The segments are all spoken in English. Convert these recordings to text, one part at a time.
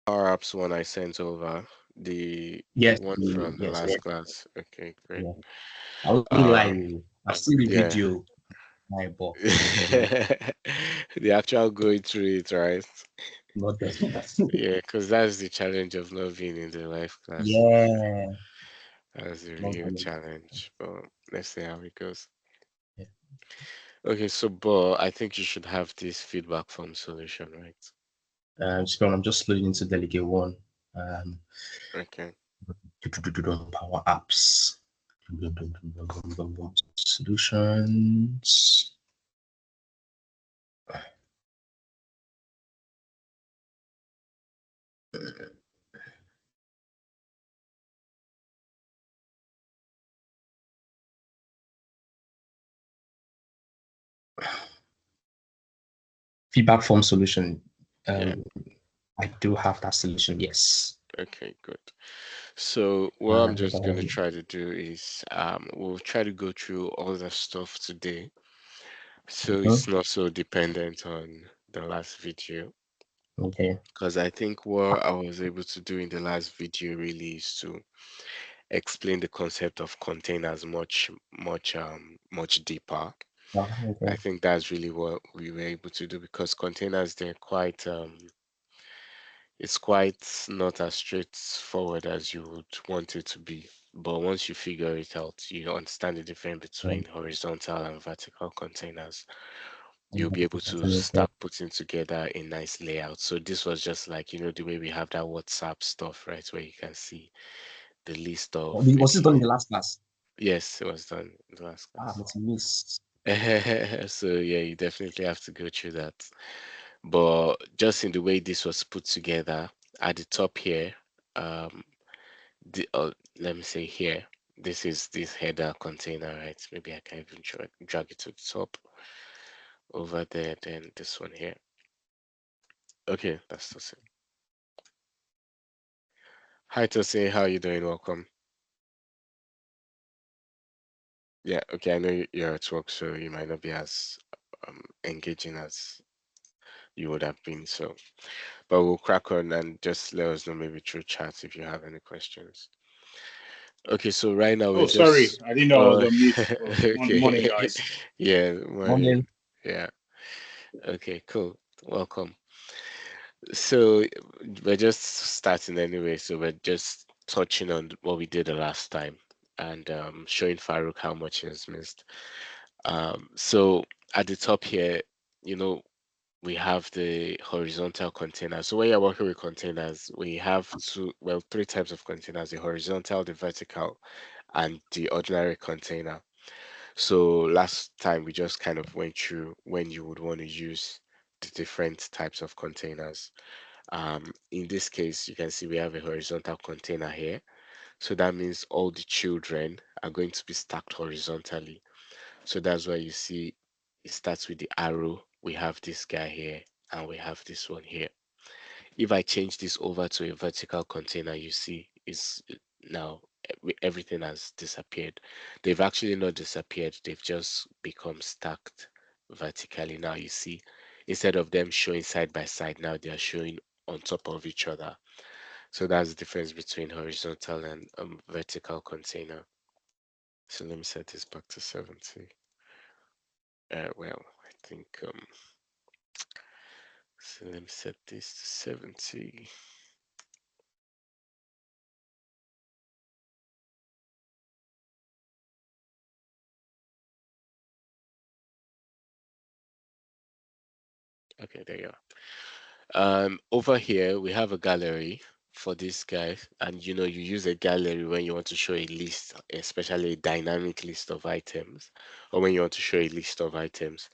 Power apps one I sent over, the Yes, one from the yes, last class. Okay, great. yeah. I won't lie, Um, oh. I've seen the yeah. video, my boy. The actual going through it, right? Not that. Yeah, because that's the challenge of not being in the live class. Yeah, That's the not real that. challenge. But let's see how it goes. Yeah. Okay, so but I think you should have this feedback form solution, right? So I'm just loading into Delegate One. Um, Okay. Power Apps. Solutions. Feedback form solution. Yeah. Um, I do have that solution. Yes. Okay, good. So what I'm And just gonna try to do is we'll try to go through all the stuff today. So it's not so dependent on the last video. okay. Because I think what I was able to do in the last video really is to explain the concept of containers much deeper. I Okay. think that's really what we were able to do because containers they're quite it's quite not as straightforward as you would want it to be. But once you figure it out, you understand the difference between horizontal and vertical containers. You'll be able to start putting together a nice layout. So this was just like, the way we have that WhatsApp stuff, right? Where you can see the list of Was this done maybe, in the last class? yes, it was done in the last Ah, class. it's missed. So yeah, you definitely have to go through that. But just in the way this was put together, at the top here, um, let me say here, this is this header container, right? Maybe I can even drag it to the top over there, then this one here. Okay, that's the same. Hi Tose, how you doing? Welcome. Yeah, okay, I know you're at work, so you might not be as engaging as you would have been. So, but we'll crack on and just let us know maybe through chat if you have any questions. Okay, so right now we're Oh, sorry. just I didn't know I was on mute. Oh, morning, okay. guys. Yeah, morning. Morning. Yeah. Okay, cool. Welcome. So we're just starting anyway, so we're just touching on what we did the last time and showing Farouk how much he has missed. So at the top here, you know, we have the horizontal container. So when you're working with containers, we have three types of containers, the horizontal, the vertical, and the ordinary container. So last time we just kind of went through when you would want to use the different types of containers. In this case, you can see we have a horizontal container here. So that means all the children are going to be stacked horizontally. So that's why you see it starts with the arrow. We have this guy here and we have this one here. If I change this over to a vertical container, you see is now everything has disappeared. They've actually not disappeared, they've just become stacked vertically. Now you see, instead of them showing side by side, now they are showing on top of each other. So that's the difference between horizontal and vertical container. So let me set this back to 70. Well, I think so let me set this to 70. Okay, there you are. Over here we have a gallery for this guy, and you use a gallery when you want to show a list, especially a dynamic list of items, or when you want to show a list of items.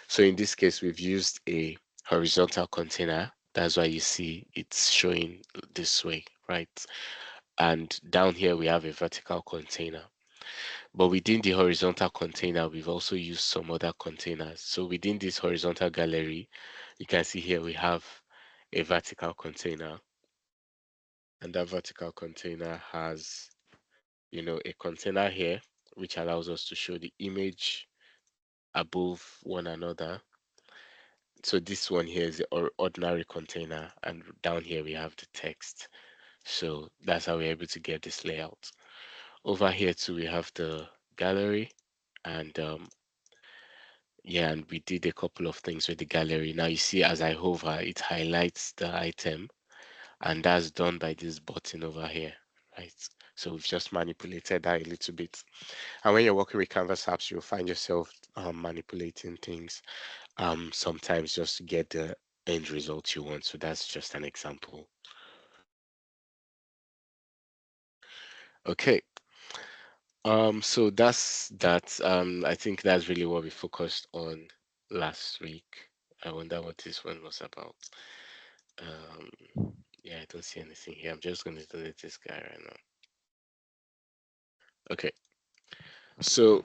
So in this case, we've used a horizontal container. That's why you see it's showing this way, right? And down here we have a vertical container. But within the horizontal container, we've also used some other containers. So within this horizontal gallery, you can see here we have a vertical container, and that vertical container has, a container here, which allows us to show the image above one another. So this one here is the ordinary container, and down here we have the text. So that's how we're able to get this layout. Over here too, we have the gallery, and yeah, and we did a couple of things with the gallery. Now you see as I hover, it highlights the item, and that's done by this button over here, right? So we've just manipulated that a little bit. And when you're working with Canvas apps, you'll find yourself manipulating things sometimes just to get the end result you want. So that's just an example. Okay. So that's that. I think that's really what we focused on last week. I wonder what this one was about. Yeah, I don't see anything here. I'm just going to delete this guy right now. Okay, so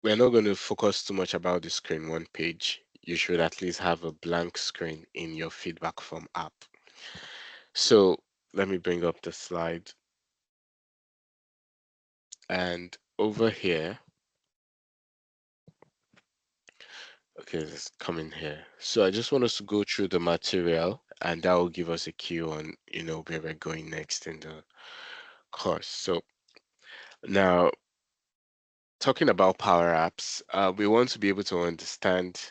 we're not going to focus too much about the screen one page. You should at least have a blank screen in your feedback form app. So let me bring up the slide. And over here, okay, let's come in here. So I just want us to go through the material, and that will give us a cue on, where we're going next in the course. So now, talking about Power Apps, we want to be able to understand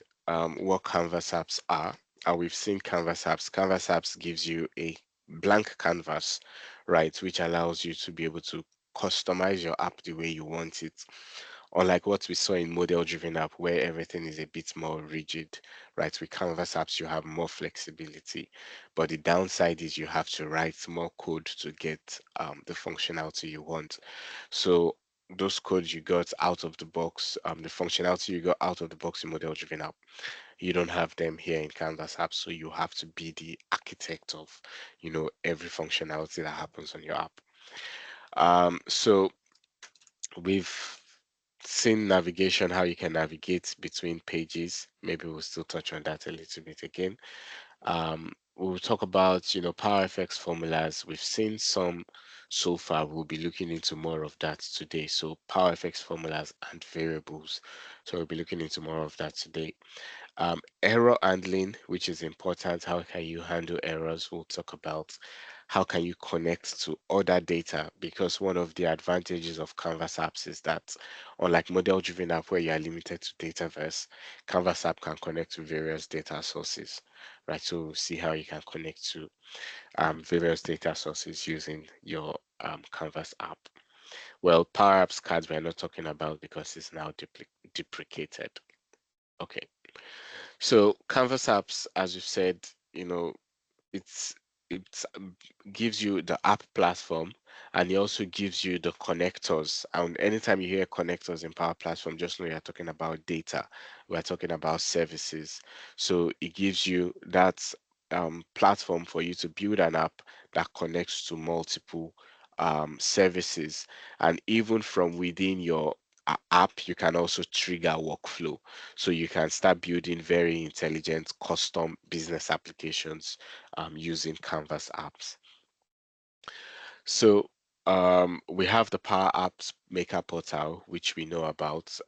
what Canvas apps are. And we've seen Canvas apps. Canvas apps gives you a blank canvas, right, which allows you to be able to customize your app the way you want it. Unlike what we saw in model-driven app, where everything is a bit more rigid, right? With Canvas apps, you have more flexibility. But the downside is you have to write more code to get the functionality you want. So those codes you got out of the box, the functionality you got out of the box in model-driven app, you don't have them here in Canvas app. So you have to be the architect of, every functionality that happens on your app. So we've seen navigation, how you can navigate between pages. Maybe we'll still touch on that a little bit again. We'll talk about, Power FX formulas. We've seen some so far. We'll be looking into more of that today. So Power FX formulas and variables. So we'll be looking into more of that today. Error handling, which is important. How can you handle errors? We'll talk about how can you connect to other data, because one of the advantages of Canvas apps is that unlike model-driven app where you are limited to Dataverse, Canvas app can connect to various data sources, right? So we'll see how you can connect to various data sources using your Canvas app. Well, Power Apps cards we're not talking about because it's now deprecated. Okay. So Canvas apps, as you said, it's it gives you the app platform, and it also gives you the connectors. And anytime you hear connectors in Power Platform, just know you're talking about data. We're talking about services. So it gives you that platform for you to build an app that connects to multiple services, and even from within your app, you can also trigger workflow. So you can start building very intelligent custom business applications using Canvas apps. So we have the Power Apps Maker portal, which we know about,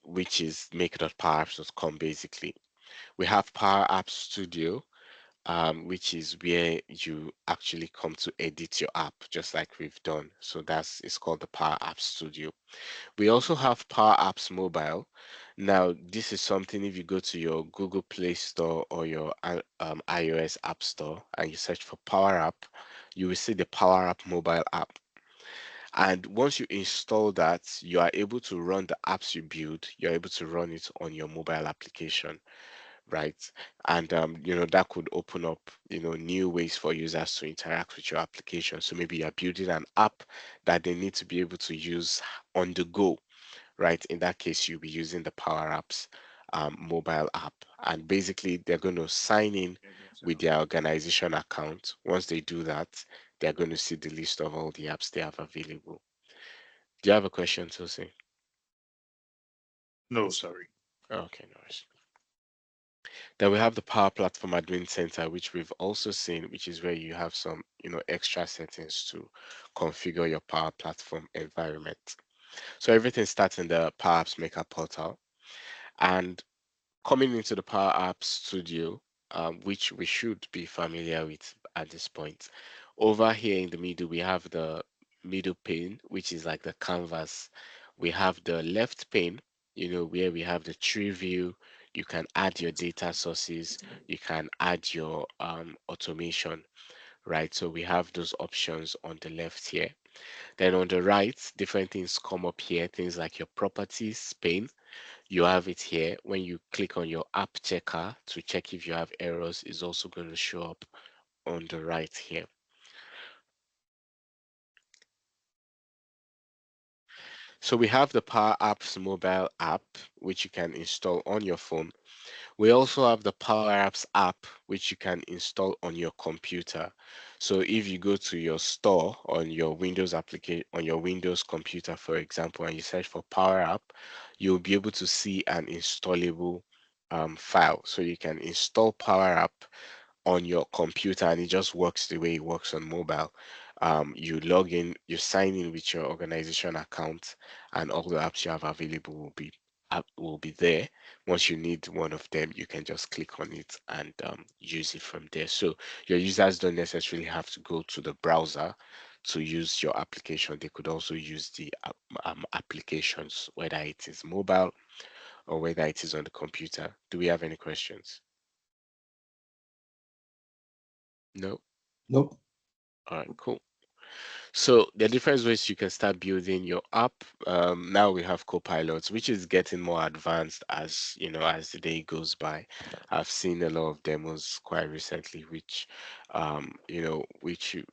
which is make.powerapps.com basically. We have Power Apps Studio, which is where you actually come to edit your app, just like we've done. So it's called the Power Apps Studio. We also have Power Apps Mobile. Now, this is something if you go to your Google Play Store or your iOS App Store and you search for Power App, you will see the Power App mobile app. And once you install that, you are able to run the apps you build. You're able to run it on your mobile application, right? And that could open up new ways for users to interact with your application. So maybe you're building an app that they need to be able to use on the go, right? In that case, you'll be using the Power Apps mobile app. And basically, they're going to sign in with their organization account. Once they do that, they're going to see the list of all the apps they have available. Do you have a question, Tosi? No, sorry. Okay, no worries. Then we have the Power Platform Admin Center, which we've also seen, which is where you have some, extra settings to configure your Power Platform environment. So everything starts in the Power Apps Maker portal. And coming into the Power Apps Studio, which we should be familiar with at this point. Over here in the middle, we have the middle pane, which is like the canvas. We have the left pane, where we have the tree view. You can add your data sources. You can add your automation, right? So we have those options on the left here. Then on the right, different things come up here, things like your properties pane. You have it here. When you click on your app checker to check if you have errors, is also going to show up on the right here. So we have the Power Apps mobile app, which you can install on your phone. We also have the Power Apps app, which you can install on your computer. So if you go to your store on your Windows application, on your Windows computer, for example, and you search for Power App, you'll be able to see an installable file. So you can install Power App on your computer and it just works the way it works on mobile. You log in, you sign in with your organization account, and all the apps you have available will be there. Once you need one of them, you can just click on it and use it from there. So your users don't necessarily have to go to the browser to use your application. They could also use the applications, whether it is mobile or whether it is on the computer. Do we have any questions? No? Nope. All right, cool. So the different ways you can start building your app. Now we have copilots, which is getting more advanced as the day goes by. I've seen a lot of demos quite recently, which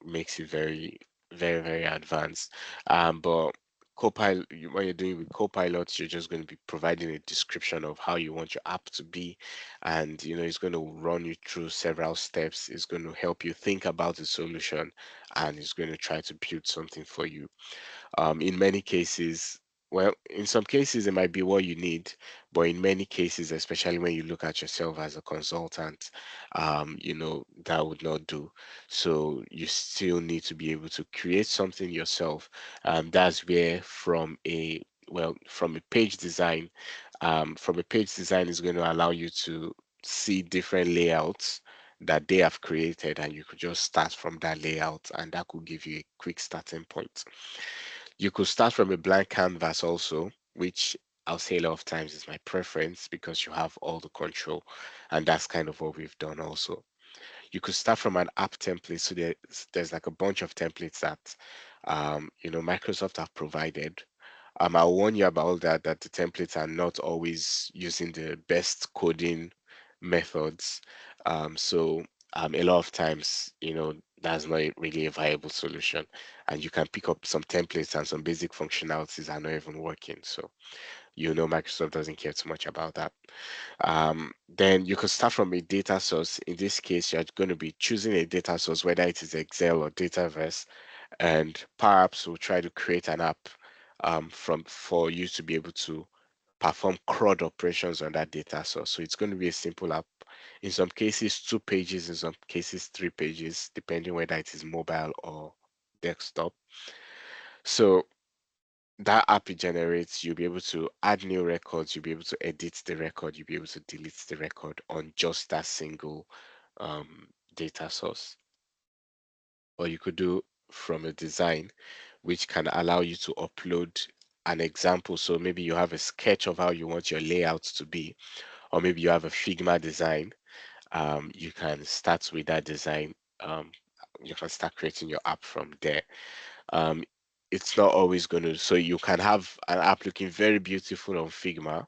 makes it very, very, very advanced. But Copilot, when you're doing with copilots, you're just going to be providing a description of how you want your app to be, and it's going to run you through several steps. It's going to help you think about the solution and is going to try to build something for you. In many cases, well, in some cases, it might be what you need, but in many cases, especially when you look at yourself as a consultant, that would not do. So you still need to be able to create something yourself. That's where from a page design, is going to allow you to see different layouts that they have created, and you could just start from that layout, and that could give you a quick starting point. You could start from a blank canvas also, which I'll say a lot of times is my preference because you have all the control, and that's kind of what we've done also. You could start from an app template. So there's like a bunch of templates that Microsoft have provided. I'll warn you about that the templates are not always using the best coding methods. So a lot of times, that's not really a viable solution. And you can pick up some templates and some basic functionalities are not even working. So Microsoft doesn't care too much about that. Then you could start from a data source. In this case, you're going to be choosing a data source, whether it is Excel or Dataverse, and perhaps we'll try to create an app for you to be able to perform CRUD operations on that data source. So it's going to be a simple app. In some cases, 2 pages, in some cases, 3 pages, depending whether it is mobile or desktop. So that app it generates, you'll be able to add new records, you'll be able to edit the record, you'll be able to delete the record on just that single data source. Or you could do from a design, which can allow you to upload an example. So maybe you have a sketch of how you want your layout to be, or maybe you have a Figma design. You can start with that design. You can start creating your app from there. Um, it's not always going to, so you can have an app looking very beautiful on Figma,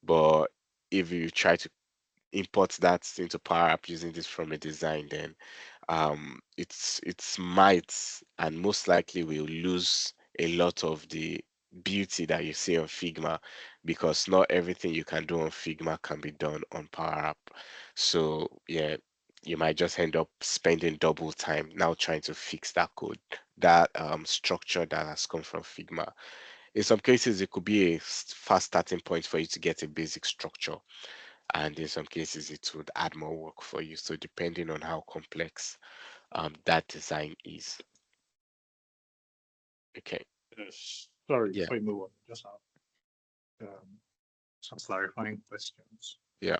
but if you try to import that into Power App using this from a design, then it's might and most likely will lose a lot of the beauty that you see on Figma, because not everything you can do on Figma can be done on Power App. So yeah, you might just end up spending double time now trying to fix that code, that structure that has come from Figma. In some cases, it could be a fast starting point for you to get a basic structure, and in some cases it would add more work for you. So depending on how complex that design is. Okay. Sorry, Yeah. before you move on, just have um, some clarifying questions. Yeah.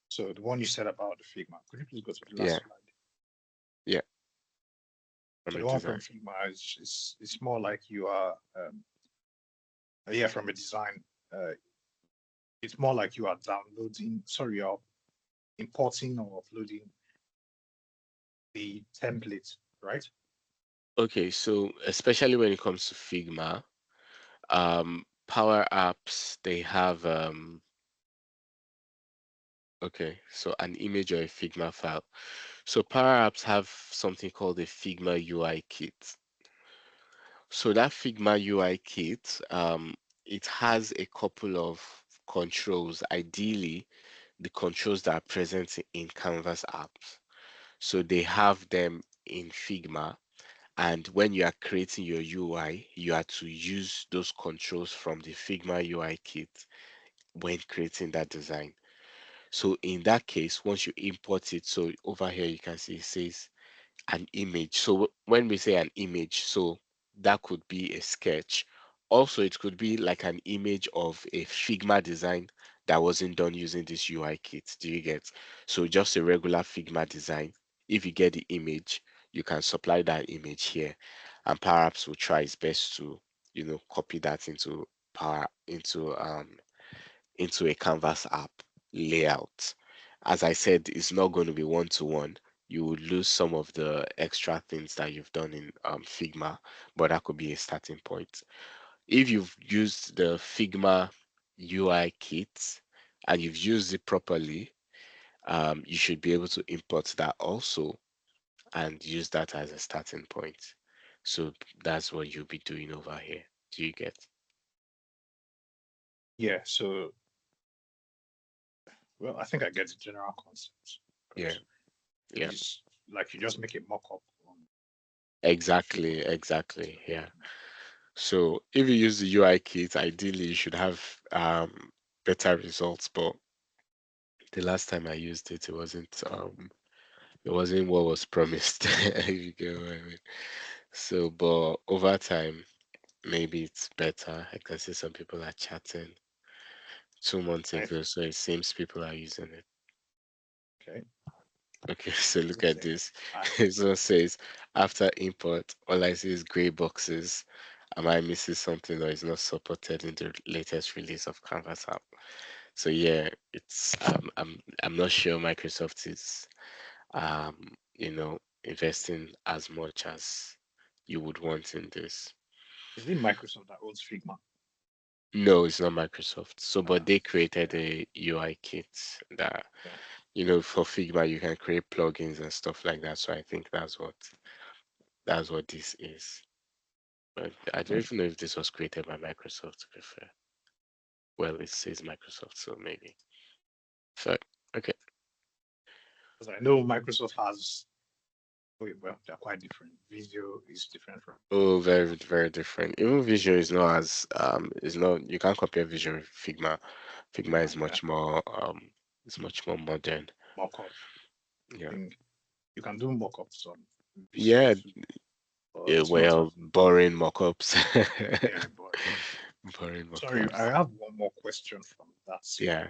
So the one you said about the Figma, could you please go to the Yeah. last slide? Yeah. I'm So a the one from design. Figma is more like you are, yeah, from a design. Uh, it's more like you are downloading, sorry, you're importing or uploading the template, right? Okay, so especially when it comes to Figma, Power Apps, they have okay, so an image or a Figma file. So Power Apps have something called a Figma UI kit. So that Figma UI kit, it has a couple of controls, ideally the controls that are present in Canvas apps. So they have them in Figma, and when you are creating your UI, you are to use those controls from the Figma UI kit when creating that design. So in that case, once you import it, so over here you can see it says an image. So when we say an image, so that could be a sketch. Also, it could be like an image of a Figma design that wasn't done using this UI kit. Do you get? So just a regular Figma design. If you get the image, you can supply that image here, and perhaps will try its best to, copy that into a Canvas app layout. As I said, it's not going to be one to one. You would lose some of the extra things that you've done in Figma, but that could be a starting point. If you've used the Figma UI kit and you've used it properly, you should be able to import that also and use that as a starting point. So that's what you'll be doing over here. Do you get? Yeah. So, well, I think I get the general concept Yeah, because yeah. it's like you just make a mock-up on Figma. Exactly, exactly. Yeah. So if you use the UI kit, ideally you should have better results. But the last time I used it, it wasn't what was promised. If you get what I mean. So, but over time, maybe it's better. I can see some people are chatting 2 months I ago, so it seems people are using it. okay. Okay, so look Doesn't at say this. I It says after import, all I see is gray boxes. Am I missing something or is not supported in the latest release of Canvas app? So yeah, it's I'm not sure Microsoft is investing as much as you would want in this. is it Microsoft that owns Figma? No, it's not Microsoft. So but Uh, they created yeah, a UI kit that yeah. for Figma you can create plugins and stuff like that. So I think that's what this is. But I don't Mhm. even know if this was created by Microsoft, to be fair. Well, it says Microsoft, so maybe. So, okay. Because I know Microsoft has. Oh, well, they're quite different. Visio is different from Oh, very, Figma. very different. Even Visual is not, you can't compare Visual with Figma. Figma Figma, is yeah. much more modern. Mockup. I Yeah. think you can do mockups on Visio Yeah, too, but yeah, it's not well, as boring mockups. yeah, boring. Boring Sorry, I mockups. have one more question from that same. Yeah,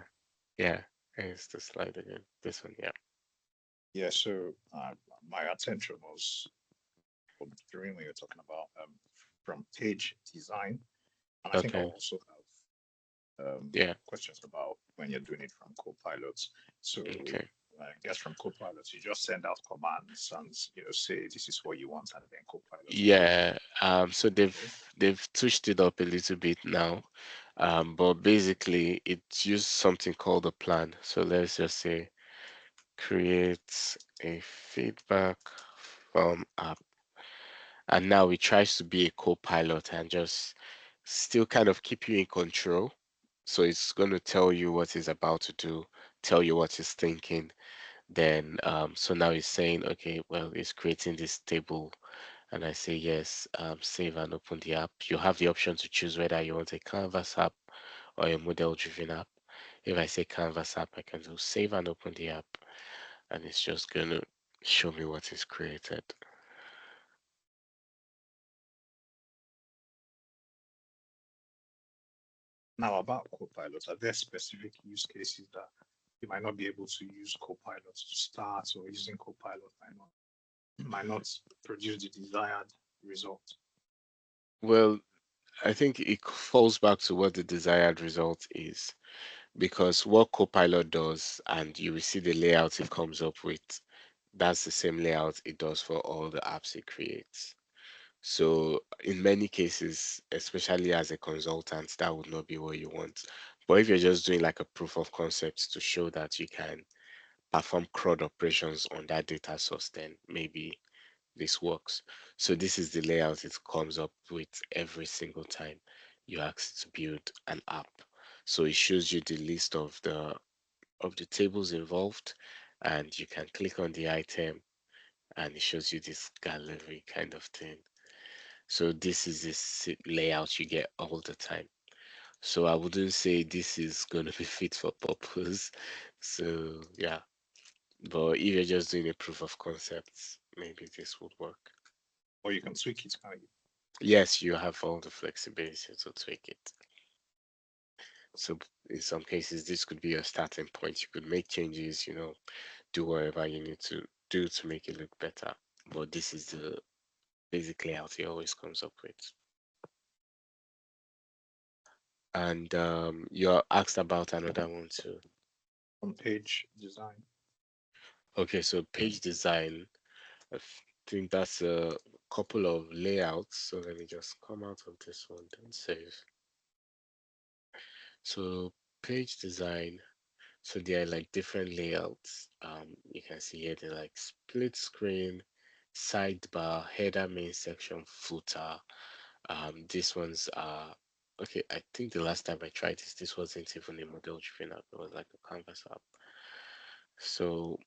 yeah. It's the slide again. This one, yeah. Yeah, so my attention was during when you're talking about from page design, and I think I Okay. also have Yeah. questions about when you're doing it from Copilot. So Okay. I guess from Copilot, you just send out commands and say this is what you want, and then Copilot will do. Yeah, so they've Okay. they've touched it up a little bit now, but basically it's used something called a plan. So let's just say create a feedback form app, and now it tries to be a co-pilot and just still kind of keep you in control. So it's going to tell you what it's about to do, tell you what it's thinking. Then, so now it's saying, okay, well, it's creating this table and I say yes, save and open the app. You have the option to choose whether you want a Canvas app or a model-driven app. If I say Canvas app, I can do save and open the app, and it's just gonna show me what is created. Now about Copilot, are there specific use cases that you might not be able to use Copilot to start, or using Copilot might not produce the desired result. Well, I think it falls back to what the desired result is, because what Copilot does, and you will see the layout it comes up with, that's the same layout it does for all the apps it creates. So in many cases, especially as a consultant, that would not be what you want. But if you're just doing like a proof of concept to show that you can perform CRUD operations on that data source, then maybe this works. So this is the layout it comes up with every single time you ask to build an app. So it shows you the list of the tables involved, and you can click on the item and it shows you this gallery kind of thing. So this is this layout you get all the time. So I wouldn't say this is going to be fit for purpose. So yeah, but if you're just doing a proof of concepts, maybe this would work. Or you can tweak it, can you? Yes, you have all the flexibility to tweak it. So in some cases, this could be your starting point. You could make changes, do whatever you need to do to make it look better. But this is the basic layout he always comes up with. And you're asked about another one too. On page design. Okay, so page design, think that's a couple of layouts. So let me just come out of this one and save. So page design, so there are like different layouts. You can see here they're like split screen, sidebar, header, main section, footer. These ones are okay. I think the last time I tried this wasn't even a model driven app. It was like a canvas app. So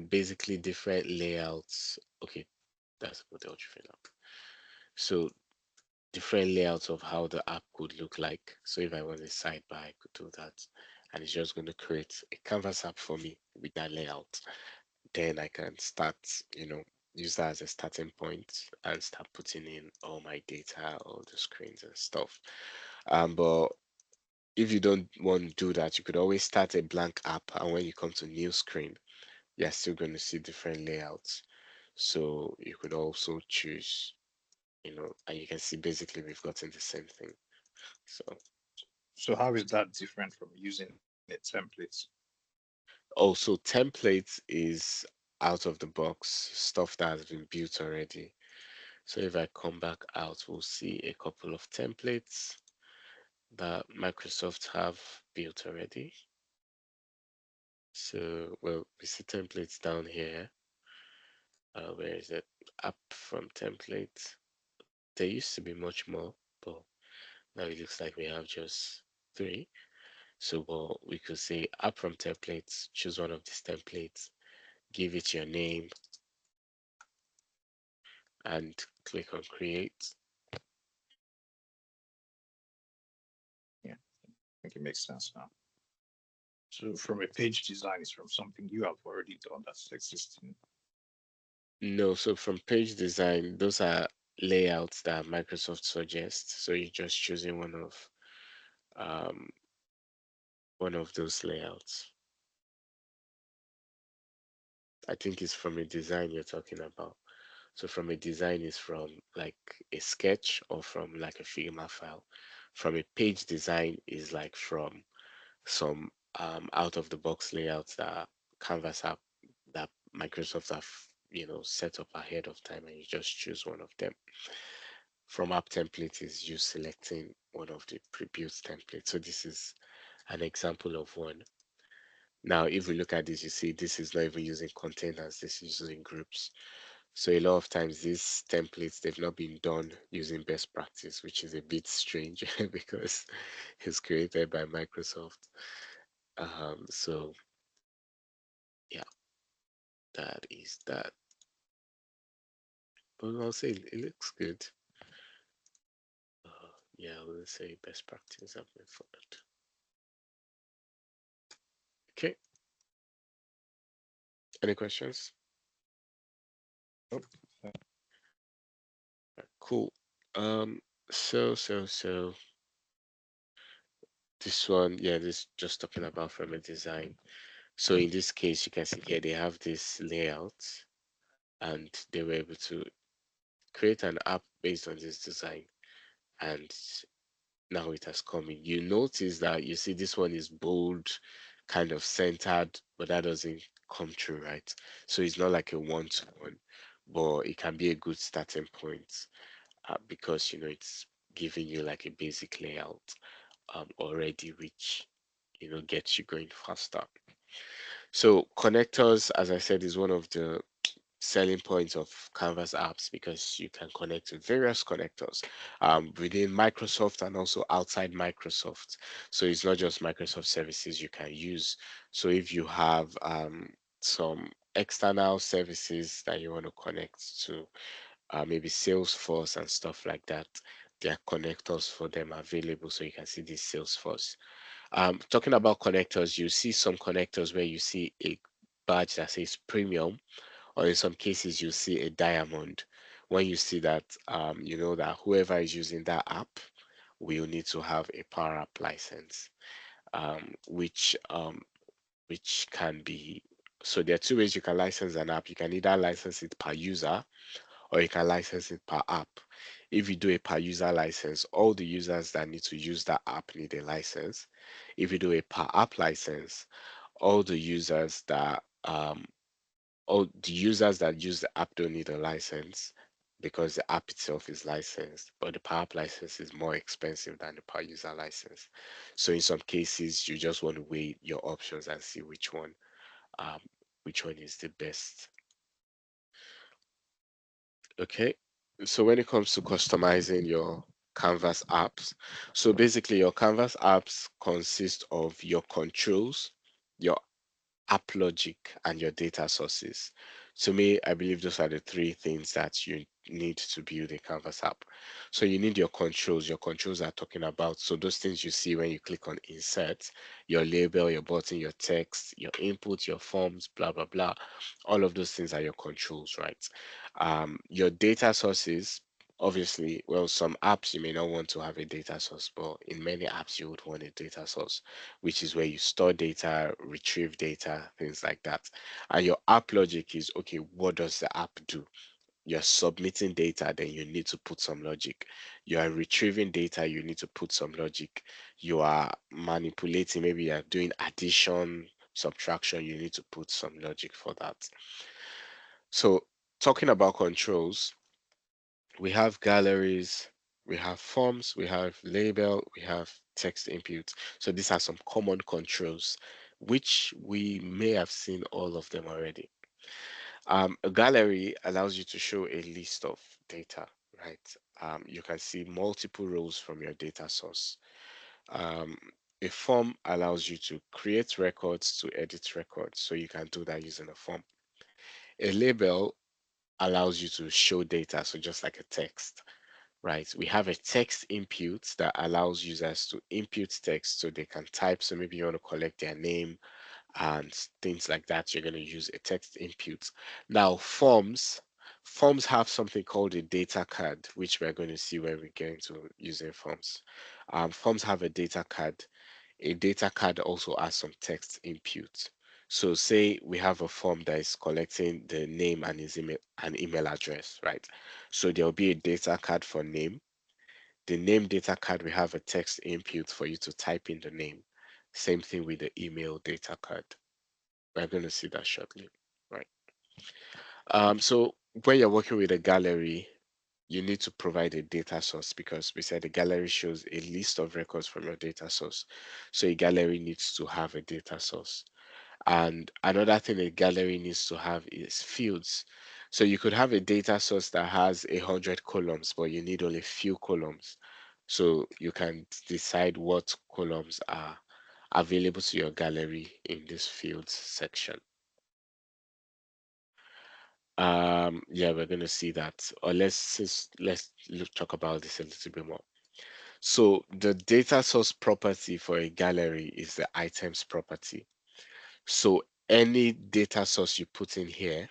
basically different layouts. Okay, that's a model driven app. So different layouts of how the app could look like. So if I want a sidebar, I could do that. And it's just going to create a canvas app for me with that layout. Then I can start, use that as a starting point and start putting in all my data, all the screens and stuff. But if you don't want to do that, you could always start a blank app. And when you come to new screen, you're still going to see different layouts. So you could also choose, and you can see basically we've gotten the same thing. So So how is that different from using a template? also templates is out of the box stuff that has been built already. So if I come back out, we'll see a couple of templates that Microsoft have built already. So, well, we see templates down here. Where is it? Up from templates. There used to be much more, but now it looks like we have just three. So, well, we could say app from templates, choose one of these templates, give it your name, and click on create. Yeah, I think it makes sense now. So from a page design is from something you have already done that's existing. No, so from page design, those are layouts that Microsoft suggests. So you're just choosing um, one of those layouts. I think it's from a design you're talking about. So from a design is from like a sketch or from like a Figma file. From a page design is like from some out of the box layouts that Canvas app that Microsoft have set up ahead of time, and you just choose one of them. From app template is you selecting one of the pre-built templates. So this is an example of one. Now, if we look at this, you see this is not even using containers, this is using groups. So a lot of times these templates, they've not been done using best practice, which is a bit strange because it's created by Microsoft. So yeah, that is that. But I'll say it looks good. Yeah, I will say best practice have been followed. Okay, any questions? Nope. Cool. So this one, yeah, this just talking about from a design. So in this case, you can see here they have this layout, and they were able to create an app based on this design, and now it has come in. You notice that you see this one is bold, kind of centered, but that doesn't come true, right? So it's not like a one-to-one, but it can be a good starting point, because it's giving you like a basic layout already, which gets you going faster. So connectors, as I said, is one of the selling points of Canvas apps, because you can connect to various connectors within Microsoft and also outside Microsoft. So it's not just Microsoft services you can use. So if you have some external services that you want to connect to, maybe Salesforce and stuff like that, there are connectors for them available. So you can see this Salesforce. Talking about connectors, you see some connectors where you see a badge that says premium, or in some cases you see a diamond. When you see that, you know that whoever is using that app will need to have a Power App license, which can be, so there are two ways you can license an app. You can either license it per user, or you can license it per app. If you do a per user license, all the users that need to use that app need a license. If you do a per app license, all the users that use the app don't need a license, because the app itself is licensed, but the per app license is more expensive than the per user license. So in some cases, you just want to weigh your options and see um, which one is the best. Okay. So when it comes to customizing your Canvas apps, so basically your Canvas apps consist of your controls, your app logic, and your data sources. To me, I believe those are the three things that you need to build a Canvas app. So you need your controls. Your controls are talking about, so those things you see when you click on insert, your label, your button, your text, your input, your forms, blah, blah, blah. All of those things are your controls, right? Your data sources, obviously, well, some apps you may not want to have a data source, but in many apps you would want a data source, which is where you store data, retrieve data, things like that. And your app logic is, okay, what does the app do? You're submitting data, then you need to put some logic. You are retrieving data, you need to put some logic. You are manipulating, maybe you're doing addition, subtraction, you need to put some logic for that. So, talking about controls, we have galleries, we have forms, we have label, we have text input. So these are some common controls, which we may have seen all of them already. A gallery allows you to show a list of data, right? You can see multiple rows from your data source. Um, a form allows you to create records, to edit records. So you can do that using a form. A label allows you to show data, so just like a text, right? We have a text input that allows users to input text so they can type. So maybe you want to collect their name and things like that. You're going to use a text input. Now, forms have something called a data card, which we're going to see when we get into using forms. Forms have a data card. A data card also has some text input. So say we have a form that is collecting the name and his email and email address, right? So there'll be a data card for name. The name data card, we have a text input for you to type in the name. Same thing with the email data card. We're going to see that shortly, right? So when you're working with a gallery, you need to provide a data source, because we said the gallery shows a list of records from your data source. So a gallery needs to have a data source. And another thing a gallery needs to have is fields. So you could have a data source that has 100 columns, but you need only few columns. So you can decide what columns are available to your gallery in this fields section. Yeah, we're going to see that. Or let's talk about this a little bit more. So the data source property for a gallery is the items property. So any data source you put in here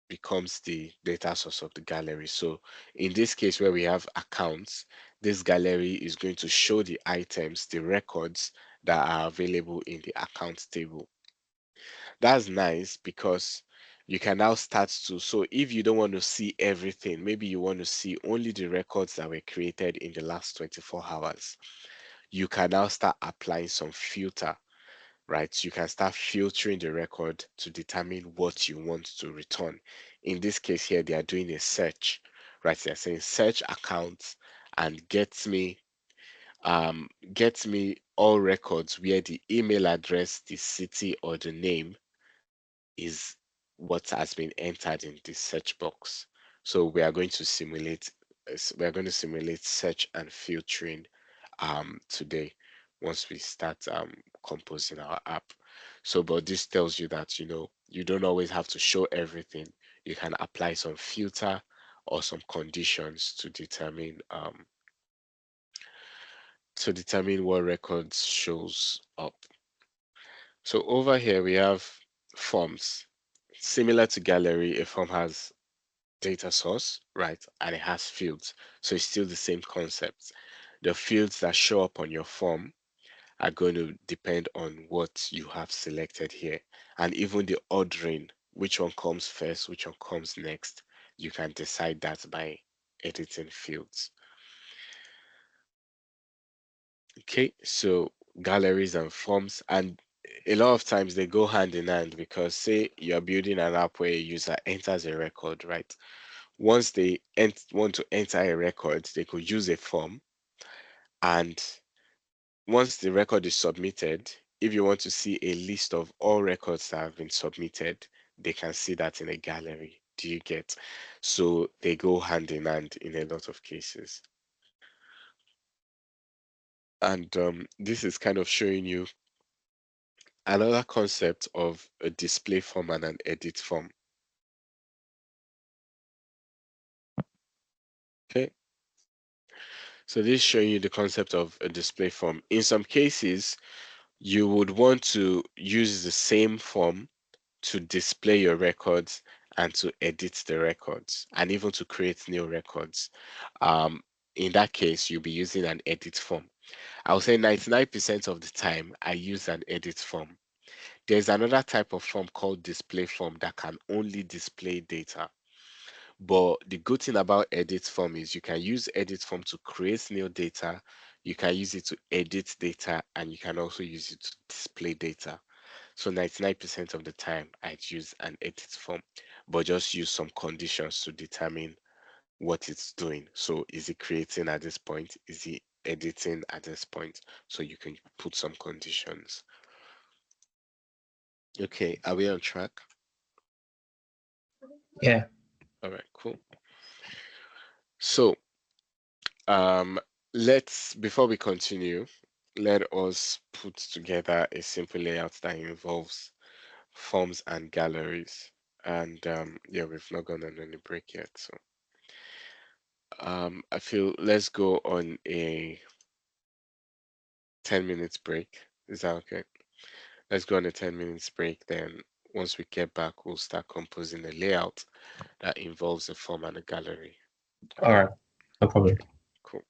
becomes the data source of the gallery. So in this case where we have accounts, this gallery is going to show the items, the records that are available in the accounts table. That's nice because you can now start to, so if you don't want to see everything, maybe you want to see only the records that were created in the last 24 hours, you can now start applying some filter, right? You can start filtering the record to determine what you want to return. In this case here, they are doing a search, right? They're saying search accounts and get me all records where the email address, the city, or the name is what has been entered in the search box. So we are going to simulate search and filtering today once we start composing our app. So, but this tells you that you don't always have to show everything. You can apply some filter or some conditions to determine what records shows up. So over here we have forms. Similar to gallery, a form has data source, right? And it has fields. So it's still the same concept. The fields that show up on your form are going to depend on what you have selected here. And even the ordering, which one comes first, which one comes next, you can decide that by editing fields. Okay, so galleries and forms, and a lot of times they go hand in hand because say you're building an app where a user enters a record, right? Once they want to enter a record, they could use a form, and once the record is submitted, if you want to see a list of all records that have been submitted, they can see that in a gallery. Do you get? So they go hand in hand in a lot of cases. And this is kind of showing you another concept of a display form and an edit form. Okay, so this is showing you the concept of a display form. In some cases, you would want to use the same form to display your records and to edit the records and even to create new records. In that case, you'll be using an edit form. I would say 99% of the time I use an edit form. There's another type of form called display form that can only display data. But the good thing about edit form is you can use edit form to create new data, you can use it to edit data, and you can also use it to display data. So 99% of the time I'd use an edit form, but just use some conditions to determine what it's doing. So is it creating at this point? Is it editing at this point? So you can put some conditions. Okay, are we on track? Yeah. All right, cool. So let's before we continue, let us put together a simple layout that involves forms and galleries. And yeah, we've not gone on any break yet, so I feel let's go on a 10 minutes break. Is that okay? Let's go on a 10 minutes break. Then once we get back, we'll start composing a layout that involves a form and a gallery. All right. No problem. Cool.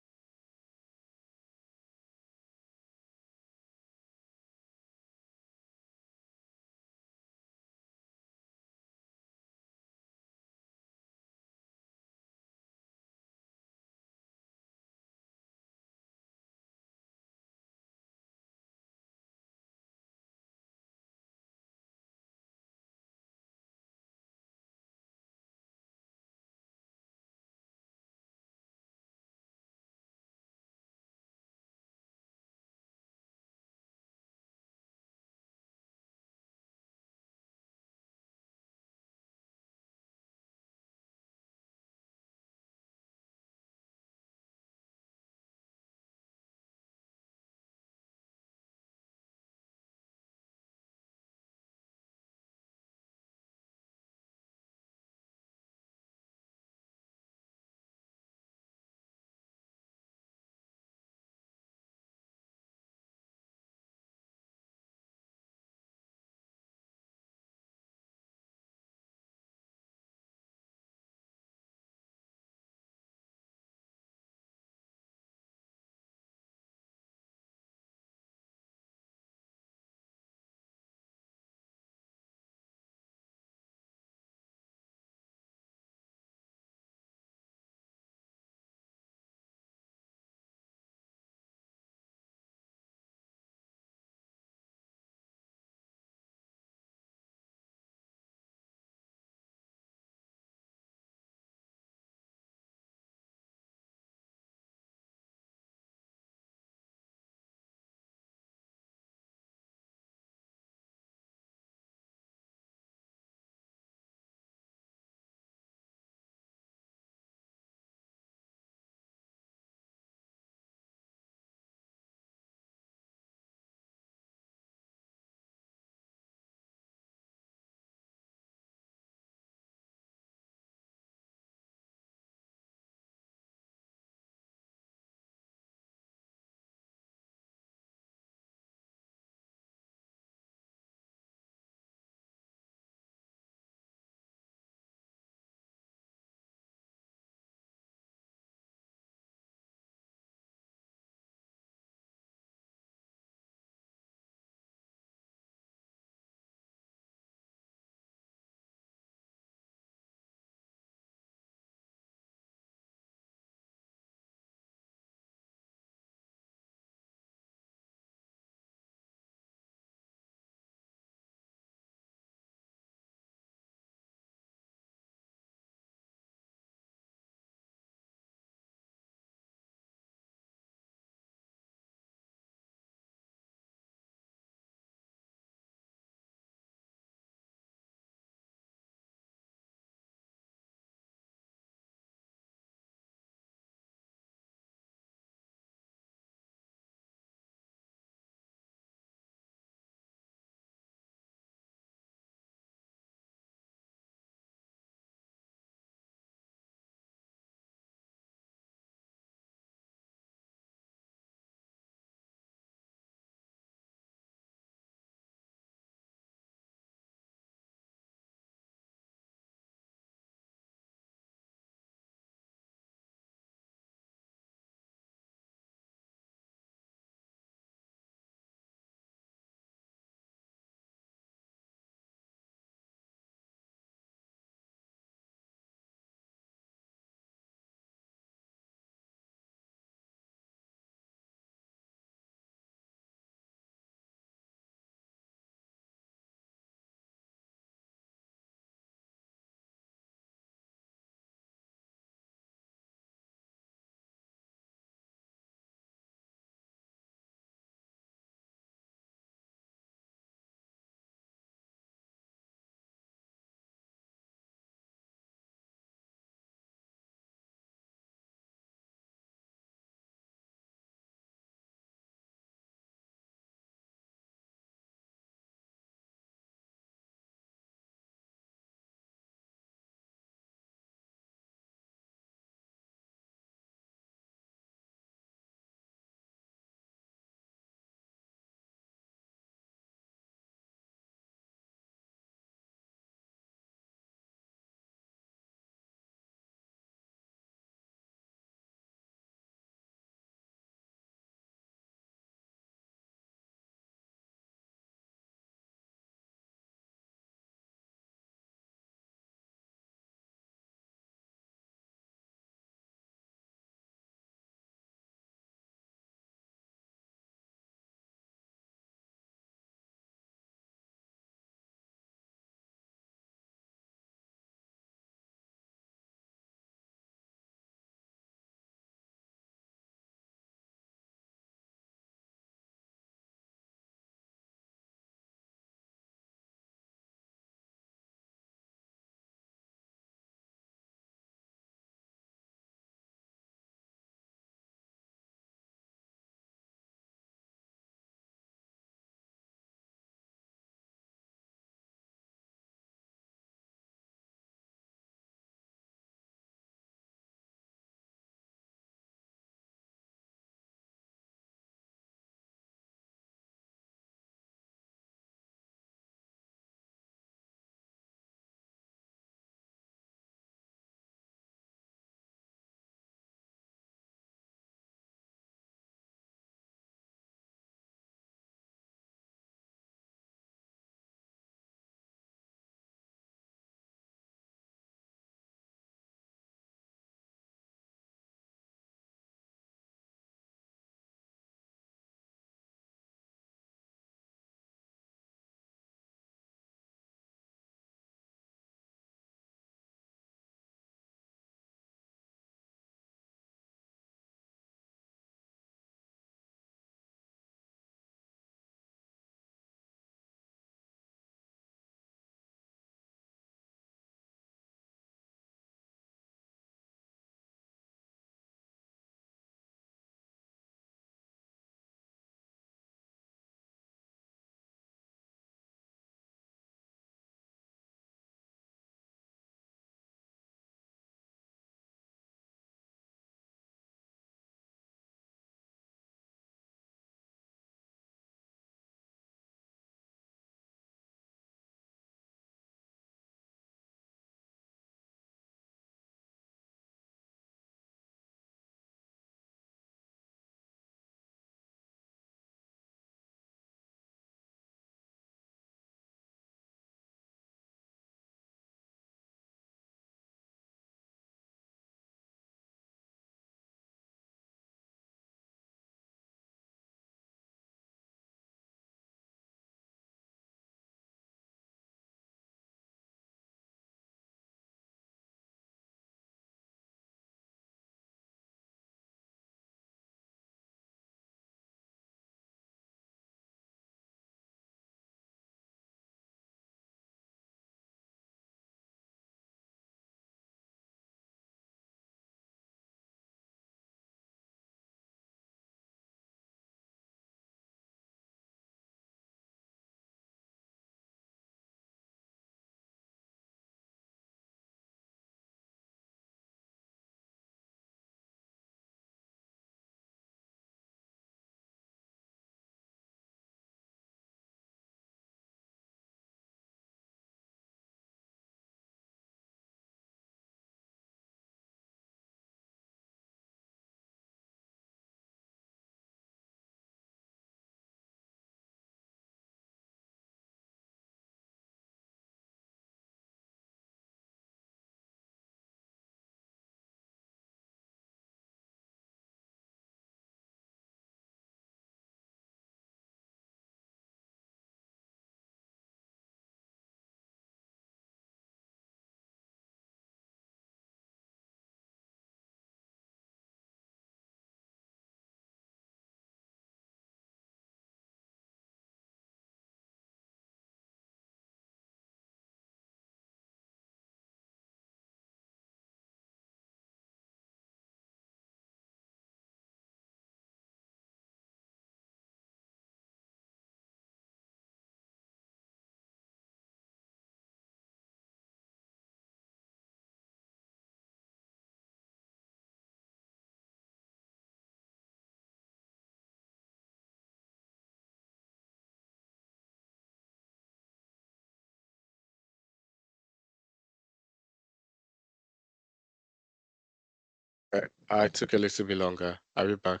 I took a little bit longer. Are we back?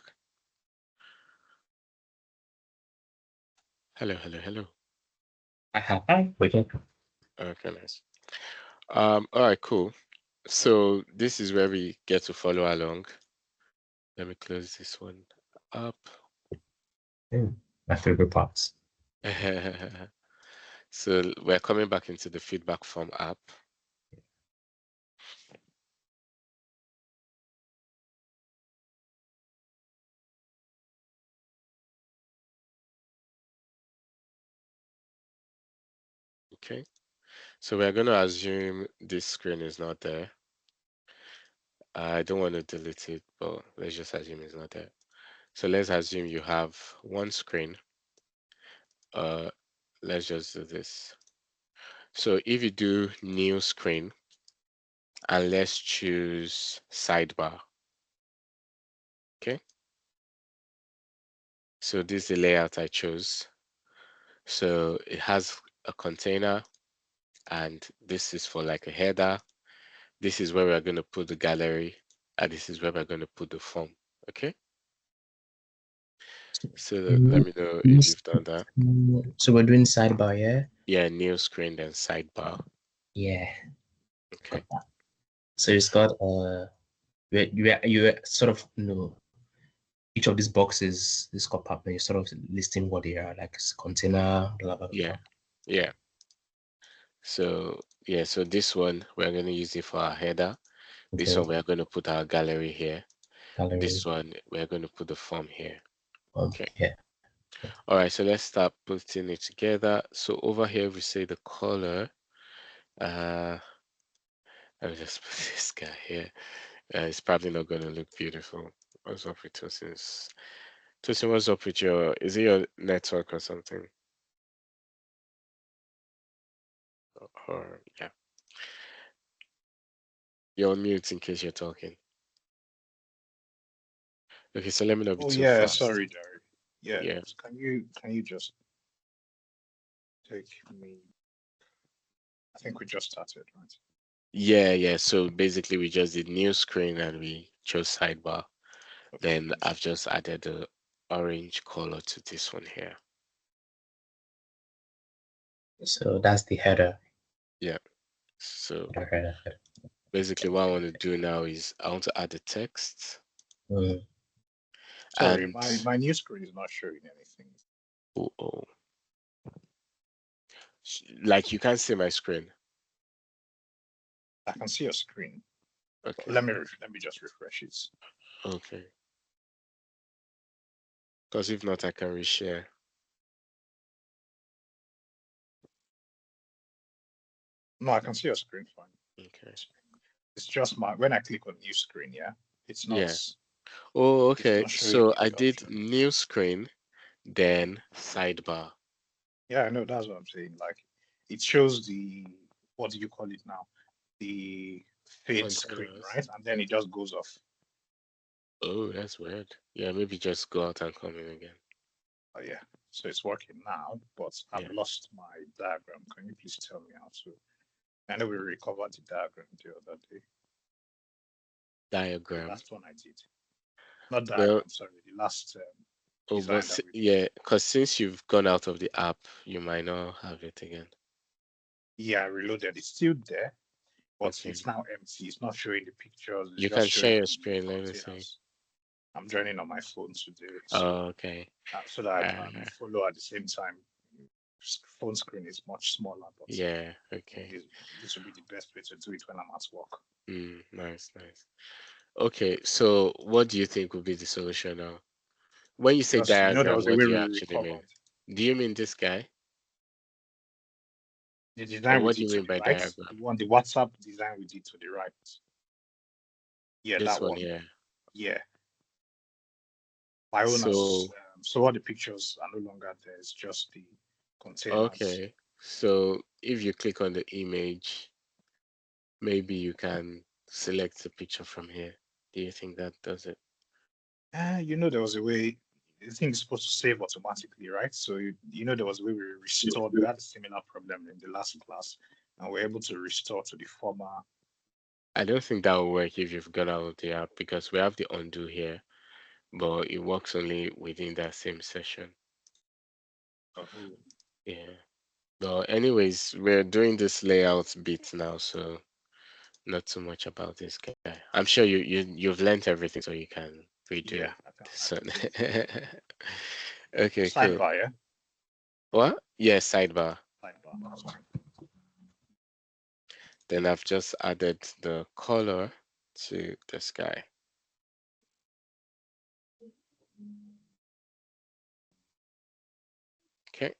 Hello, hello, hello. Hi, we can. Okay, nice. All right, cool. So this is where we get to follow along. Let me close this one up. My favorite parts. So we're coming back into the feedback form app. Okay, so we're going to assume this screen is not there. I don't want to delete it, but let's just assume it's not there. So let's assume you have one screen. Let's just do this. So if you do new screen, and let's choose sidebar. Okay. So this is the layout I chose. So it has a container, and this is for like a header. This is where we're going to put the gallery, and this is where we're going to put the form. Okay. So let me know if you've done that. So we're doing sidebar, yeah? Yeah, new screen, then sidebar. Yeah. Okay. Got that. So it's got you sort of each of these boxes, this compartment, you're sort of listing what they are, like container, blah blah Yeah. blah. Yeah. So yeah, so this one we're going to use it for our header. This Okay. one we're going to put our gallery here. Gallery. This one we're going to put the form here. Okay. Yeah. All right, so let's start putting it together. So over here we say the color. Let me just put this guy here. It's probably not going to look beautiful. What's up with Tosin's? Tosin, what's up with your? Is it your network or something? Or yeah, you're on mute in case you're talking. Okay, so let me not be Oh too yeah, fast. sorry, Jerry. Yeah, Yeah. can you just take me? I think we just started, right? Yeah. So basically, we just did new screen and we chose sidebar. Okay, Then please. I've just added the orange color to this one here. So that's the header. Yeah. So Header. basically, what I want to do now is I want to add the text Sorry, and my new screen is not showing anything. oh, like you can't see my screen. I can see your screen. Okay. Let me just refresh it. Okay. Because if not, I can reshare. No, I can see your screen fine. Okay. It's just my when I click on new screen, yeah, it's not Yeah. Oh, it's okay. not showing So me I the did option. new screen, then sidebar. Yeah, I know that's what I'm saying. Like it shows the what do you call it now? The fade screen, Containers. right? And then it just goes off. Oh, that's weird. Yeah, maybe just go out and come in again. Oh yeah. So it's working now, but I've Yeah. lost my diagram. Can you please tell me how to? I know we recovered the diagram the other day. The Diagram. last one I did. Not Well, diagram, sorry, the last oh, design that we did. yeah, because since you've gone out of the app, you might not have it again. Yeah, I reloaded. It's still there, but Okay. it's now empty. It's not showing the pictures. It's You just can share showing your the screen. Let me see. containers. I'm joining on my phone to do it, Oh, okay. so that I can Uh, follow at the same time. Phone screen is much smaller, but yeah. I think Okay. this will be the best way to do it when I'm at work. Nice. Okay, so what do you think would be the solution now? When you say Because there diagram, was a what way do we you actually mean? recovered Do you mean this guy? the Or design we what do did you to mean the by right, diagram? the WhatsApp design we did to the right. Yeah, This that one one. here. Yeah, my owners. So, So all the pictures are no longer there. It's just the containers. okay. So if you click on the image, maybe you can select the picture from here. Do you think that does it? There was a way. The thing is supposed to save automatically, right? So there was a way we restored. We had a similar problem in the last class, and we're able to restore to the former I don't think that will work if you've got out of the app because we have the undo here, but it works only within that same session. Oh, Yeah. But anyways, we're doing this layout bit now, so not too much about this guy. I'm sure you've learned everything, so you can redo yeah, I this one. can do it. Okay, cool. Sidebar, yeah. What? Yes, sidebar. Sidebar. Sorry. Then I've just added the color to this guy. Okay.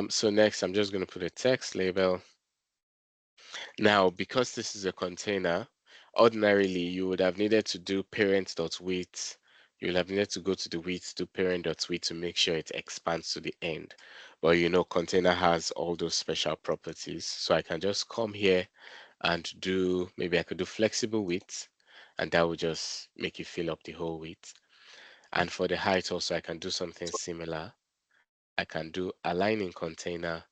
So next I'm just going to put a text label. Now, because this is a container, ordinarily you would have needed to do parent.width. You would have needed to go to the width to parent.width to make sure it expands to the end. But you know, container has all those special properties. So I can just come here and do, maybe I could do flexible width, and that would just make you fill up the whole width. And for the height also, I can do something similar. I can do aligning container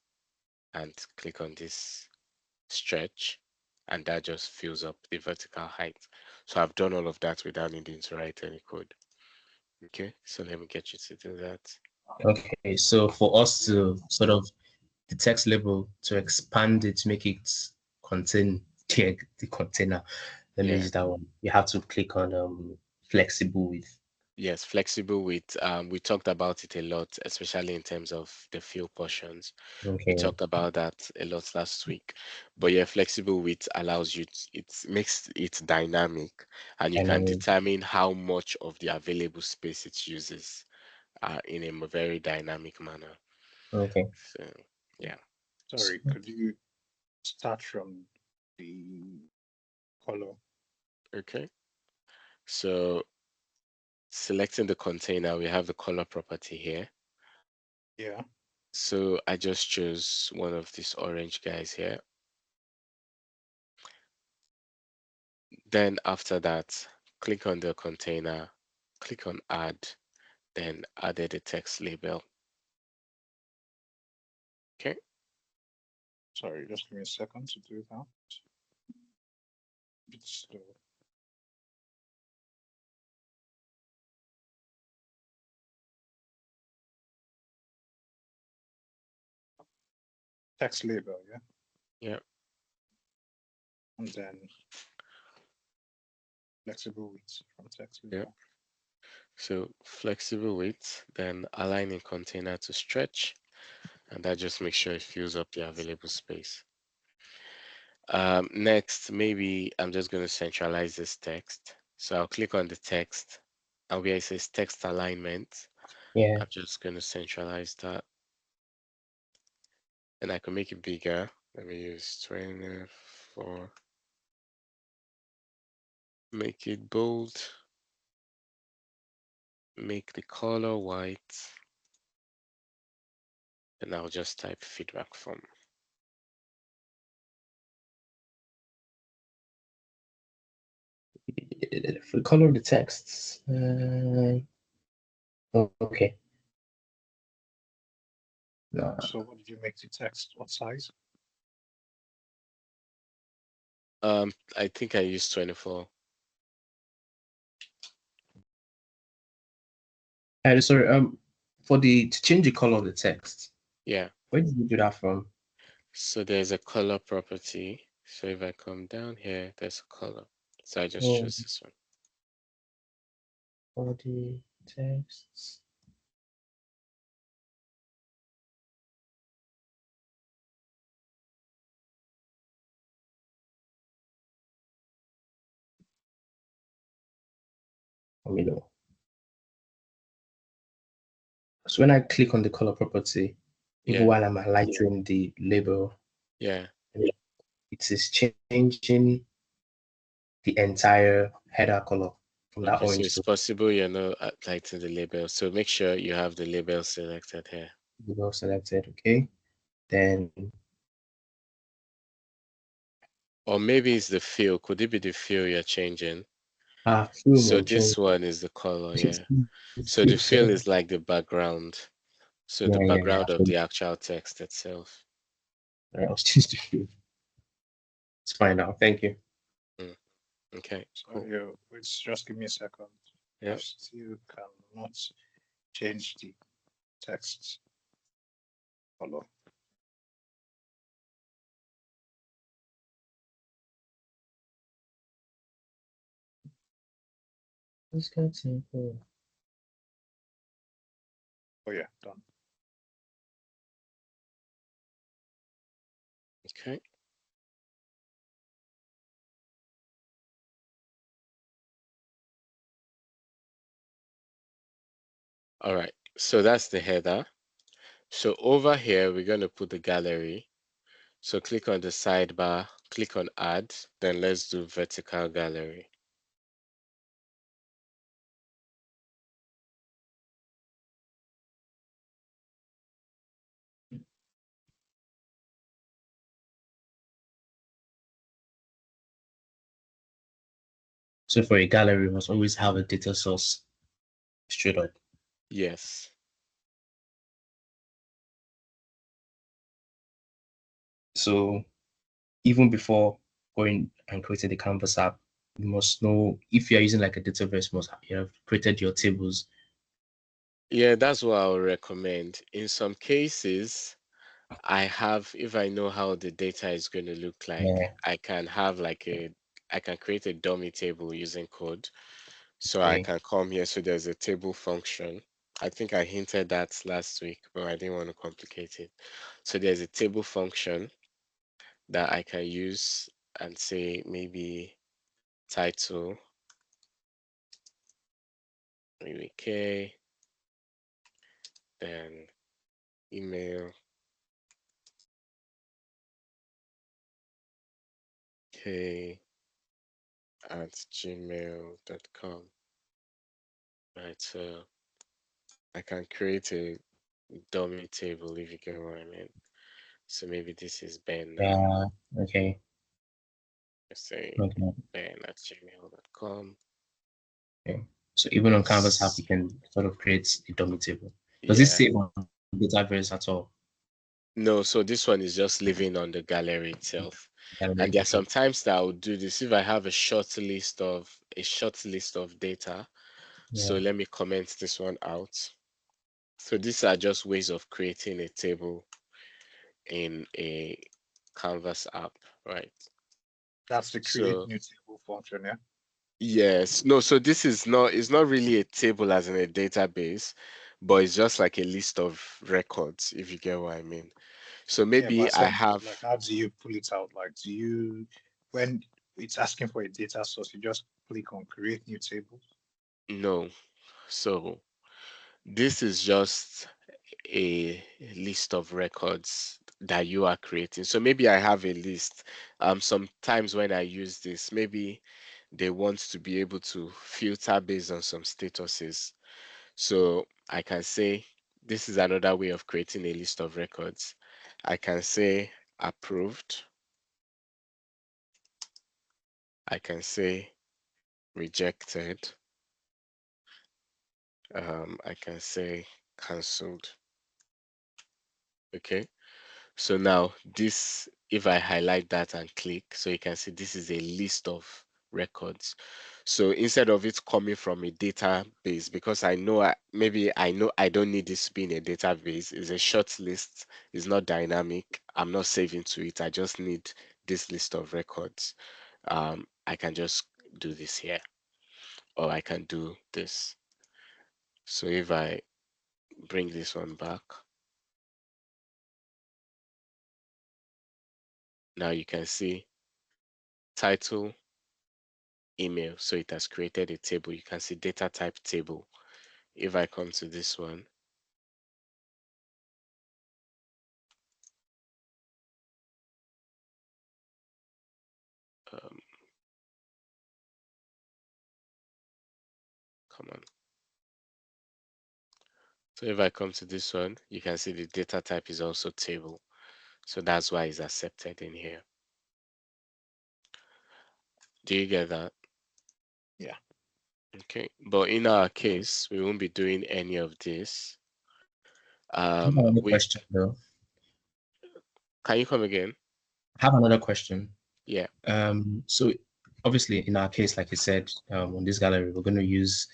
and click on this stretch, and that just fills up the vertical height. So I've done all of that without needing to write any code. Okay, so let me get you to do that. Okay, so for us to sort of the text label to expand it to make it contain the container, let me Yeah. use that one. You have to click on flexible width. Yes, flexible width. We talked about it a lot, especially in terms of the fill portions. We Okay, talked about that a lot last week. But yeah, flexible width allows you it makes it dynamic, and you and I can mean, determine how much of the available space it uses in a very dynamic manner. okay. So yeah. Sorry, could you start from the color? Okay. So selecting the container, we have the color property here. Yeah. So I just chose one of these orange guys here. Then after that, click on the container, click on add, then added a text label. Okay. Sorry, just give me a second to do that. It's slow. Text label, yeah. Yeah. And then flexible width from text Yeah. label. So flexible width, then aligning container to stretch, and that just makes sure it fills up the available space. Next, maybe I'm just going to centralize this text. So I'll click on the text, and where it says text alignment, Yeah, I'm just going to centralize that. And I can make it bigger. Let me use 24. Make it bold. Make the color white. And I'll just type feedback form. for the color of the texts. Okay. No, So what did you make the text? What size? I think I used 24. sorry. For the to change the color of the text, Yeah. where did you do that from? So there's a color property. So if I come down here, there's a color. So I just Oh, choose this one. for the texts. Let me know. So when I click on the color property, even Yeah. while I'm highlighting the label, Yeah. it is changing the entire header color from that Okay. So orange it's to possible you're not highlighting the label. So make sure you have the label selected here. label selected. Okay. Then Or maybe it's the fill. Could it be the fill you're changing? film So I'm changing. this one is the color, It's, yeah. it's So the field fill setting. is like the background. So the Yeah. background of So the actual text itself. I'll change the field. It's fine now. Thank you. Okay, So cool. you, just give me a second. Yeah. I still cannot change the text color. It's quite simple. Oh yeah, done. Okay. All right. So that's the header. So over here, we're going to put the gallery. So click on the sidebar, click on add, then let's do vertical gallery. So for a gallery, we must always have a data source straight up. Yes. So even before going and creating the Canvas app, you must know if you're using like a database, you have created your tables. Yeah, that's what I would recommend. In some cases, if I know how the data is going to look like, Yeah. I can have I can create a dummy table using code. So I Okay. can come here. So there's a table function. I think I hinted that last week, but I didn't want to complicate it. So there's a table function that I can use and say maybe title, maybe K, then email, K at gmail.com. Right, so I can create a dummy table if you get what I mean. So maybe this is Ben now. Yeah. Okay. Let's say Okay. Ben at gmail.com. Okay. So even on Canvas app, you can sort of create a dummy table. Does it Yeah. save on Dataverse at all? No, so this one is just living on the gallery itself. And Gallery. there are Okay. some times that I would do this if I have a short list of data. So Yeah. let me comment this one out. So these are just ways of creating a table in a Canvas app, right? That's the create So new table function, yeah. yes, no, so this is not, it's not really a table as in a database, but it's just like a list of records, if you get what I mean. So Yeah, but I maybe I said, have, like, how do you pull it out? Like, do you, when it's asking for a data source, you just click on create new table? no. So this is just a list of records that you are creating. So maybe I have a list. Sometimes when I use this, maybe they want to be able to filter based on some statuses. So I can say this is another way of creating a list of records. I can say approved. I can say rejected. I can say cancelled. Okay. So now this, if I highlight that and click, so you can see this is a list of records. So instead of it coming from a database, because maybe I know I don't need this to be in a database, it's a short list, it's not dynamic, I'm not saving to it, I just need this list of records. I can just do this here, or I can do this. So if I bring this one back, now you can see title, email. So it has created a table. You can see data type table. If I come to this one, um, come on. So if I come to this one, you can see the data type is also table. So that's why it's accepted in here. Do you get that? Yeah. Okay. But in our case, we won't be doing any of this. I have another We question though. Can you come again? I have another question. Yeah. So obviously in our case, like you said, on this gallery, we're going to use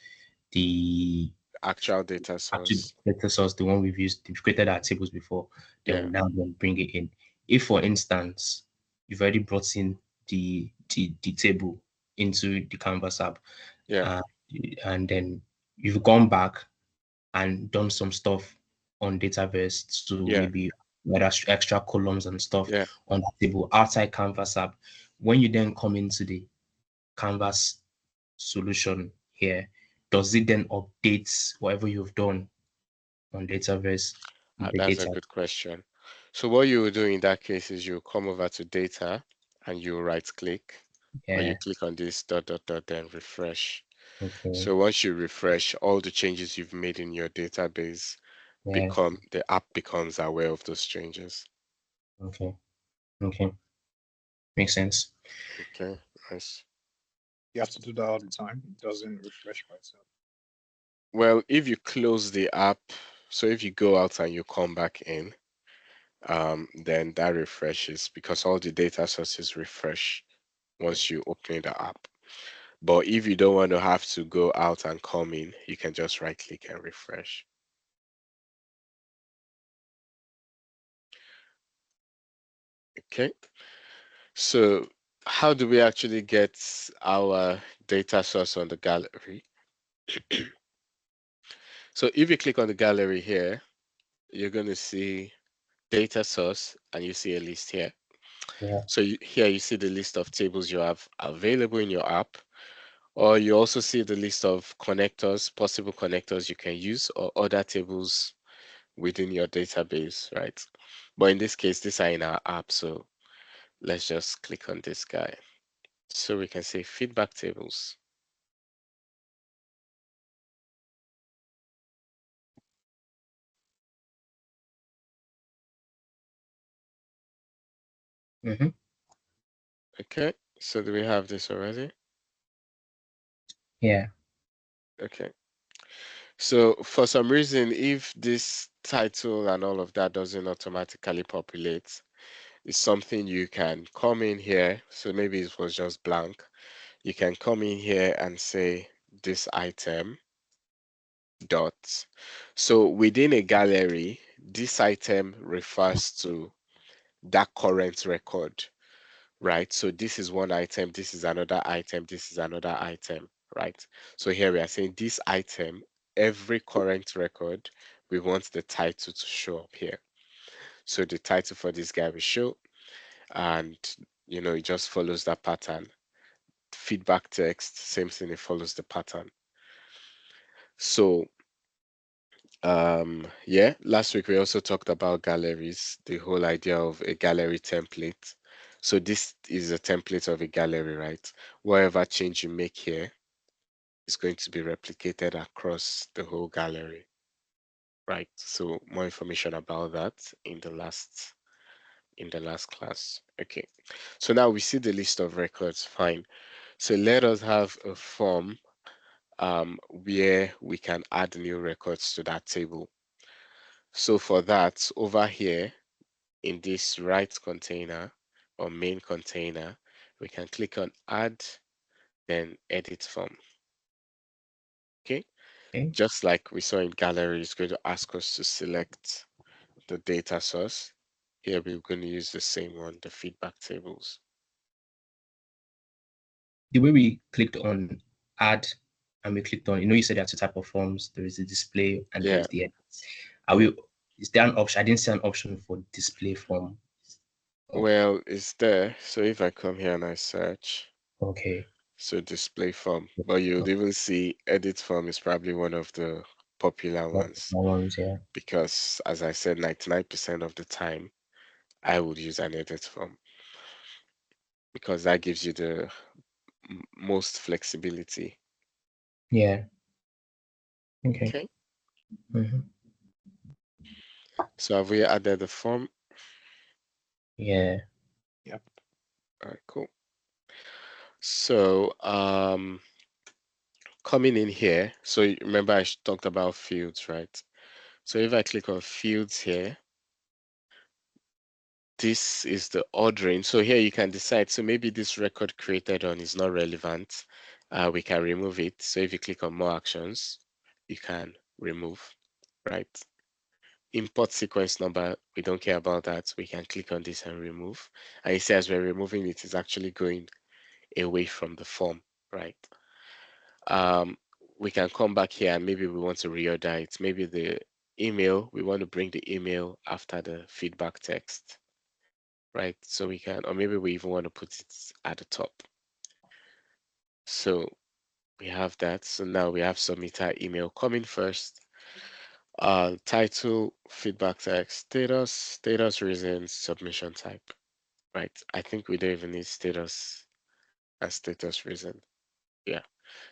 the Actual data actual source. data source, the one we've used, we've created our tables before, then Yeah. we'll now go and bring it in. If, for instance, you've already brought in the table into the Canvas app, Yeah. uh, and then you've gone back and done some stuff on Dataverse to Yeah. maybe add extra columns and stuff Yeah. on the table outside Canvas app. When you then come into the Canvas solution here, does it then update whatever you've done on Dataverse with the That's a data? good question. So what you will do in that case is you come over to data and you right click, or you Yeah. click on this dot dot dot, then refresh. Okay. So once you refresh, all the changes you've made in your database Yeah. the app becomes aware of those changes. Okay. Okay. Makes sense. Okay, nice. You have to do that all the time. It doesn't refresh by itself. Well, if you close the app, so if you go out and you come back in, then that refreshes because all the data sources refresh once you open the app. But if you don't want to have to go out and come in, you can just right click and refresh. Okay, so how do we actually get our data source on the gallery? So if you click on the gallery here, you're going to see data source and you see a list here. Yeah. So here you see the list of tables you have available in your app, or you also see the list of connectors, possible connectors you can use, or other tables within your database, right? But in this case, these are in our app, so let's just click on this guy. So we can say feedback tables. Mm-hmm. Okay, so do we have this already? Yeah. Okay. So for some reason, if this title and all of that doesn't automatically populate, it's something you can come in here. So maybe it was just blank. You can come in here and say this item dot. So within a gallery, this item refers to that current record, right? So this is one item, this is another item, this is another item, right? So here we are saying this item, every current record, we want the title to show up here. So the title for this guy will show, and it just follows that pattern. Feedback text, same thing, it follows the pattern. So yeah, last week we also talked about galleries, the whole idea of a gallery template. So this is a template of a gallery, right? Whatever change you make here is going to be replicated across the whole gallery, right? So more information about that in the last class. Okay. So now we see the list of records. Fine. So let us have a form where we can add new records to that table. So for that, over here in this right container or main container, we can click on add, then edit form. Okay, Okay. just like we saw in gallery, it's going to ask us to select the data source. Here we're going to use the same one, the feedback tables. The way we clicked on add and we clicked on, you said there are two type of forms. There is the display and there Yeah, is the edit. Are we? Is there an option? I didn't see an option for display form. Oh, well, it's there. So if I come here and I search, okay. so display form, but you'll even see edit form is probably one of the popular ones Ones, yeah. because, as I said, 99% of the time, I would use an edit form because that gives you the most flexibility. Yeah. Okay. Okay, Mm-hmm. so have we added the form? Yeah. Yep. All right, cool. So coming in here, so remember I talked about fields, right? So if I click on fields here, this is the ordering. So here you can decide. So maybe this record created on is not relevant. We can remove it. So if you click on more actions, you can remove, right? Import sequence number, we don't care about that. We can click on this and remove. And you see as we're removing it, it's actually going away from the form, right? Um, we can come back here and maybe we want to reorder it. Maybe the email, we want to bring the email after the feedback text, right? So we can, or maybe we even want to put it at the top. So we have that. So now we have submitter email coming first. Title, feedback text, status reasons, submission type, right? I think we don't even need status and status reason. Yeah.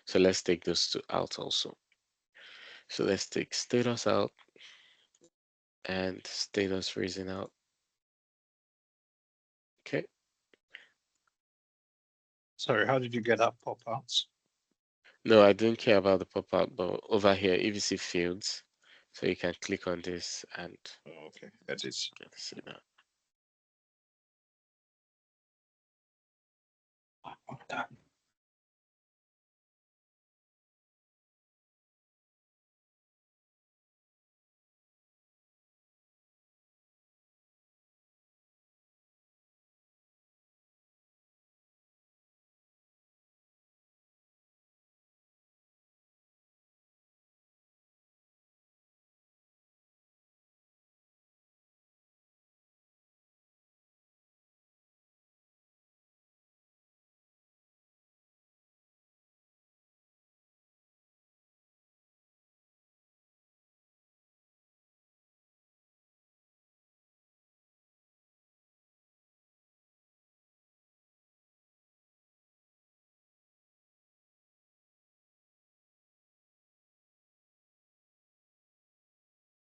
So let's take those two out also. So let's take status out and status reason out. Okay. Sorry, how did you get that pop out? No, I didn't care about the pop-up, but over here, if you see fields, so you can click on this and Oh, okay, that is. see that.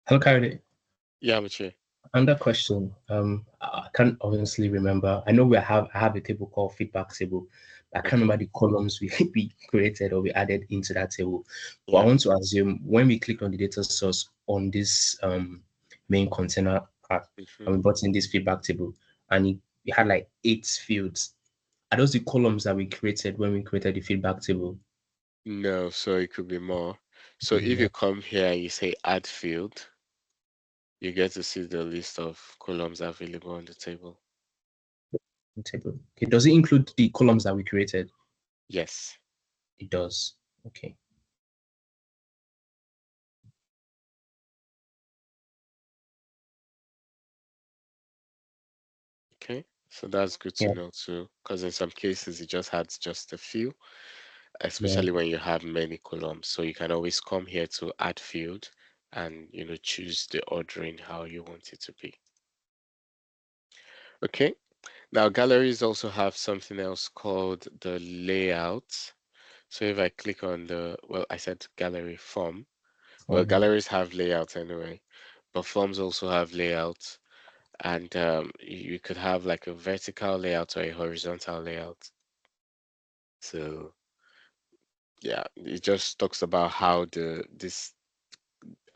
Hello, Kayode. Yeah, but yeah. Another question. I can't honestly remember. I know I have a table called feedback table. I can't Okay. remember the columns we created or we added into that table. But I Yeah. want to assume when we click on the data source on this main container part, and we brought in this feedback table, and we had like 8 fields. Are those the columns that we created when we created the feedback table? No, so it could be more. So if Yeah, you come here and you say add field, you get to see the list of columns available on the table. table. Okay. Does it include the columns that we created? Yes. It does. Okay. Okay. So that's good to Yeah. know too, because in some cases it just has just a few, Yeah. especially when you have many columns. So you can always come here to add field and choose the ordering how you want it to be. Okay. Now galleries also have something else called the layout. So if I click on well, I said gallery form. Well, galleries have layouts anyway, but forms also have layouts. And you could have like a vertical layout or a horizontal layout. So yeah, it just talks about how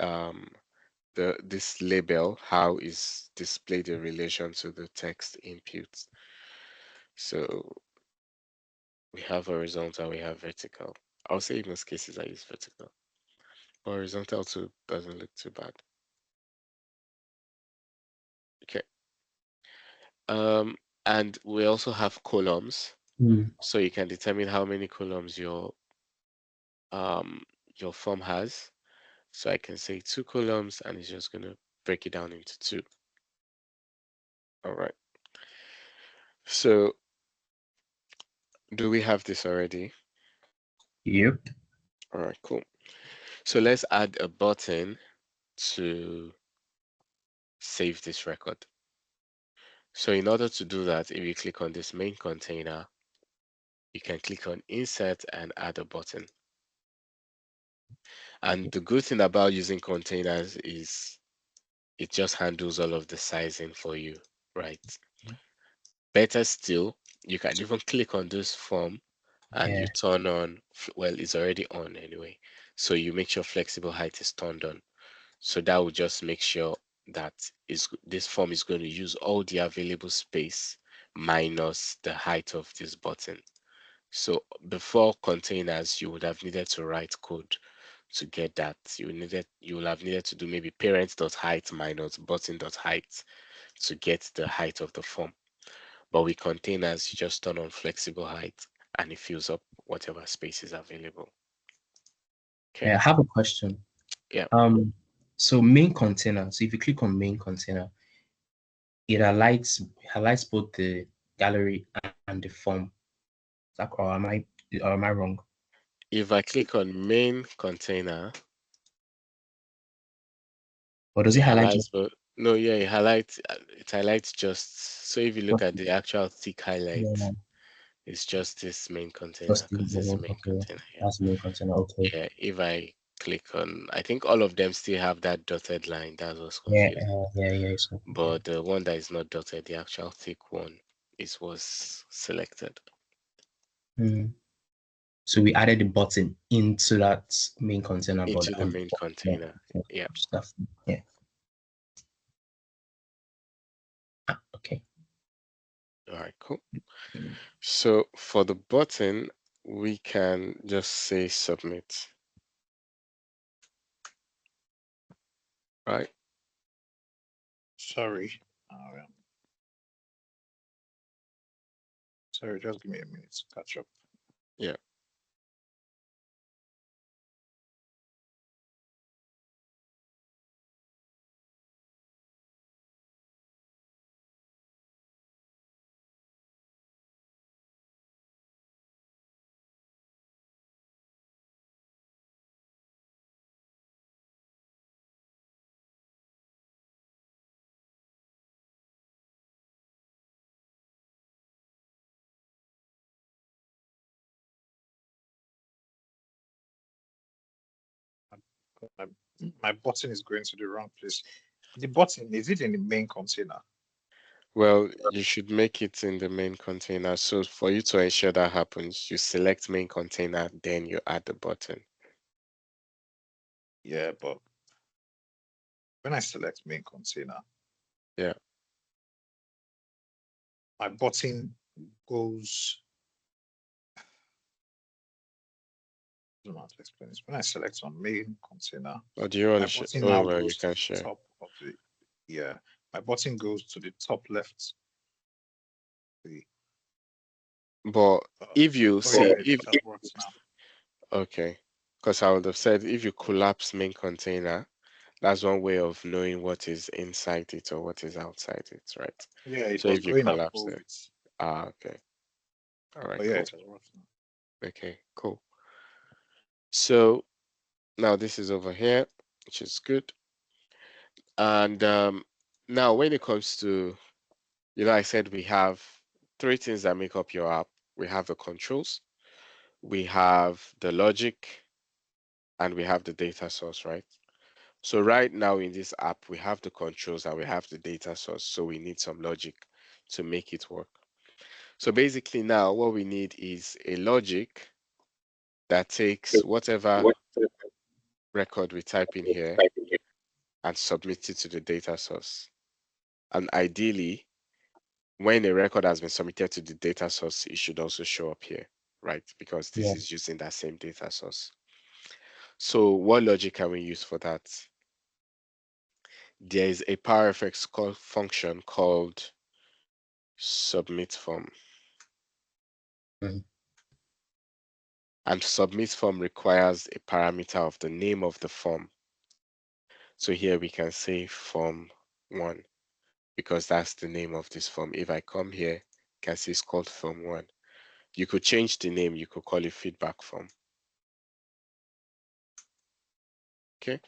um this label, how is displayed in relation to the text input. So we have horizontal, we have vertical. I'll say in most cases I use vertical. Horizontal too doesn't look too bad. Okay. And we also have columns. Mm. So you can determine how many columns um your form has. So I can say 2 columns and it's just gonna break it down into 2. All right. So do we have this already? Yep. All right, cool. So let's add a button to save this record. So in order to do that, if you click on this main container, you can click on insert and add a button. And the good thing about using containers is it just handles all of the sizing for you, right? Better still, you can even click on this form and you Yeah. turn on, well, it's already on anyway. So you make sure flexible height is turned on. So that will just make sure that this form is going to use all the available space minus the height of this button. So before containers, you would have needed to write code to get that. You will have needed to do maybe parent.height minus button.height to get the height of the form. But with containers, you just turn on flexible height and it fills up whatever space is available. Okay. I have a question. Yeah. So main container. So if you click on main container, it highlights both the gallery and the form. Or am I wrong? If I click on main container, Or does it it highlight highlights just but no, yeah, it highlights just so if you look just at the actual thick highlight, yeah, it's just this main container just the because this is the level? main Okay, container here. that's the main container. Okay. Yeah, if I click on, I think all of them still have that dotted line. That's what's Yeah, confusing. yeah. It's okay. But the one that is not dotted, the actual thick one, was selected Mm. So we added the button into that main container, but into the on main yeah, container. yeah, Yeah. stuff. Yeah. Okay. All right, cool. Mm. So for the button, we can just say submit, right? Sorry. Sorry, just give me a minute to catch up. Yeah. My, my button is going to the wrong place. The button, is it in the main container? Well, you should make it in the main container. So for you to ensure that happens, you select main container, then you add the button. Yeah, but when I select main container, Yeah. my button goes. I don't know how to explain this. When I select on main container, Or do you want my to share? button Oh, now well, you goes to can the share. top of the. Yeah, my button goes to the top left. The But if you oh yeah, see, it if, has worked now. okay, because I would have said if you collapse main container, that's one way of knowing what is inside it or what is outside it, right? Yeah, it So was if you going collapse above it, it. okay, all right, But yeah, cool. it has worked now. Okay, cool. So now this is over here, which is good. And now when it comes to, I said we have three things that make up your app. We have the controls, we have the logic, and we have the data source, right? So right now in this app, we have the controls and we have the data source. So we need some logic to make it work. So basically now what we need is a logic that takes whatever record we type in here and submits it to the data source. And ideally, when a record has been submitted to the data source, it should also show up here, right? Because this Yeah. is using that same data source. So what logic can we use for that? There is a PowerFX function called submit form. Mhm. And submit form requires a parameter of the name of the form. So here we can say form 1 because that's the name of this form. If I come here, you can see it's called form 1. You could change the name, you could call it feedback form. Okay,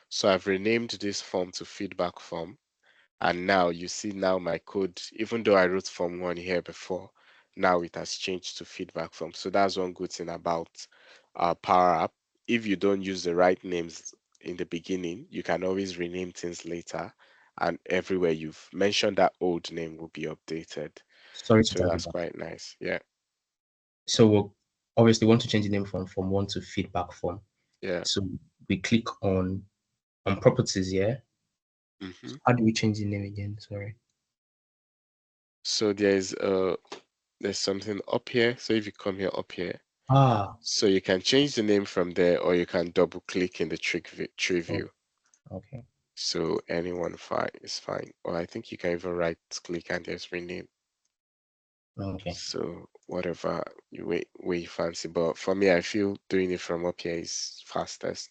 so I've renamed this form to feedback form. And now you see now my code, even though I wrote form 1 here before, now it has changed to feedback form. So that's one good thing about Power App. If you don't use the right names in the beginning, you can always rename things later. And everywhere you've mentioned that old name will be updated. Sorry to So tell you that's that. quite nice. Yeah. So we'll obviously want to change the name from form one to feedback form. Yeah. So we click on properties here. Mm-hmm. How do we change the name again? Sorry. So there's something up here. So if you come here up here, Ah, so you can change the name from there, or you can double click in the tree oh, view. okay. So anyone fine is fine. Or I think you can even right click and just rename. Okay. So whatever way you fancy. But for me, I feel doing it from up here is fastest.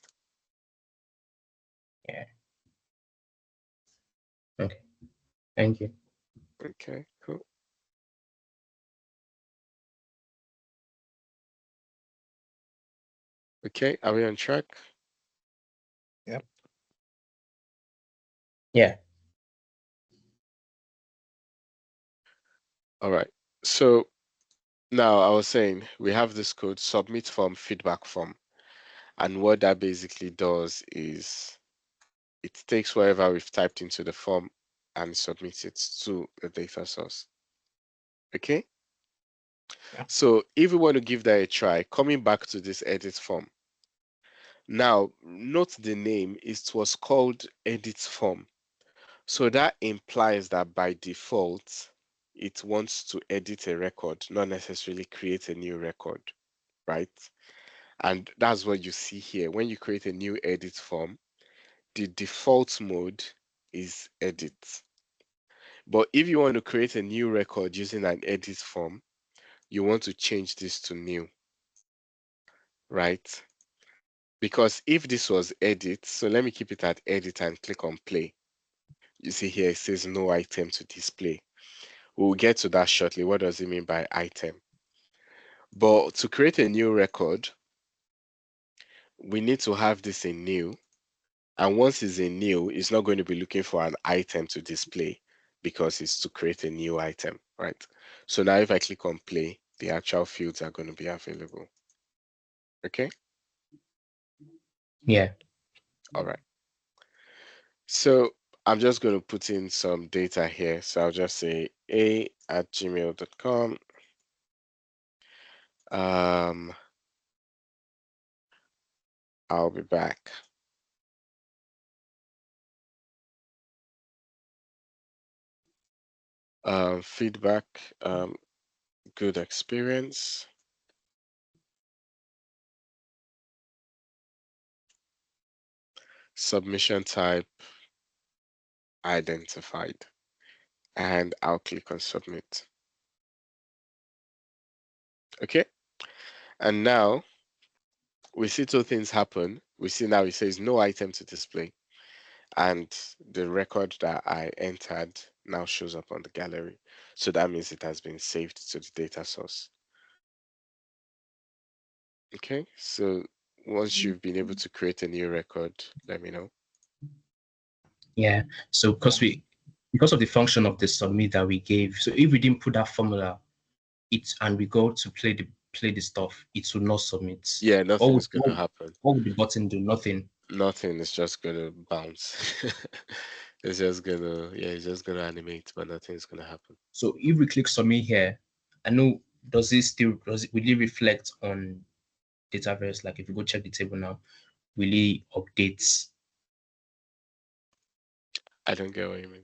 Yeah. Okay. Thank you. Okay, cool. Okay, are we on track? Yep. Yeah. All right. So now I was saying we have this code submit form, feedback form. And what that basically does is it takes whatever we've typed into the form and submits it to the data source. Okay. Yeah. So if we want to give that a try, coming back to this edit form. Now, note the name, it was called edit form. So that implies that by default, it wants to edit a record, not necessarily create a new record, right? And that's what you see here. When you create a new edit form, the default mode is edit. But if you want to create a new record using an edit form, you want to change this to new, right? Because if this was edit, so let me keep it at edit and click on play. You see here it says no item to display. We'll get to that shortly. What does it mean by item? But to create a new record, we need to have this in new. And once it's in new, it's not going to be looking for an item to display because it's to create a new item, right? So now if I click on play, the actual fields are going to be available. Okay, Yeah. all right. So I'm just going to put in some data here. So I'll just say a@gmail.com. I'll be back. Feedback, good experience. Submission type identified. And I'll click on submit. Okay. And now we see two things happen. We see now it says no item to display. And the record that I entered now shows up on the gallery. So that means it has been saved to the data source. Okay. So once you've been able to create a new record, let me know. Yeah. So because of the function of the submit that we gave, so if we didn't put that formula, and we go to play the stuff, it will not submit. Yeah, What nothing would is going what, to would- happen. what would the button do? Nothing. Nothing is just going to bounce. It's just going to, yeah, it's just going to animate, but nothing's going to happen. So if we click submit here, I know will it reflect on Dataverse? Like if you go check the table now, will it update? I don't get what you mean.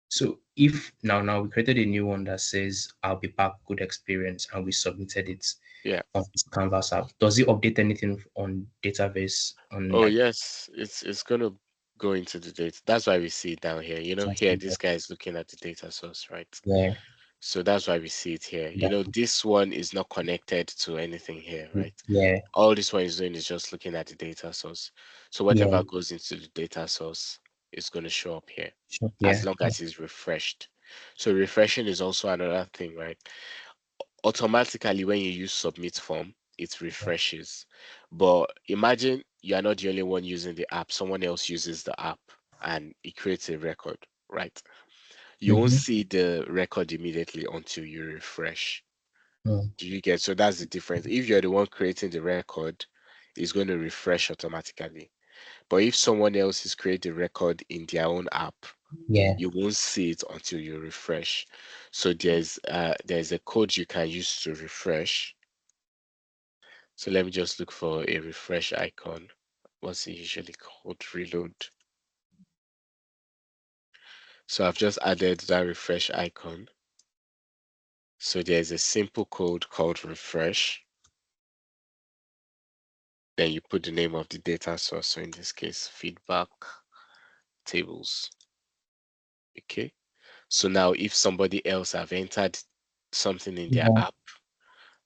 So if now we created a new one that says I'll be back, good experience, and we submitted it Yeah. on this Canvas app, does it update anything on Dataverse on Oh like yes, it's gonna go into the data. That's why we see it down here. You know, here this guy is looking at the data source, right? yeah, So that's why we see it here. You that, know, this one is not connected to anything here, right? yeah, All this one is doing is just looking at the data source. So yeah, whatever goes into the data source is going to show up here sure, as yeah, long as it's refreshed. So refreshing is also another thing, right? Automatically when you use submit form, it refreshes. But imagine you are not the only one using the app, someone else uses the app and it creates a record, right? You won't mm-hmm. see the record immediately until you refresh. Mm, Do you get? So that's the difference. If you're the one creating the record, it's going to refresh automatically. But if someone else is creating a record in their own app, yeah, you won't see it until you refresh. So there's a code you can use to refresh. So let me just look for a refresh icon. What's it usually called? Reload. So I've just added that refresh icon. So there's a simple code called refresh. Then you put the name of the data source. So in this case, feedback tables. Okay. So now if somebody else have entered something in their Yeah. app,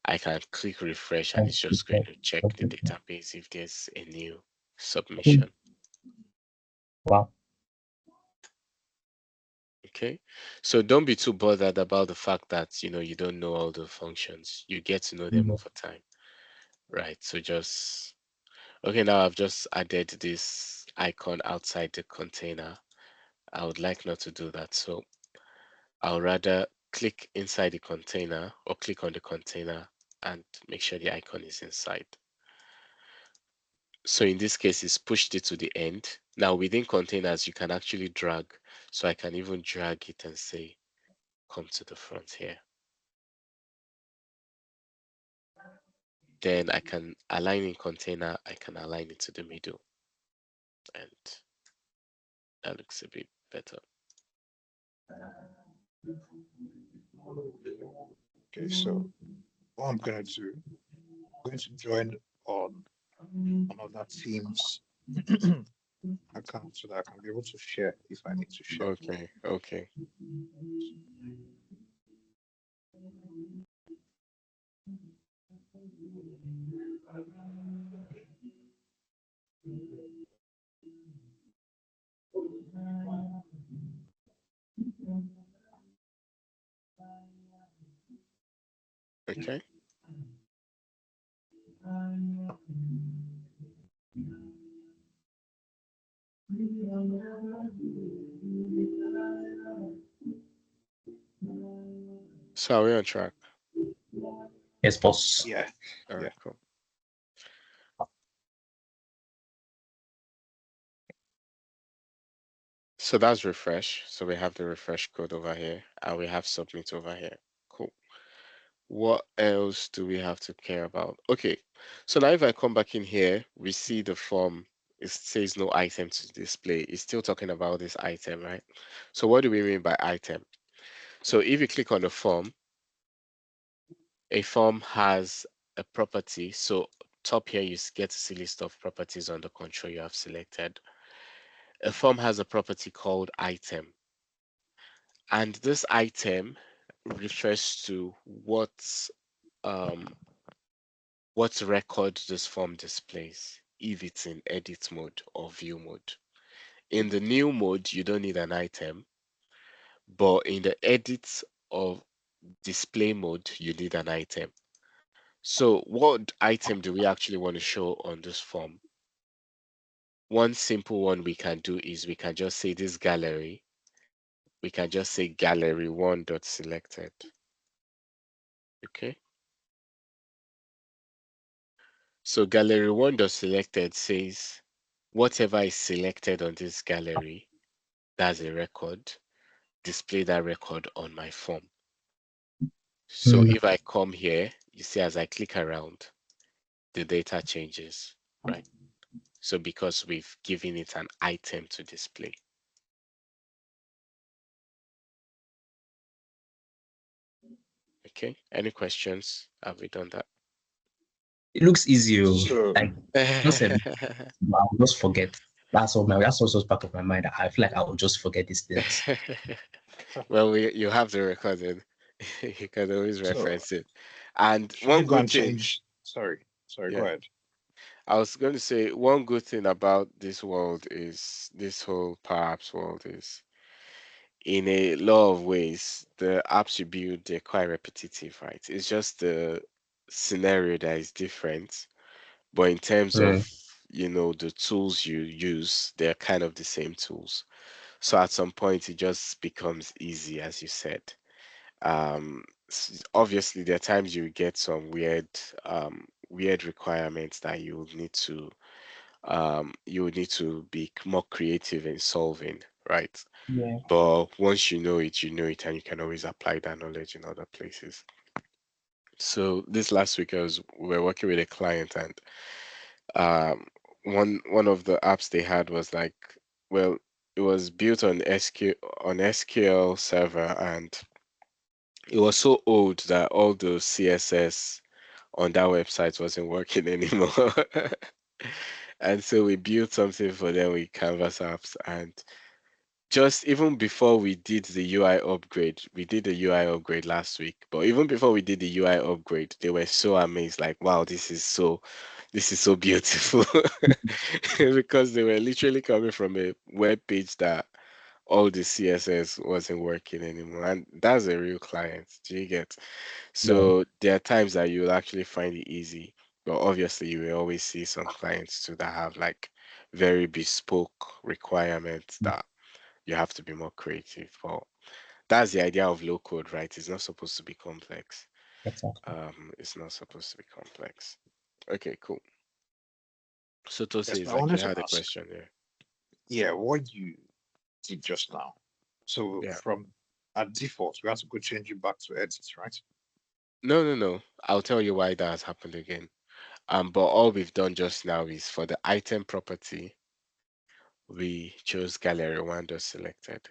I can click refresh and That's it's just going super. to check the Okay. database if there's a new Cool. submission. Wow. Okay. So don't be too bothered about the fact that you don't know all the functions. You get to know them Yeah. over time. Right. So just okay, now I've just added this icon outside the container. I would like not to do that. So I'll rather click inside the container or click on the container and make sure the icon is inside. So in this case, it's pushed it to the end. Now within containers, you can actually drag. So I can even drag it and say, come to the front here. Then I can align in container, I can align it to the middle. And that looks a bit better. Okay, so what I'm gonna do, I'm going to join on another team's account so that I can be able to share if I need to share. Okay, okay. Okay. So are we on track? Yes, boss. Yeah, All yeah. right, cool. So that's refresh. So we have the refresh code over here and we have submit over here. Cool. What else do we have to care about? Okay. So now if I come back in here, we see the form. It says no item to display. It's still talking about this item, right? So what do we mean by item? So if you click on the form, a form has a property. So top here, you get to see list of properties on the control you have selected. A form has a property called item. And this item refers to um, what record this form displays, if it's in edit mode or view mode. In the new mode, you don't need an item, but in the edit or display mode, you need an item. So what item do we actually want to show on this form? One simple one we can do is we can just say this gallery. We can just say gallery one dot selected. Okay. So gallery one dot selected says whatever is selected on this gallery, that's a record, display that record on my form. So Mm. if I come here, you see as I click around, the data changes, right? So because we've given it an item to display. Okay, any questions? Have we done that? It looks easy. So Like just I'll just forget. That's also part of my mind. I feel like I will just forget these things. Well, you have the recording. You can always so reference it. And should we one go good and thing, change? Sorry, go yeah, ahead. I was going to say one good thing about this world is this whole Power Apps world is in a lot of ways, the apps you build, they're quite repetitive, right? It's just the scenario that is different. But in terms Mm. of, the tools you use, they're kind of the same tools. So at some point, it just becomes easy, as you said. Obviously, there are times you get some weird requirements that you would need to be more creative in solving, right? Yeah. But once you know it, and you can always apply that knowledge in other places. So this last week, we were working with a client, and um, one of the apps they had was like, well, it was built on SQL Server, and it was so old that all the CSS on that website wasn't working anymore. And so we built something for them with Canvas apps. And just even before we did the UI upgrade, we did the UI upgrade last week. But even before we did the UI upgrade, they were so amazed, like, wow, this is so beautiful. Because they were literally coming from a web page that all the CSS wasn't working anymore. And that's a real client. Do you get? Yeah, So there are times that you'll actually find it easy, but obviously you will always see some clients too that have like very bespoke requirements that you have to be more creative. But that's the idea of low code, right? It's not supposed to be complex. exactly. It's not supposed to be complex. Okay, cool. So Tose Yes, but is I like wanted you to had a ask, question there. yeah, what you did just now. So Yeah. from at default, we have to go change it back to edit, right? No, no, no. I'll tell you why that has happened again. But all we've done just now is for the item property, we chose gallery one dot selected.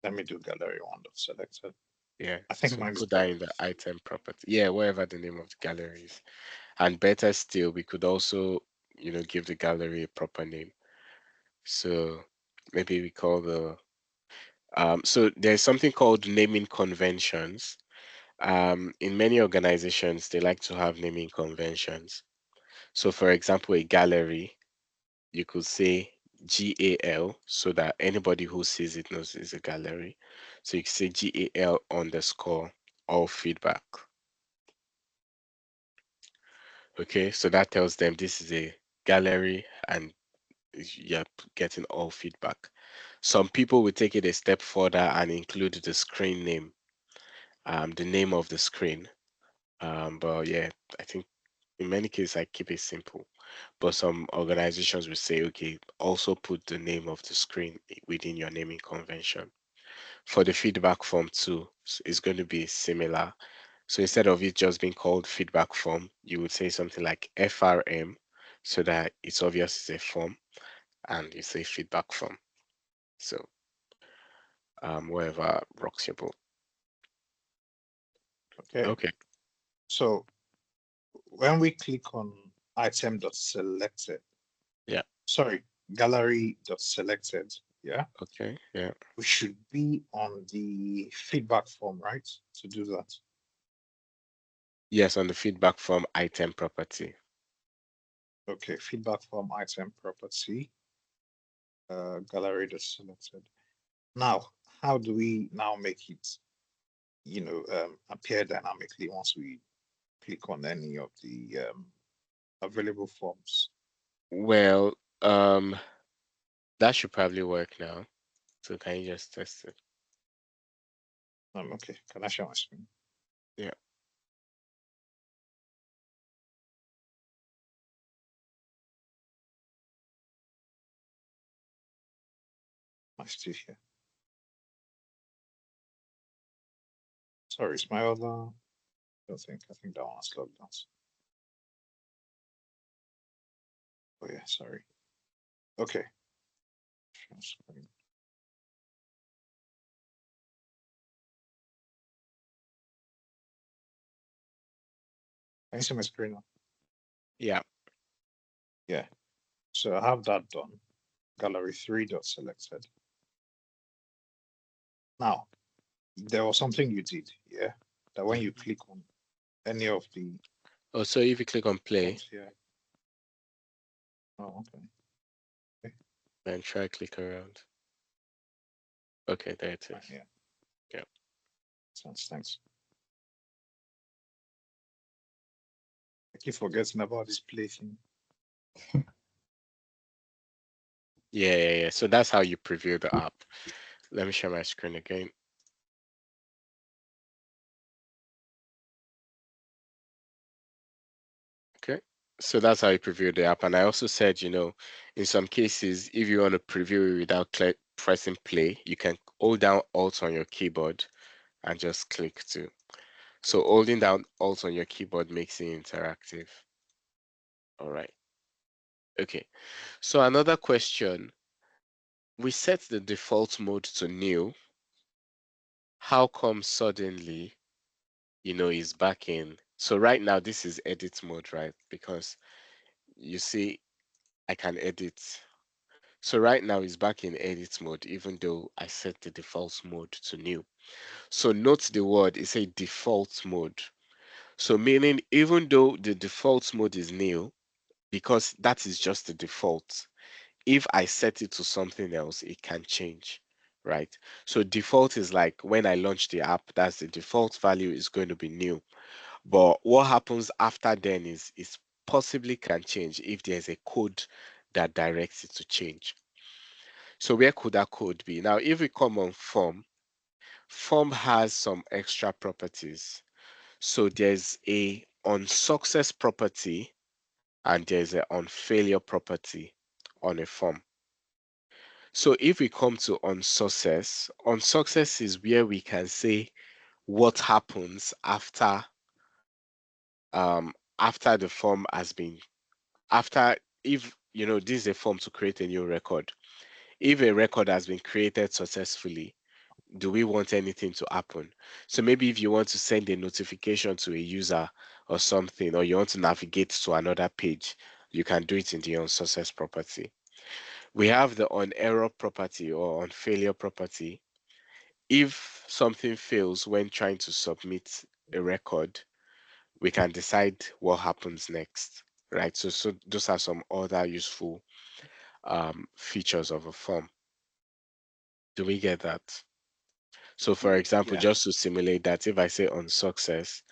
Let me do gallery one dot selected. Yeah, I think so mine is put that better. in the item property. Yeah, whatever the name of the gallery is. And better still, we could also, give the gallery a proper name. So maybe we call so there's something called naming conventions. In many organizations, they like to have naming conventions. So for example, a gallery, you could say GAL so that anybody who sees it knows it's a gallery. So you can say GAL underscore all feedback. Okay, so that tells them this is a gallery and you're getting all feedback. Some people will take it a step further and include the screen name, the name of the screen. But yeah, I think in many cases I keep it simple. But some organizations will say, okay, also put the name of the screen within your naming convention. For the feedback form too, it's going to be similar. So instead of it just being called feedback form, you would say something like FRM so that it's obvious it's a form, and you say feedback form. So whatever rocks your boat. Okay. Okay. So when we click on item dot selected, Yeah. sorry, gallery dot selected, yeah, Okay. Yeah. we should be on the feedback form, right? To do that. Yes, on the feedback form item property. Okay, feedback form item property, gallery dot selected. Now, how do we now make it, appear dynamically once we click on any of the available forms? Well, that should probably work now. So can you just test it? Okay, can I share my screen? Yeah. I still here. Sorry, it's my other. I think that one has logged out. Oh yeah, sorry. Okay. Share screen. Can you see my screen now? Yeah. Yeah. So I have that done. Gallery 3 dot selected. Now, there was something you did, yeah, that when you click on any of the Oh, so if you click on play, forms here. Oh, okay. then try click around. Okay, there it Fine, is. yeah. Yeah. Thanks. I keep forgetting about this play thing. Yeah, yeah, yeah. So that's how you preview the app. Let me share my screen again. Okay. So that's how you preview the app. And I also said, in some cases, if you want to preview it without pressing play, you can hold down Alt on your keyboard and just click to. So holding down Alt on your keyboard makes it interactive. All right. Okay. So another question, we set the default mode to new. How come suddenly, it's back in? So right now this is edit mode, right? Because you see, I can edit. So right now it's back in edit mode, even though I set the default mode to new. So note the word, it's a default mode. So meaning even though the default mode is new, because that is just the default, if I set it to something else, it can change, right? So default is like when I launch the app, that's the default value is going to be new. But what happens after then is possibly can change if there's a code that directs it to change. So where could that code be? Now, if we come on form has some extra properties. So there's a on success property and there's a on failure property on a form. So if we come to on success is where we can say what happens after the form has been after if this is a form to create a new record. If a record has been created successfully, do we want anything to happen? So maybe if you want to send a notification to a user or something, or you want to navigate to another page, you can do it in the on success property. We have the on error property or on failure property. If something fails when trying to submit a record, we can decide what happens next, right? So those are some other useful features of a form. Do we get that? So for example, Yeah. just to simulate that, if I say on success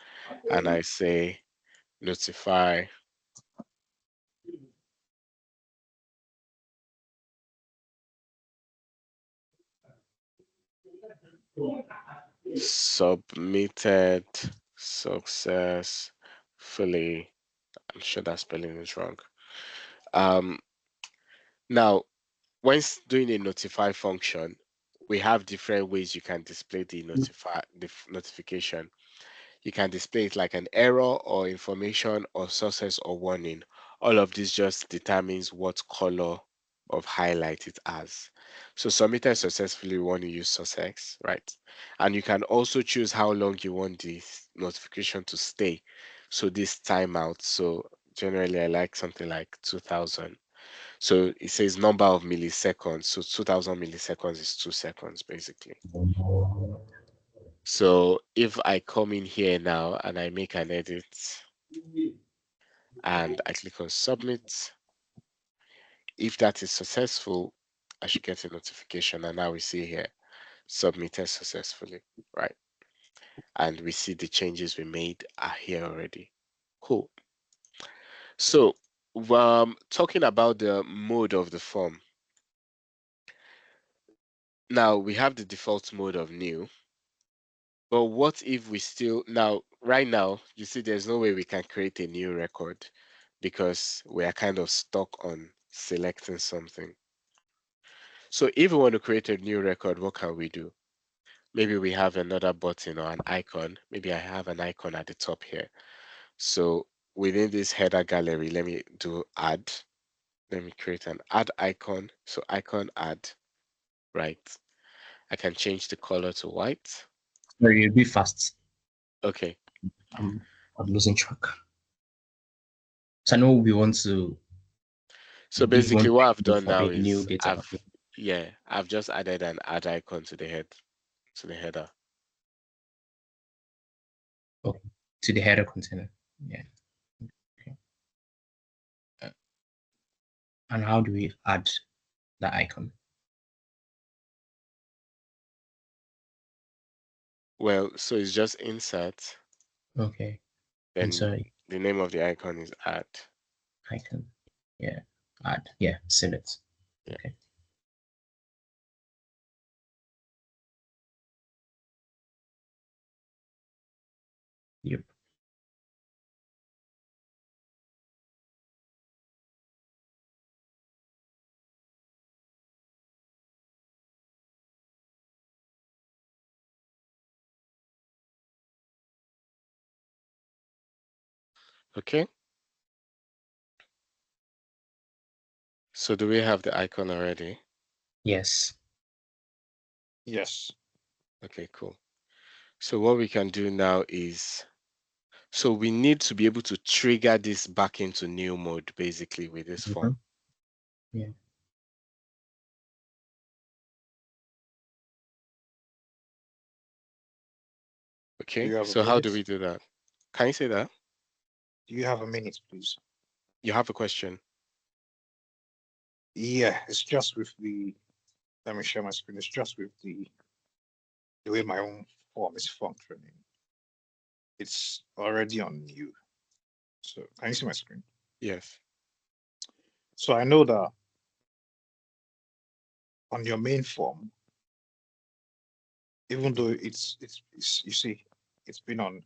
and I say notify submitted successfully, I'm sure that spelling is wrong. Um, Now, when doing a notify function, we have different ways you can display the notification. You can display it like an error or information or success or warning. All of this just determines what color of highlight it has. So submitted successfully, we want to use success, right? And you can also choose how long you want this notification to stay. So this timeout. So generally I like something like 2000. So it says number of milliseconds. So 2000 milliseconds is 2 seconds basically. So if I come in here now and I make an edit and I click on submit, if that is successful, I should get a notification. And now we see here, submitted successfully, right? And we see the changes we made are here already. Cool. So talking about the mode of the form. Now we have the default mode of new. But what if we still right now, you see, there's no way we can create a new record because we are kind of stuck on selecting something. So if we want to create a new record, what can we do? Maybe we have another button or an icon. Maybe I have an icon at the top here. So within this header gallery, let me do add. Let me create an add icon. So icon add, right? I can change the color to white. Sorry, you'll be fast. Okay. I'm losing track. So I know we want to So if we basically want what I've to done for now a new is data. I've just added an add icon to the header. Okay, to the header container. Yeah. Okay. And how do we add the icon? Well, so it's just insert, Okay. then Insert the name of the icon is add. icon. Yeah. Add. Yeah. Select. Yeah. Okay. Yep. Okay. So do we have the icon already? Yes. Yes. Okay, cool. So what we can do now is, so we need to be able to trigger this back into new mode basically with this form. Yeah. Do Okay, you have a so how do minute? we do that? Can you say that? Do you have a minute, please? You have a question? Yeah, it's just with the. Let me share my screen. It's just with the way my own form is functioning. It's already on new. So can you see my screen? Yes. So I know that on your main form, even though it's you see, it's been on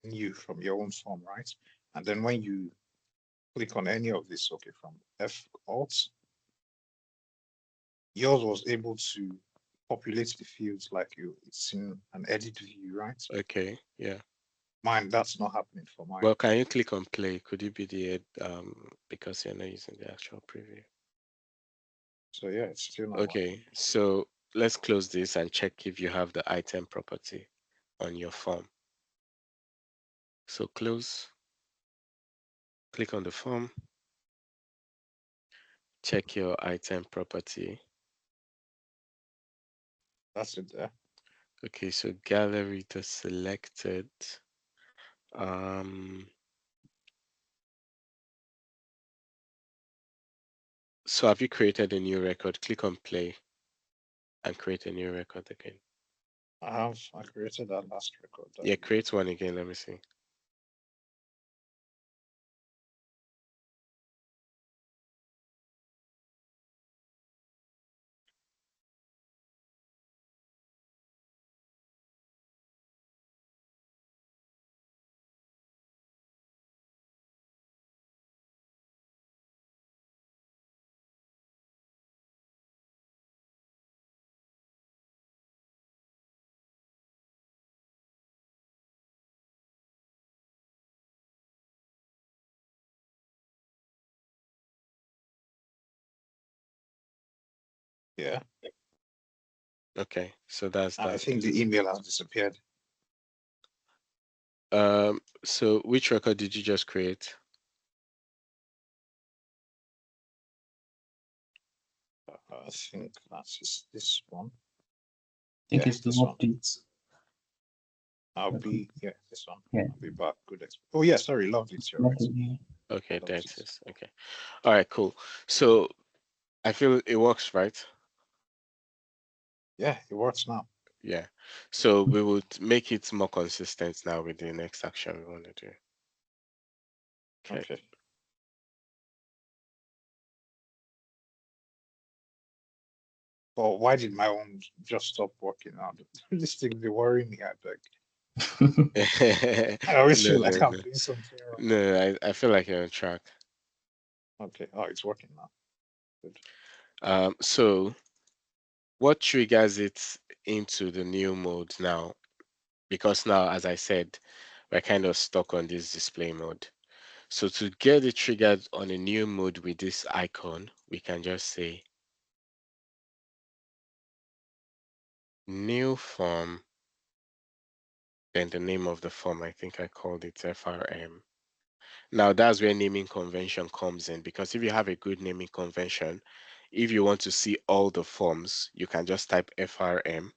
new from your own form, right? And then when you click on any of this, okay, from F alt, yours was able to populate the fields like it's in an edit view, right? Okay, yeah. Mine, that's not happening for mine. Well, can you click on play? Could it be the because you're not using the actual preview? So yeah, it's still not working. Okay, so let's close this and check if you have the item property on your form. So close, click on the form, check your item property. That's it there. Okay, so gallery to selected. Um, so have you created a new record? Click on play and create a new record again. I created that last record. Yeah, create one again. Let me see. Yeah. Okay, so that's And I that. think the email has disappeared. So which record did you just create? I think that's this one. I think Yeah, it's the this one. updates. Yeah, this one. Yeah. I'll be back. Oh yeah, sorry, lovely. You're right. Yeah. Okay, there Lovely. it is. Okay. All right, cool. So I feel it works, right? Yeah, it works now. Yeah. So we would make it more consistent now with the next action we want to do. Okay. Okay. But why did my own just stop working now? This thing be worrying me. I beg. I always No, feel no, like I'm no. doing something wrong. No, I feel like you're on track. Okay. Oh, it's working now. Good. So what triggers it into the new mode now? Because now, as I said, we're kind of stuck on this display mode. So to get it triggered on a new mode with this icon, we can just say new form, then the name of the form. I think I called it FRM. Now that's where naming convention comes in, because if you have a good naming convention, if you want to see all the forms, you can just type FRM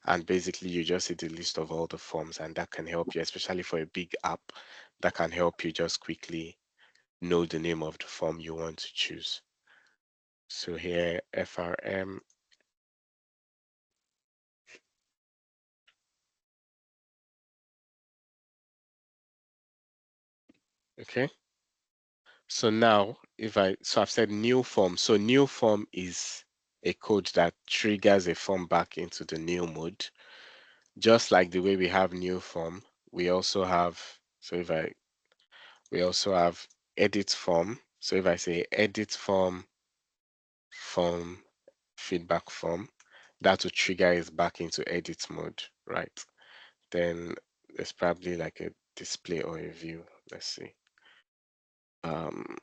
and basically you just see the list of all the forms, and that can help you, especially for a big app, that can help you just quickly know the name of the form you want to choose. So here, FRM. Okay. So now I've said new form. So new form is a code that triggers a form back into the new mode. Just like the way we have new form, we also have, we also have edit form. So if I say edit form feedback form, that will trigger it back into edit mode, right? Then there's probably like a display or a view. let's see. Um,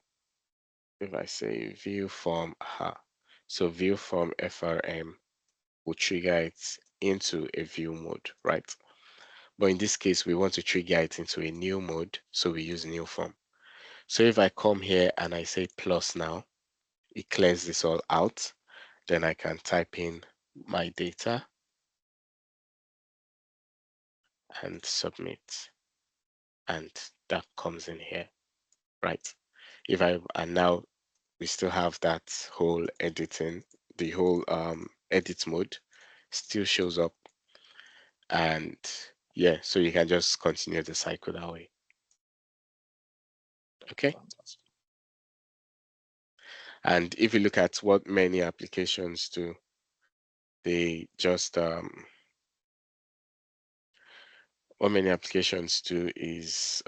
if I say view form, so view form FRM will trigger it into a view mode, right? But in this case, we want to trigger it into a new mode, so we use new form. So if I come here and I say plus now, it clears this all out. Then I can type in my data and submit, and that comes in here, right? If I and now we still have that whole editing, the whole edit mode still shows up, and yeah, so you can just continue the cycle that way. Okay. Fantastic. And if you look at what many applications do, they just what many applications do is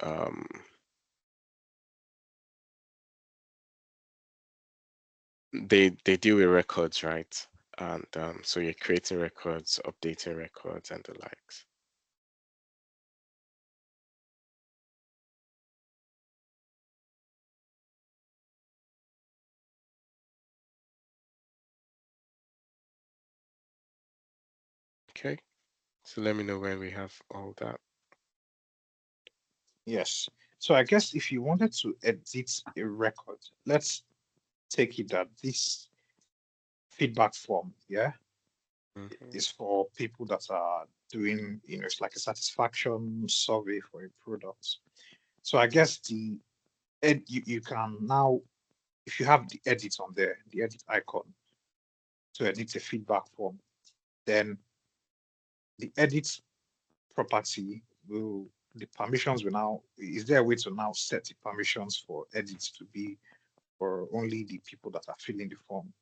they deal with records, right? And so you're creating records, updating records, and the likes. Okay, so let me know when we have all that. Yes. So I guess if you wanted to edit a record, let's take it that this feedback form, yeah, Mhm. is for people that are doing, it's like a satisfaction survey for a product. So I guess you can now, if you have the edit on there, the edit icon to edit a feedback form, then the edit property will, the permissions will now, is there a way to now set the permissions for edits to be for only the people that are filling the form?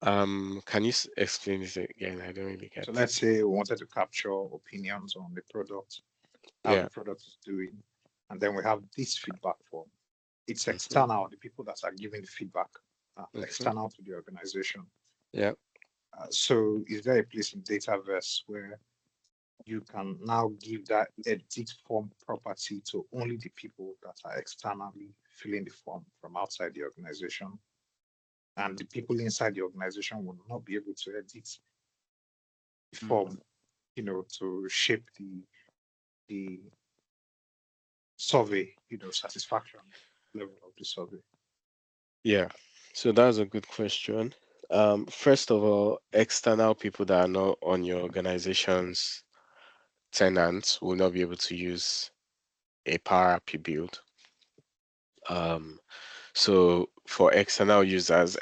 Can you explain this again? I don't really So get. let's say we wanted to capture opinions on the product, how the Yeah. product is doing, and then we have this feedback form. It's Mhm. external, the people that are giving the feedback are Mhm. external to the organization. Yeah. So is there a place in Dataverse where you can now give that edit form property to only the people that are externally filling the form from outside the organization? And the people inside the organization will not be able to edit the Mm. form, to shape the survey, satisfaction level of the survey. Yeah. So that's a good question. First of all, external people that are not on your organization's tenants will not be able to use a Power API build. Um, so for external users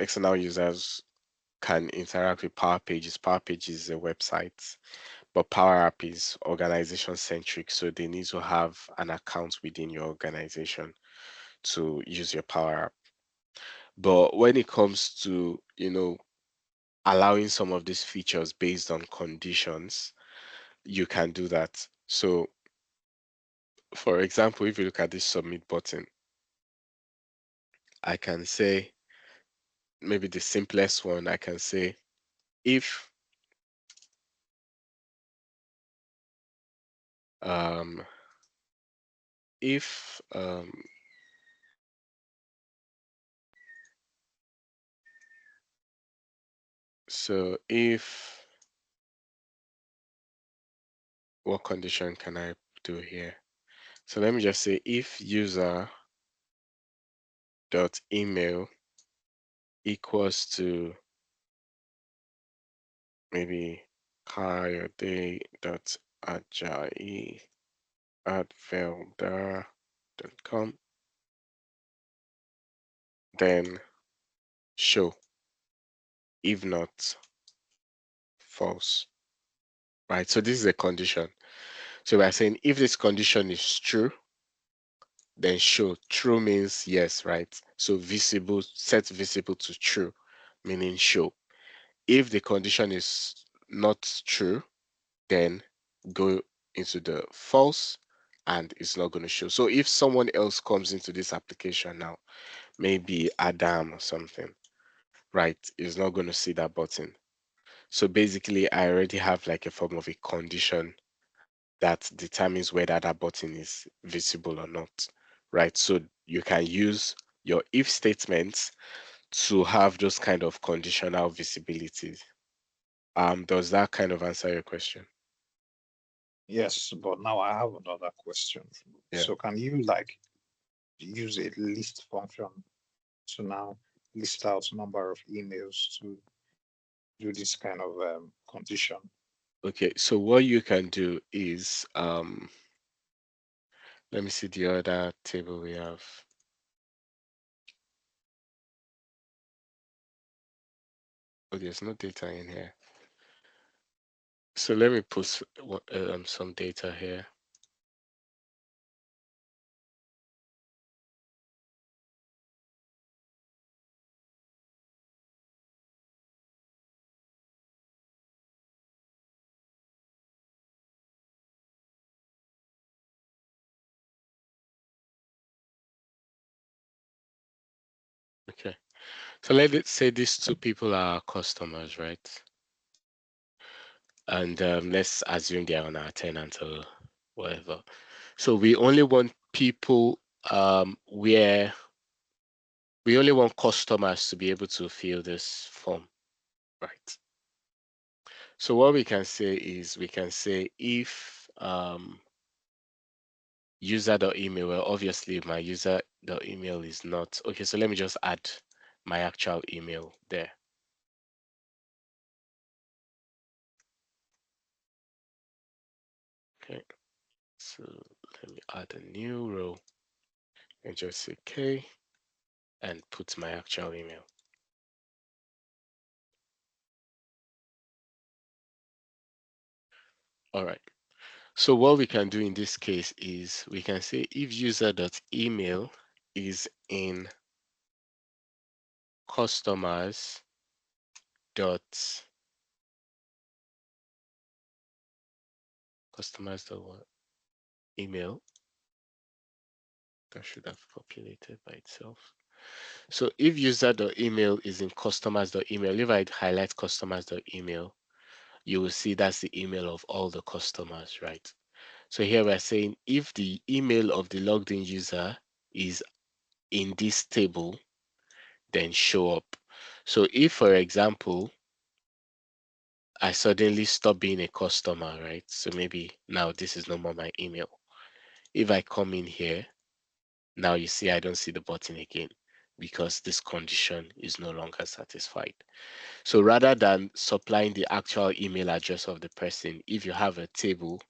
can interact with Power Pages. Power Pages is a website, but Power App is organization centric, so they need to have an account within your organization to use your Power App. But when it comes to, allowing some of these features based on conditions, you can do that. So, for example, if you look at this submit button, I can say, maybe the simplest one, I can say, if um, if so if what condition can I do here? So let me just say if user dot email equals to maybe Kayode dot Ajayi at Veldarr.com, then show. If not, false. Right? So this is a condition. So we're saying if this condition is true, then show. True means yes, right? So visible, set visible to true, meaning show. If the condition is not true, then go into the false and it's not going to show. So if someone else comes into this application now, maybe Adam or something, right, is not going to see that button. So basically, I already have like a form of a condition that determines whether that button is visible or not, right? So you can use your if statements to have those kind of conditional visibilities. Does that kind of answer your question? Yes, but now I have another question. Yeah. So can you like use a list function to now list out number of emails to do this kind of condition? Okay, so what you can do is let me see the other table we have. Oh, there's no data in here. So let me put some data here. Okay, so let's say these two people are customers, right? And let's assume they are on our tenant or whatever. So we only want people where we only want customers to be able to fill this form, right? So what we can say is we can say if user.email, well, obviously my user.email is not, okay, so let me just add my actual email there. Okay, so let me add a new row and just say K and put my actual email. All right. So what we can do in this case is we can say if user.email is in customers dot email, that should have populated by itself. So if user.email is in customers.email, if I highlight customers.email, you will see that's the email of all the customers, right? So here we're saying if the email of the logged in user is in this table, then show up. So if, for example, I suddenly stop being a customer, right? So maybe now this is no more my email. If I come in here, now you see I don't see the button again because this condition is no longer satisfied. So rather than supplying the actual email address of the person, if you have a table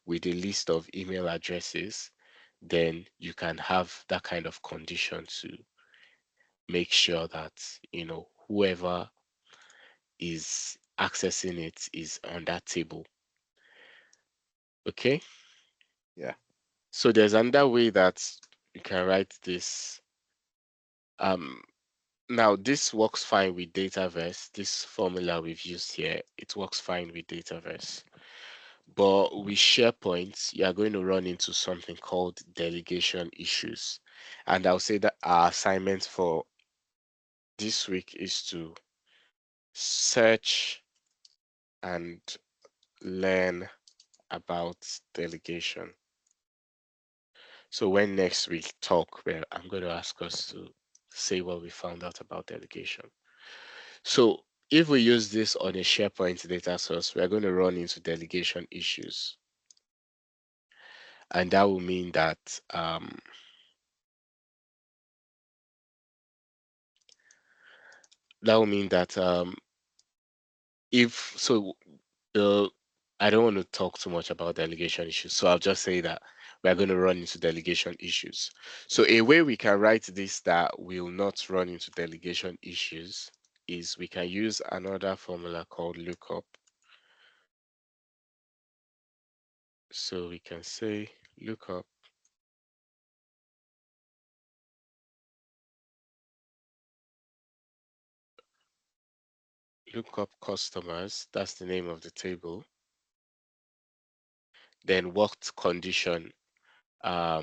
with a list of email addresses, then you can have that kind of condition to make sure that, whoever is accessing it is on that table. Okay. Yeah. So there's another way that you can write this. Now this works fine with Dataverse. This formula we've used here, it works fine with Dataverse. But with SharePoint, you are going to run into something called delegation issues. And I'll say that our assignment for this week is to search and learn about delegation. So when next we talk, well, I'm going to ask us to say what we found out about delegation. So if we use this on a SharePoint data source, we're going to run into delegation issues. And that will mean that if so the I don't want to talk too much about delegation issues, so I'll just say that we're going to run into delegation issues. So a way we can write this that will not run into delegation issues is we can use another formula called lookup. So we can say lookup customers, that's the name of the table. Then what condition? I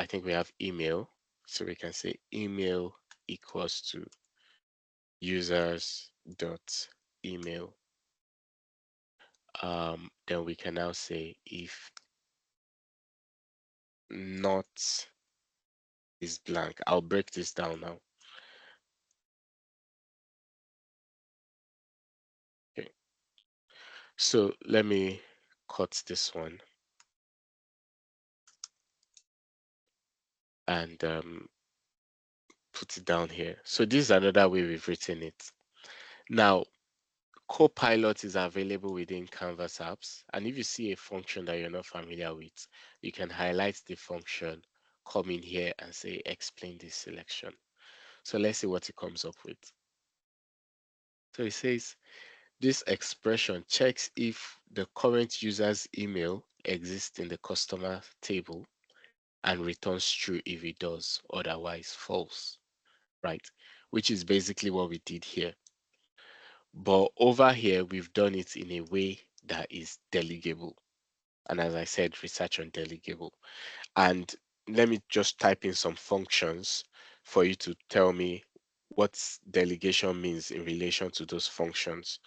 think we have email, so we can say email equals to users dot email. then we can now say if not is blank. I'll break this down now. Okay, so let me cut this one and put it down here. So this is another way we've written it. Now, Copilot is available within Canvas apps, and if you see a function that you're not familiar with, you can highlight the function, come in here and say explain this selection. So let's see what it comes up with. So it says this expression checks if the current user's email exists in the customer table and returns true if it does, otherwise false, right? Which is basically what we did here. But over here, we've done it in a way that is delegable. And as I said, research on delegable. And let me just type in some functions for you to tell me what delegation means in relation to those functions.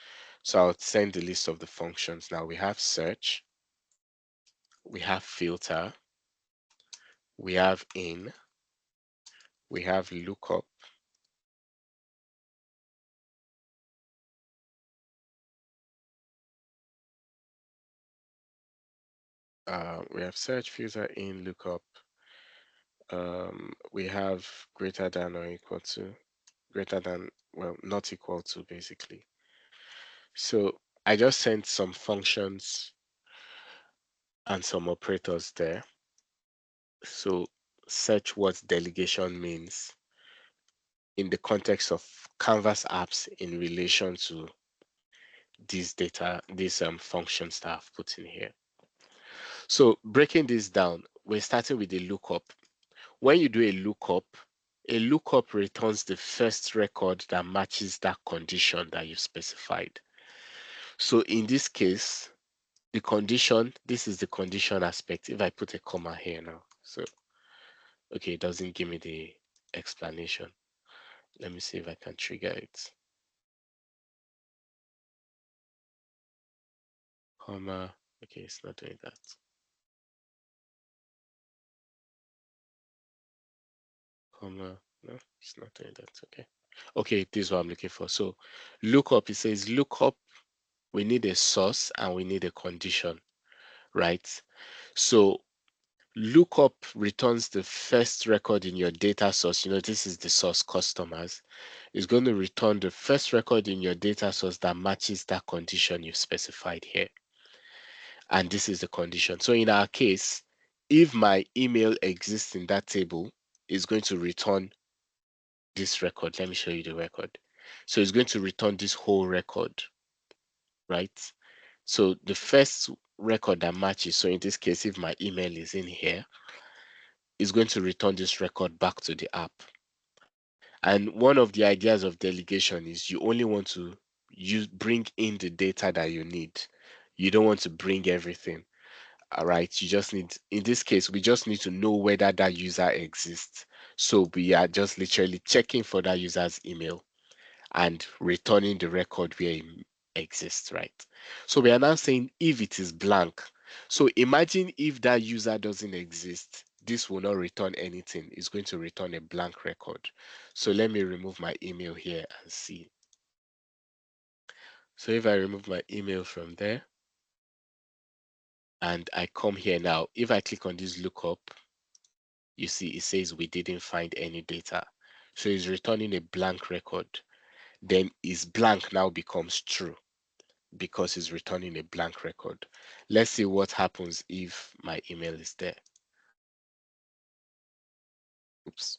So I'll send the list of the functions. Now we have search, we have filter, we have in, we have lookup, we have search, filter, in, lookup. We have greater than or equal to, greater than, well, not equal to basically. So I just sent some functions and some operators there. So search what delegation means in the context of Canvas apps in relation to these data, these functions that I've put in here. So breaking this down, we're starting with a lookup. When you do a lookup returns the first record that matches that condition that you specified. So in this case, the condition, this is the condition aspect. If I put a comma here now, so okay, it doesn't give me the explanation. Let me see if I can trigger it. Comma, okay, it's not doing that. Comma, no, it's not doing that. Okay. Okay, this is what I'm looking for. So lookup, it says lookup, we need a source and we need a condition, right? So lookup returns the first record in your data source. You know, this is the source customers. It's going to return the first record in your data source that matches that condition you specified here. And this is the condition. So in our case, if my email exists in that table, it's going to return this record. Let me show you the record. So it's going to return this whole record, right? So the first record that matches, so in this case, if my email is in here, is going to return this record back to the app. And one of the ideas of delegation is you only want to bring in the data that you need. You don't want to bring everything. All right. You just need, in this case, we just need to know whether that user exists. So we are just literally checking for that user's email and returning the record where it exists, right? So we are now saying if it is blank. So imagine if that user doesn't exist, this will not return anything. It's going to return a blank record. So let me remove my email here and see. So if I remove my email from there and I come here now, if I click on this lookup, you see it says we didn't find any data. So it's returning a blank record. Then is blank now becomes true, because it's returning a blank record. Let's see what happens if my email is there. Oops.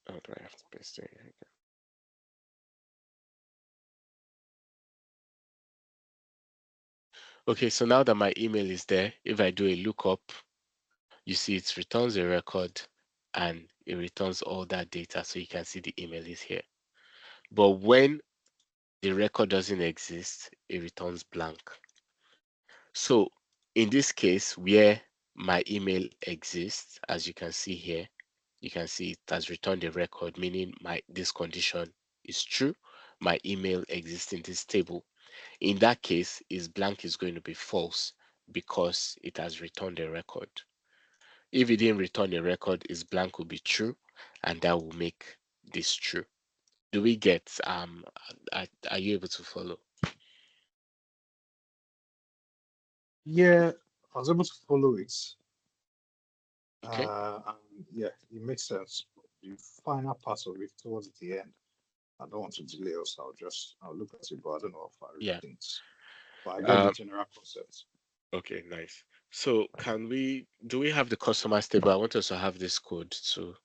How do I have to paste it again? Okay, so now that my email is there, if I do a lookup, you see it returns a record and it returns all that data. So you can see the email is here. But when the record doesn't exist, it returns blank. So in this case, where my email exists, as you can see here, you can see it has returned a record, meaning this condition is true. My email exists in this table. In that case, is blank is going to be false because it has returned a record. If it didn't return a record, is blank will be true, and that will make this true. Do we get are you able to follow? Yeah, I was able to follow it. Okay. Yeah, it makes sense. The final part of it towards the end, I don't want to delay us. I'll look at it, but I don't know if I read Yeah. things. But I get the Um, general concept. okay, nice. So do we have the customers table? I want us to have this code too.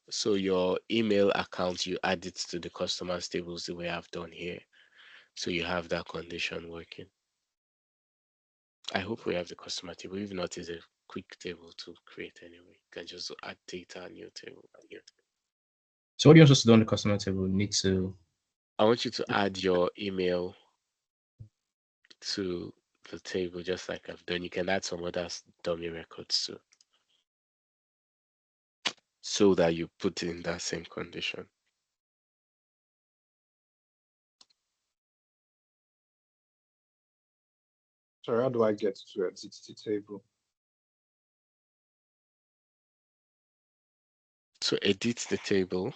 So your email account, you add it to the customers tables the way I've done here. So you have that condition working. I hope we have the customer table. If not, it's a quick table to create anyway. You can just add data, new table. So what do you want us to do on the customer table? We need to. I want you to add your email to the table just like I've done. You can add some other dummy records too, so that you put in that same condition. Sorry, how do I get to edit the table? So edit the table.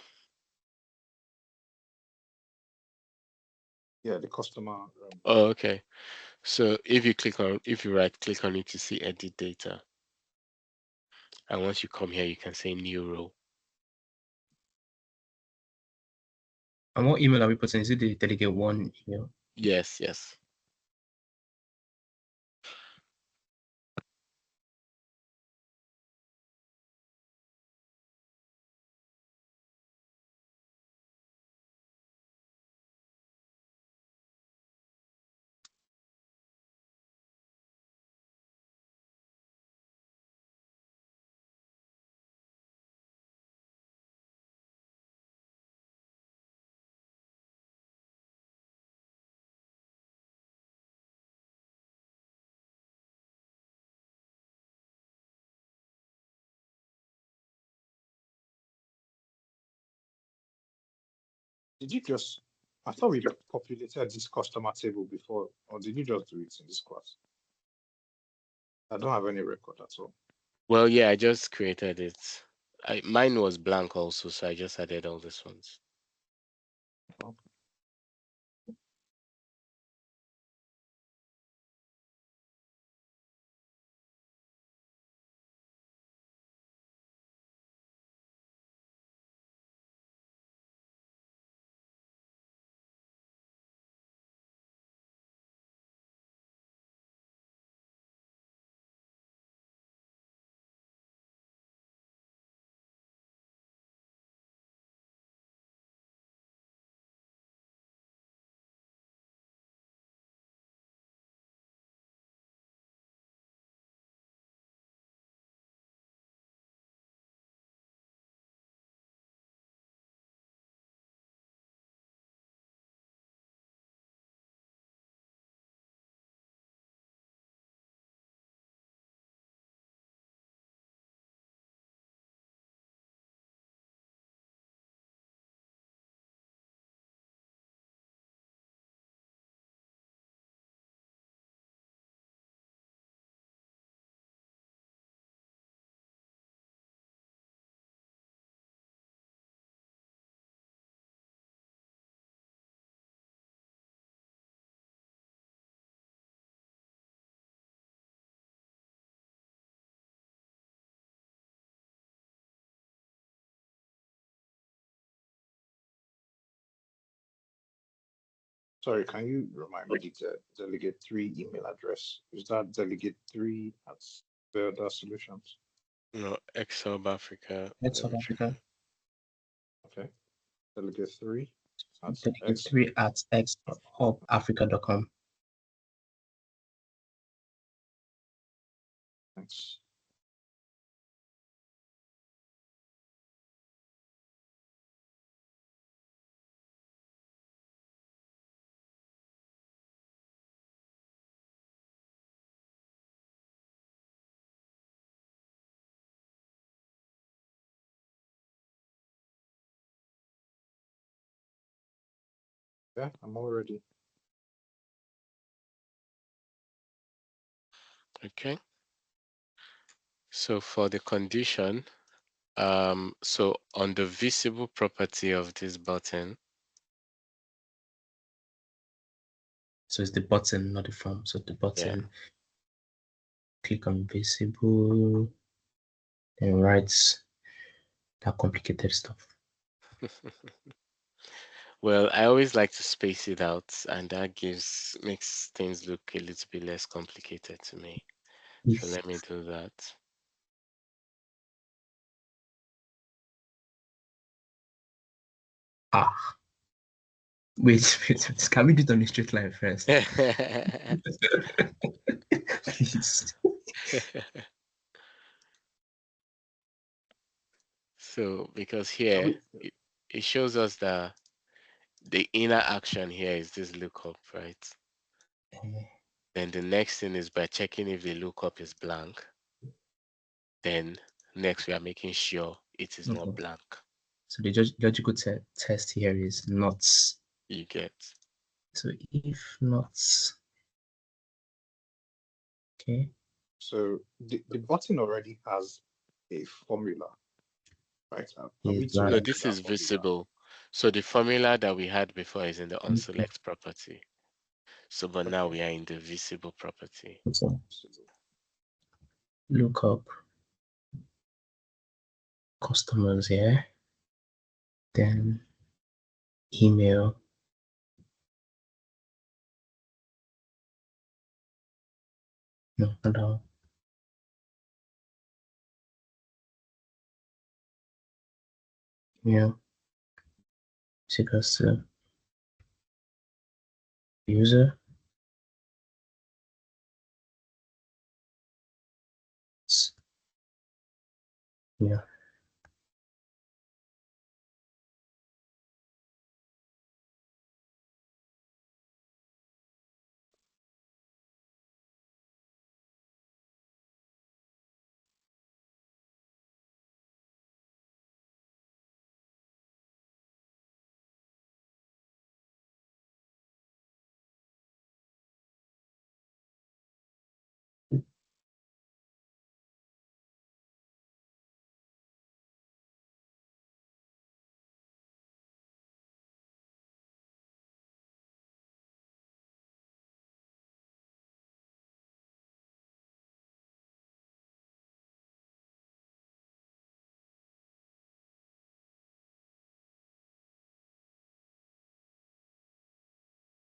Yeah, the customer. Oh, okay. So if you right click on it, to see edit data. And once you come here, you can say new row. And what email are we putting? Is it the delegate one email? Yes, yes. Did you just? I thought we populated this customer table before, or did you just do it in this class? I don't have any record at all. Well, yeah, I just created it. Mine was blank also, so I just added all these ones. Okay. Sorry, can you remind me the delegate 3 email address? Is that delegate 3 at Veldarr Solutions? No, Excel Africa. That's Let South me check. Africa. Okay. Delegate 3 at Delegate X. 3 at xhubafrica.com. Thanks. Yeah, I'm all ready. Okay. So for the condition, so on the visible property of this button, So it's the button, not the form. So the yeah, button, click on visible, and write that complicated stuff. well, I always like to space it out, and that makes things look a little bit less complicated to me. So let me do that. Ah, wait, can we do it on a straight line first? Please. So because Can here we, it shows us that the inner action here is this lookup, right? Then the next thing is by checking if the lookup is blank. Then next we are making sure it is not Okay. blank. So the logical test here is not. You get. So if not, okay. so the button already has a formula, right? Are Is we to No, blank. enter this that is formula? visible. So the formula that we had before is in the Okay. onSelect property. So but now Okay. we are in the visible property. So look up customers here, then email. No, no. Email is equals to user. Yeah.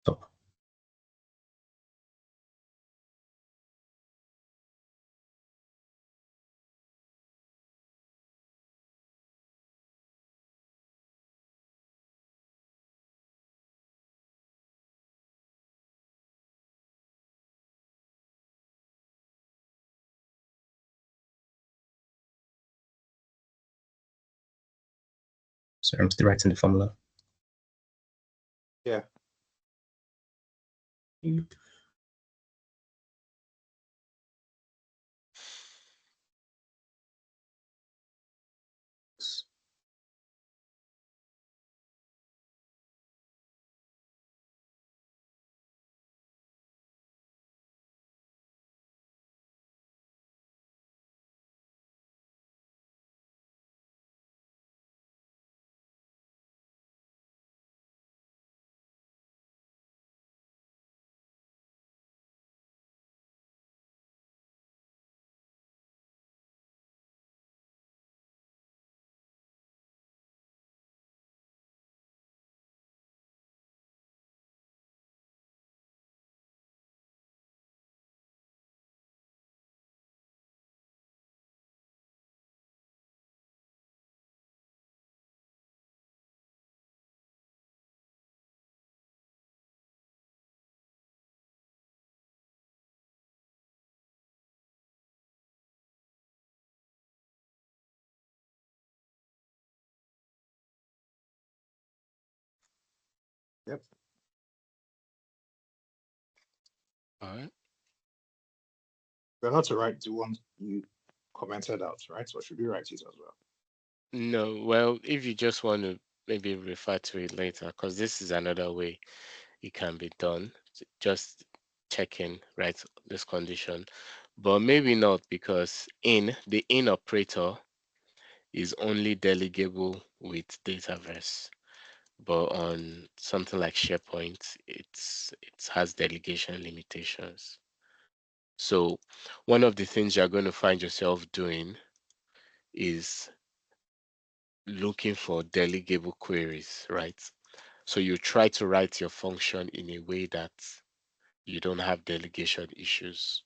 Stop. So I'm still writing the formula. Yeah. Yep. All right. We're not to write the one you commented out, right? So should we write it as well? No, well, if you just want to maybe refer to it later, because this is another way it can be done. Just checking, right, this condition. but maybe not, because the in operator is only delegable with Dataverse. But on something like SharePoint, it has delegation limitations. So one of the things you're going to find yourself doing is looking for delegable queries, right? So you try to write your function in a way that you don't have delegation issues,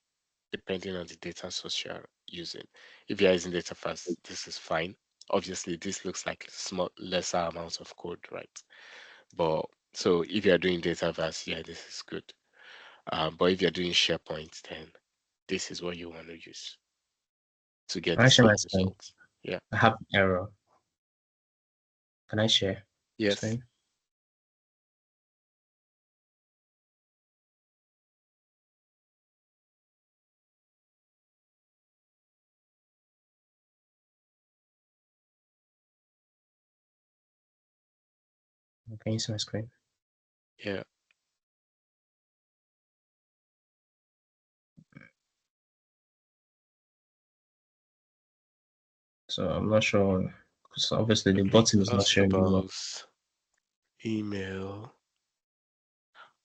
depending on the data source you're using. If you're using data fast, this is fine. Obviously, this looks like small, lesser amounts of code, right? But so if you're doing data vast, yeah, this is good. But if you're doing SharePoint, then this is what you want to use to get Can the I share same my screen? results. Yeah. I have an error. Can I share Yes. screen? Can you see my screen? Yeah. So I'm not sure, because obviously the Okay. button is not showing me well. Customer's email.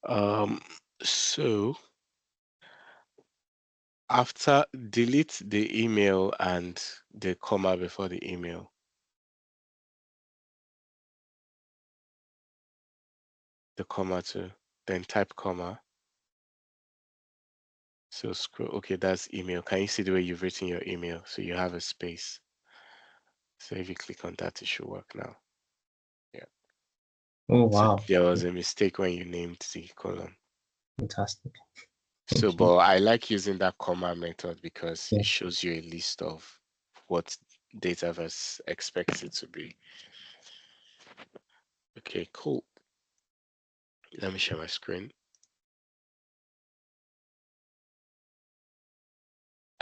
Um. So after delete the email and the comma before the email. The comma too. Then type comma. So scroll. Okay, that's email. Can you see the way you've written your email? So you have a space. So if you click on that, it should work now. Yeah. Oh So wow, there was a mistake when you named the column. fantastic. So, Thank you. but I like using that comma method because Yeah. it shows you a list of what Dataverse expects it to be. Okay, cool. Let me share my screen.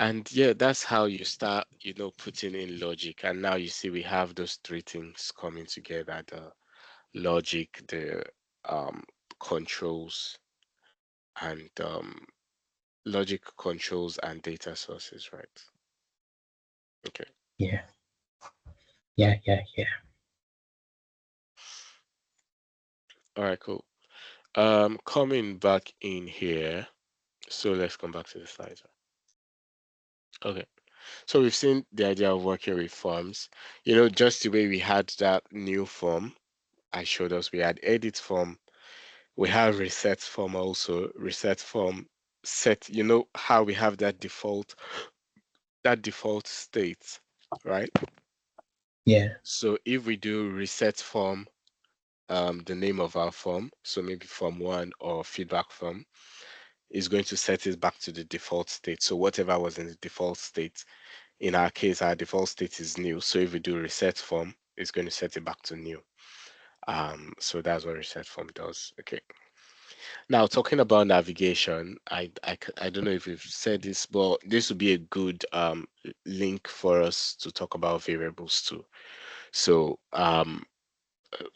And yeah, that's how you start, putting in logic. And now you see we have those three things coming together: the logic, the um, controls, and logic, controls, and data sources, right? Okay. Yeah. Yeah. All right, cool. Coming back in here. So let's come back to the slides. Okay. So we've seen the idea of working with forms. Just the way we had that new form, I showed us we had edit form. We have reset form also. Reset form set, how we have that default state, right? Yeah. So if we do reset form, the name of our form, so maybe form one or feedback form, is going to set it back to the default state. So whatever was in the default state, in our case, our default state is new. So if we do reset form, it's going to set it back to new. So that's what reset form does. Okay. Now talking about navigation, I don't know if we've said this, but this would be a good link for us to talk about variables too. So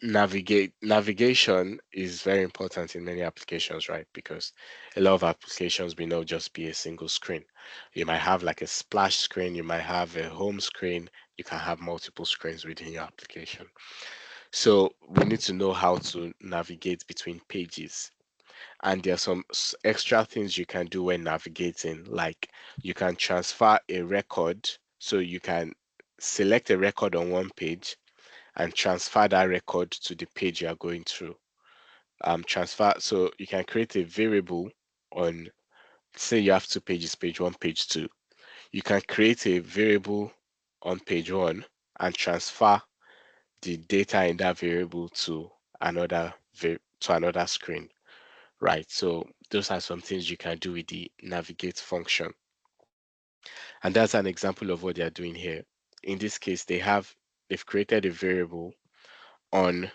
navigation is very important in many applications, right? Because a lot of applications may not just be a single screen. You might have like a splash screen, you might have a home screen, you can have multiple screens within your application. So we need to know how to navigate between pages. And there are some extra things you can do when navigating, like you can transfer a record. So you can select a record on one page and transfer that record to the page you are going through. Transfer, so you can create a variable on, say you have two pages, page one, page two. You can create a variable on page one and transfer the data in that variable to another screen, right? So those are some things you can do with the navigate function. And that's an example of what they are doing here. In this case, they've created a variable on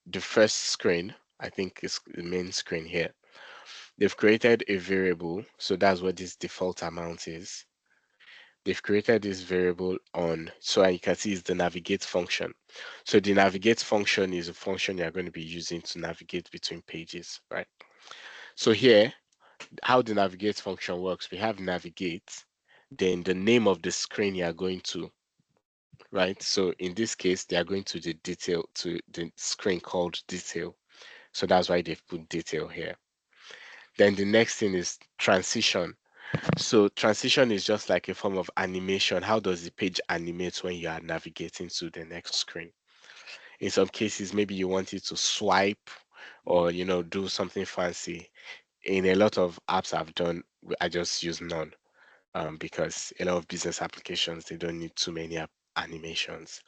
the first screen. I think it's the main screen here. They've created a variable, so that's what this default amount is. They've created this variable on, so you can see it's the navigate function. So the navigate function is a function you're going to be using to navigate between pages, right? So here how the navigate function works, we have navigate, then the name of the screen you are going to, right? So in this case, they are going to the screen called detail. So that's why they've put detail here. Then the next thing is transition. So transition is just like a form of animation. How does the page animate when you are navigating to the next screen? In some cases, maybe you want it to swipe or do something fancy. In a lot of apps I've done, I just use none, because a lot of business applications, they don't need too many animations,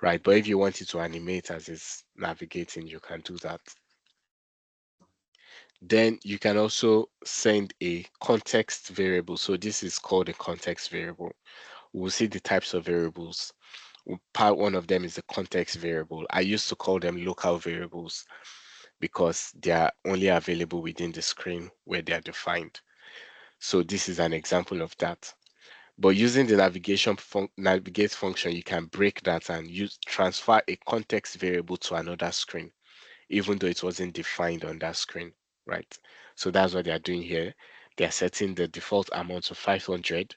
right? But if you want it to animate as it's navigating, you can do that. Then you can also send a context variable. So this is called a context variable. We'll see the types of variables. Part one of them is the context variable. I used to call them local variables because they are only available within the screen where they are defined. So this is an example of that. But using the navigate function, you can break that and transfer a context variable to another screen, even though it wasn't defined on that screen, right? So that's what they are doing here. They are setting the default amount to 500.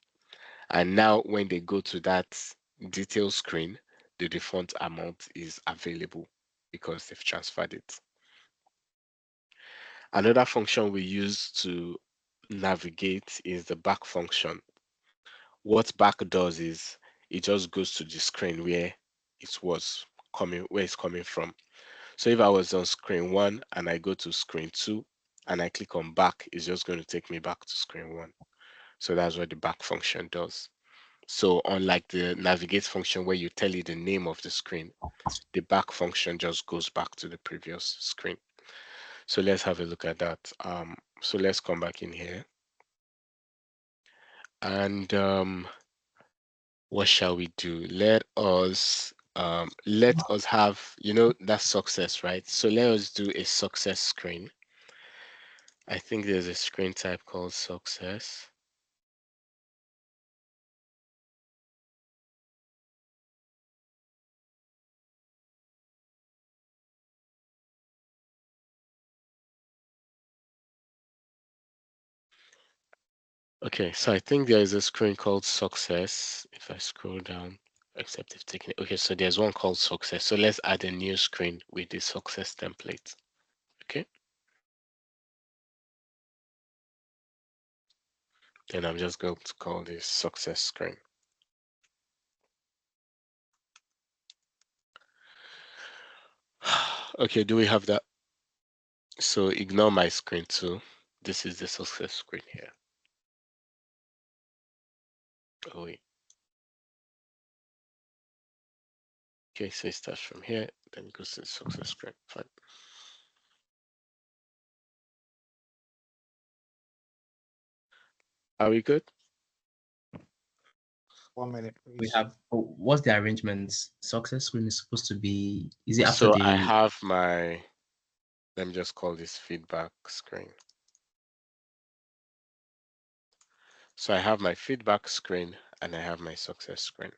And now when they go to that detail screen, the default amount is available because they've transferred it. Another function we use to navigate is the back function. What back does is it just goes to the screen where it's coming from. So if I was on screen 1 and I go to screen 2 and I click on back, it's just going to take me back to screen 1. So that's what the back function does. So unlike the navigate function where you tell it the name of the screen, the back function just goes back to the previous screen. So let's have a look at that. So let's come back in here. And what shall we do? Let us have, that success, right? So let us do a success screen. I think there's a screen type called success. Okay, so I think there is a screen called success. If I scroll down, except if taking it. Okay, so there's one called success. So let's add a new screen with the success template. Okay. Then I'm just going to call this success screen. Okay, do we have that? So ignore my screen too. This is the success screen here. Oh wait. Okay, so it starts from here, then it goes to the success screen. Fine. Are we good? 1 minute, We please. have, what's the arrangements? Success screen is supposed to be, is it after So I the, have my, let me just call this feedback screen. So I have my feedback screen and I have my success screen.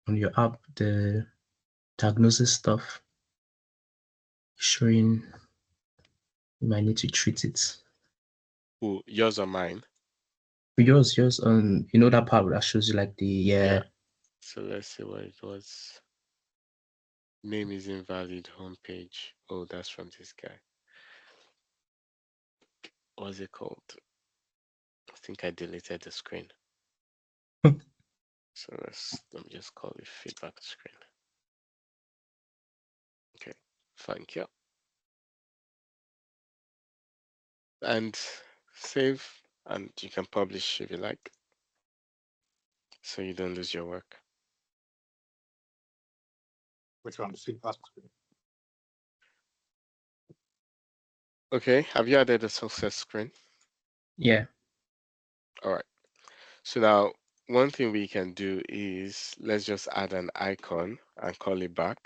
on your app, the diagnosis stuff showing you might need to treat it. Who, yours or mine? Yours, that part that shows you like the, Yeah. So let's see what it was. Name is invalid, homepage. Oh, that's from this guy. What's it called? think I deleted the screen. So let me just call it feedback screen. Okay, thank you. And save, and you can publish if you like, so you don't lose your work. Which one? The feedback screen. Okay, have you added a success screen? Yeah. All right. So now one thing we can do is let's just add an icon and call it back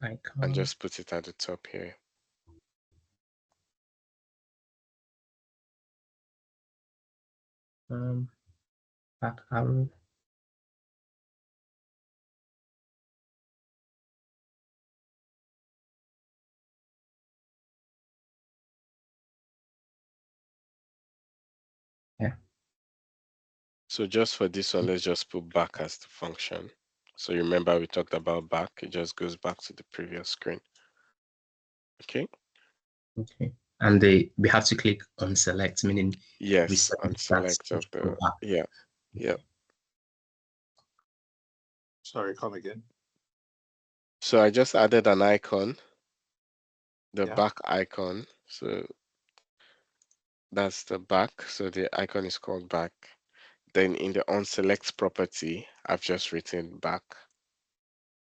and Icon. just put it at the top here. Back arrow. Yeah. So just for this one, let's just put back as the function. So you remember we talked about back, it just goes back to the previous screen. Okay. Okay. And we have to click on select, meaning Yes, reset and that select of the back. yeah. Sorry, come again. So I just added an icon, the Yeah. back icon. So that's the back. So the icon is called back. Then in the onSelect property, I've just written back,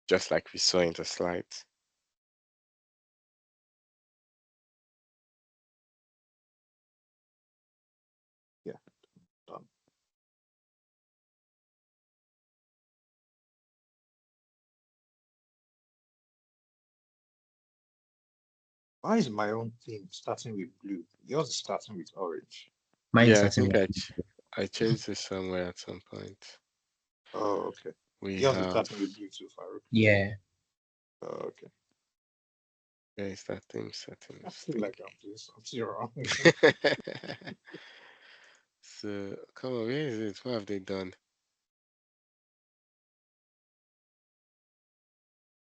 just like we saw in the slides. Yeah. Done. Why is my own thing starting with blue? Yours is starting with orange. Mine is Yeah, I starting think with I changed this somewhere at some point. Oh, okay. We Yours is have starting with blue too, Farouk. yeah. Oh, okay. where is that thing I settings feel thing? like I'm doing something wrong. So come on, where is it? What have they done?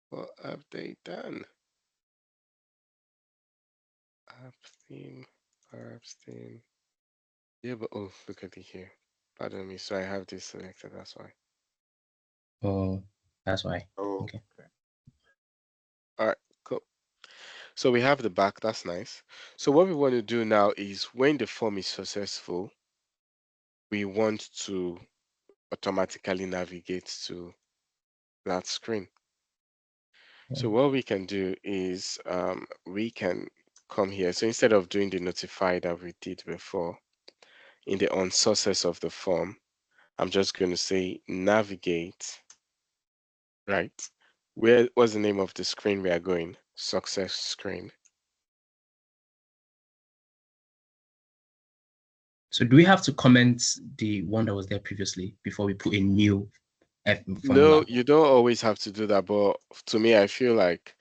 What have they done? App theme, power apps theme. Yeah, but oh, look at it here. Pardon me. So I have this selected. That's why. Oh, that's why. Oh, Okay. okay. All right, cool. So we have the back. That's nice. So what we want to do now is when the form is successful, we want to automatically navigate to that screen. So Yeah. what we can do is we can come here. So instead of doing the notify that we did before, in the on sources of the form, I'm just going to say navigate, right? What's the name of the screen we are going? Success screen. So do we have to comment the one that was there previously before we put a new No, formula? you don't always have to do that, but to me, I feel like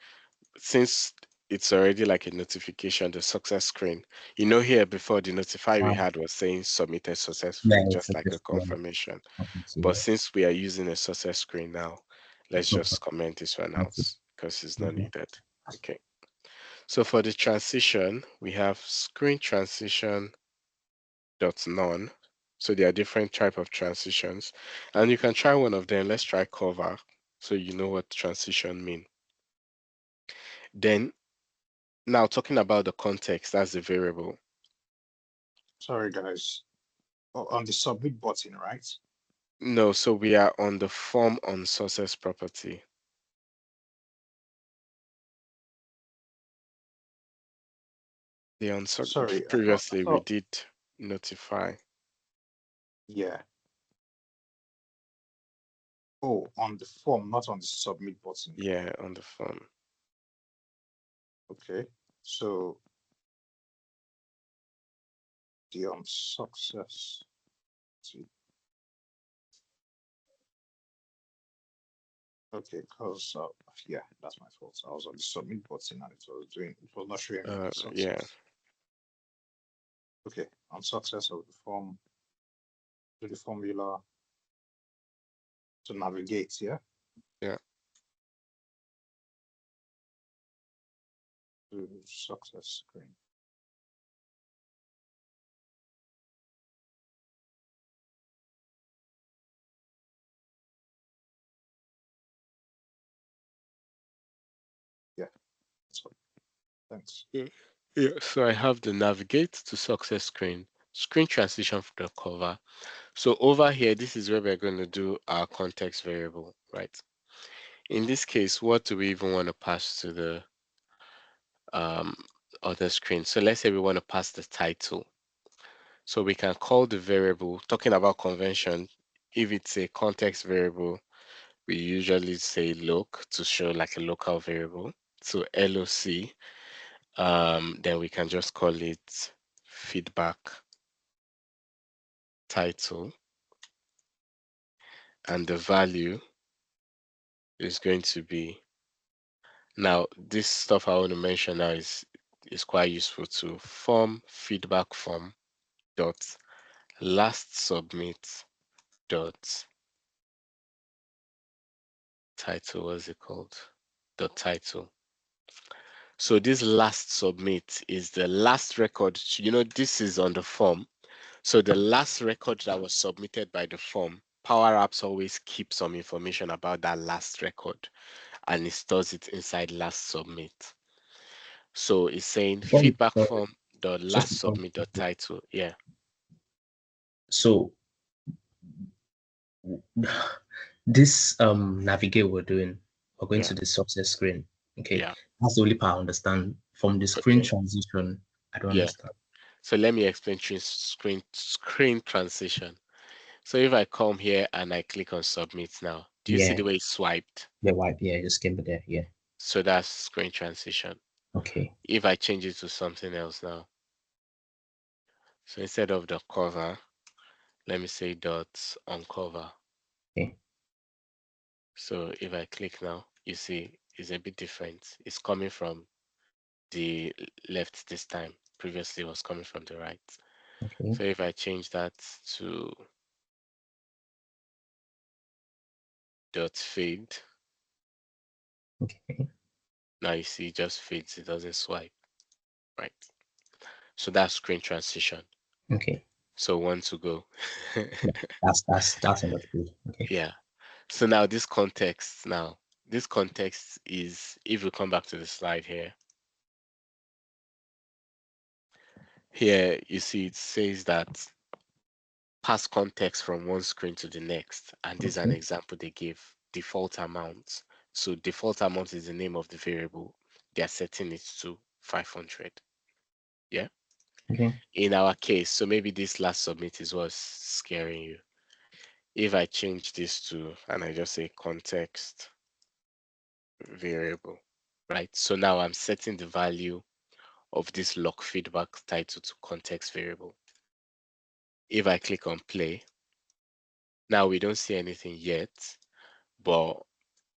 since it's already like a notification, the success screen, here before the notify we had was saying submitted Yeah, successfully, it's just like a just one. confirmation. Okay, so But yeah, since we are using a success screen now, let's that's no just comment this one problem. out because it's not Okay. needed. Okay. So for the transition, we have screen transition dot none. So there are different type of transitions, and you can try one of them. Let's try cover, so you know what transition mean. Then now talking about the context, that's the variable. Sorry, guys. Oh, on the submit button, right? No, so we are on the form on sources property. Sorry, I Previously we thought, did notify. yeah. Oh, on the form, not on the submit button. Yeah, on the form. Okay. So the on success. See. Okay, because yeah, that's my fault. I was on the submit button and it was not showing me the Yeah. success. Okay, on success of the form, to the formula to navigate, yeah, Yeah. to success screen. Thanks. Yeah, so I have the navigate to success screen, screen transition for the cover. So over here, this is where we're going to do our context variable, right? In this case, what do we even want to pass to the um, other screen? So let's say we want to pass the title. So we can call the variable, talking about convention, if it's a context variable, we usually say loc to show like a local variable. So LOC, then we can just call it feedback title, and the value is going to be, now this stuff I want to mention now is quite useful too. Form feedback form dot last submit dot title, what's it called, dot title. So this last submit is the last record. You know, this is on the form. So the last record that was submitted by the form, Power Apps always keep some information about that last record and it stores it inside last submit. So it's saying Before feedback we- form the just last before submit the title. Yeah. so this navigate we're doing, we're going Yeah. to the success screen. Okay, Yeah. that's the only part I understand. From the screen Okay. transition, I don't Yeah. understand. So let me explain screen transition. So if I come here and I click on submit now, do you see Yeah, the way it's swiped? yeah, why? Yeah, just came there. Yeah, So that's screen transition. okay, If I change it to something else now, so instead of the cover, let me say dot uncover. okay, So if I click now, you see it's a bit different. It's coming from the left this time. Previously it was coming from the right. okay, So if I change that to dot fade, okay, now you see it just fades, it doesn't swipe, right? So that's screen transition. okay. So one to go. Yeah, that's understood. Okay, Yeah. So now this context is, if we come back to the slide here, here you see it says that pass context from one screen to the next, and this is an okay, example they give, default amount. So default amount is the name of the variable. They are setting it to 500. Yeah. okay, In our case, so maybe this last submit is what's scaring you. If I change this to, and I just say context variable, right? So now I'm setting the value of this lock feedback title to context variable. If I click on play, now we don't see anything yet, but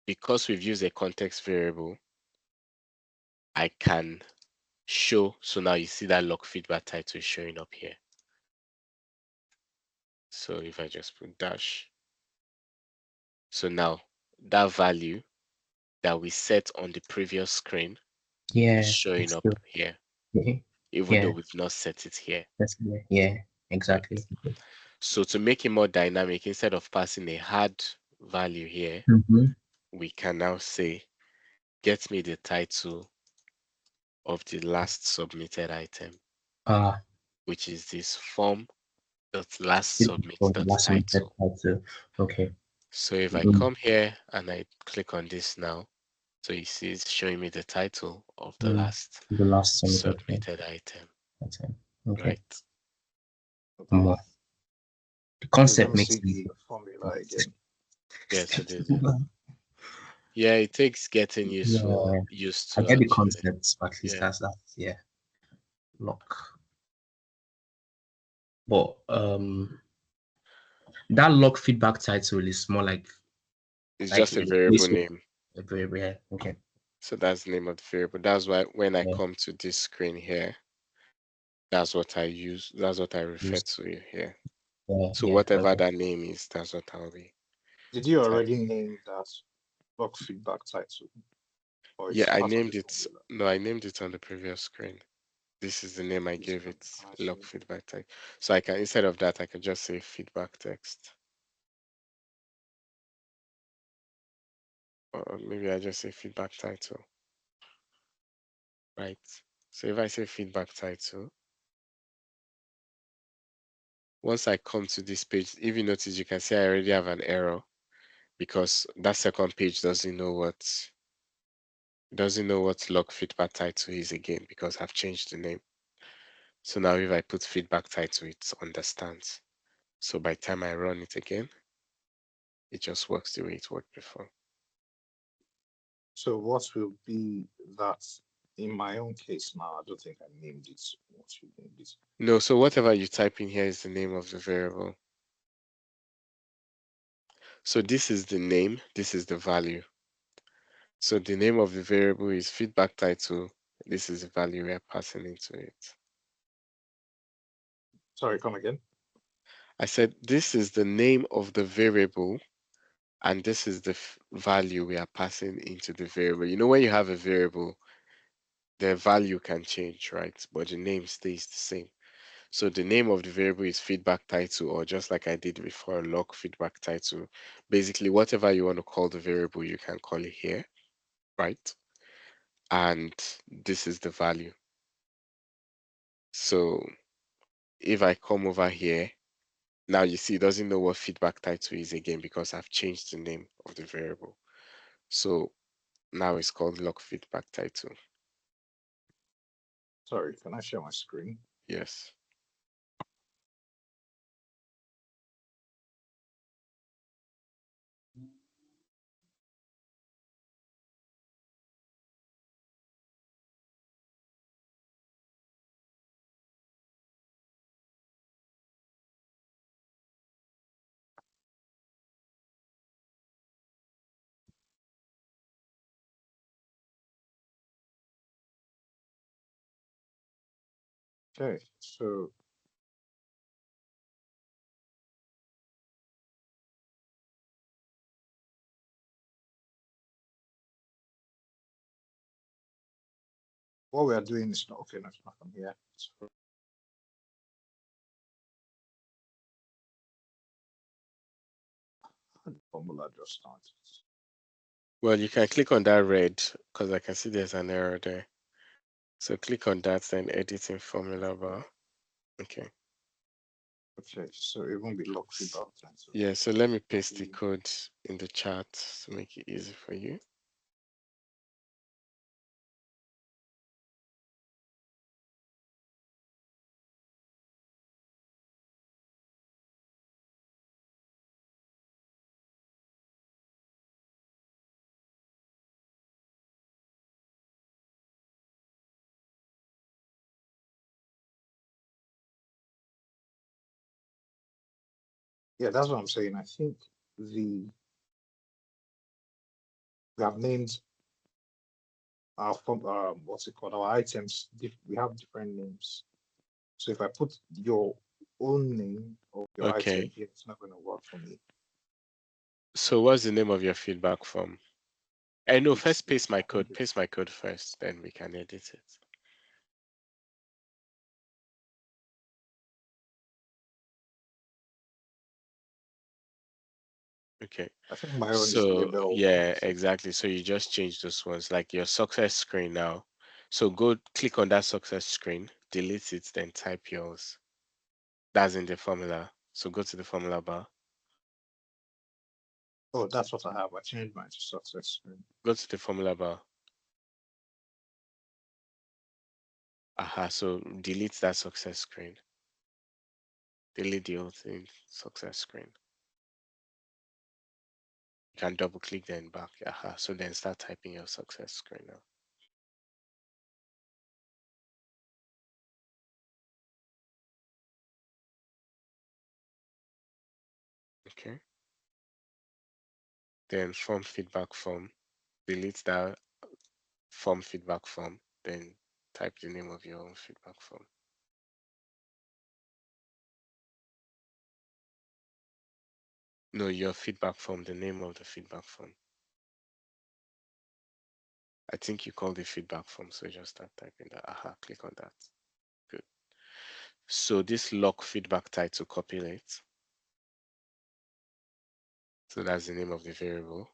because we've used a context variable, I can show. So now you see that lock feedback title is showing up here. So if I just put dash, so now that value that we set on the previous screen is yeah, showing it's up still, here, yeah, even though yeah, we've not set it here, that's yeah, yeah, right? exactly. So to make it more dynamic, instead of passing a hard value here, Mm-hmm. we can now say, get me the title of the last submitted item, Ah, which is this form dot last this is submit for the dot last one title. too. Okay. So if I Mm, come here and I click on this now, so you see it's showing me the title of the mm, last the last submitted one. submitted item, Okay. Okay. right? Okay. More. The Please let concept me makes see sense. the formula again. Yes, it is. Yeah, it takes getting Yeah, used I to get the actually. concepts, but at least Yeah. that's yeah. Lock. But that lock feedback title is more It's like just a a variable placeholder. name. A very rare. Okay. So that's the name of the variable. That's why when I Yeah. come to this screen here, that's what I use. That's what I refer Use- to here. Yeah. So Yeah. whatever Okay. that name is, that's what I'll be Did you typing. already name that block feedback title, or Yeah, it's I part of the named it. formula? No, I named it on the previous screen. This is the name I This gave one. it, I log see. feedback type. So I can, instead of that, I can just say feedback text. Or maybe I just say feedback title, right? So if I say feedback title, once I come to this page, if you notice, you can see I already have an error because that second page doesn't know what log feedback title is again because I've changed the name. So now if I put feedback title, it understands. So by the time I run it again, it just works the way it worked before. So what will be that in my own case now? I don't think I named it. What you named it? No, so whatever you type in here is the name of the variable. So this is the name, this is the value. So the name of the variable is feedback title. This is the value we are passing into it. Sorry, come again. I said this is the name of the variable and this is the value we are passing into the variable. You know, when you have a variable, the value can change, right? But the name stays the same. So the name of the variable is feedback title, or just like I did before, log feedback title. Basically, whatever you want to call the variable, you can call it here, right? And this is the value. So if I come over here, now you see it doesn't know what feedback title is again because I've changed the name of the variable. So now it's called log feedback title. Sorry, can I share my screen? Yes. Okay, so what we are doing is not okay. No, it's not from here. So the formula just starts. Well, you can click on that red because I can see there's an error there. So click on that, then edit in formula bar. Okay. Okay, so it won't be log feedback time. So Yeah, so let me paste the code in the chat to make it easy for you. yeah, that's what I'm saying. I think we have named our form, what's it called? Our items. We have different names. So if I put your own name or your item Okay. here, it's not going to work for me. So what's the name of your feedback form? I know, first paste my I think code. Paste my code first, then we can edit it. Okay. I think my own is So label one. yeah, exactly. So you just change those ones, like your success screen now. So go click on that success screen, delete it, then type yours. That's in the formula. So go to the formula bar. Oh, that's what I have. I changed mine to success screen. Go to the formula bar. Aha, so delete that success screen. Delete the whole thing, success screen. You can double click then back. Aha, so then start typing your success screen now. Okay. Then form feedback form. Delete that form feedback form. Then type the name of your own feedback form. No, your feedback form, the name of the feedback form. I think you called it feedback form, so just start typing that. Aha, click on that. Good. So this lock feedback title, copy it. So that's the name of the variable.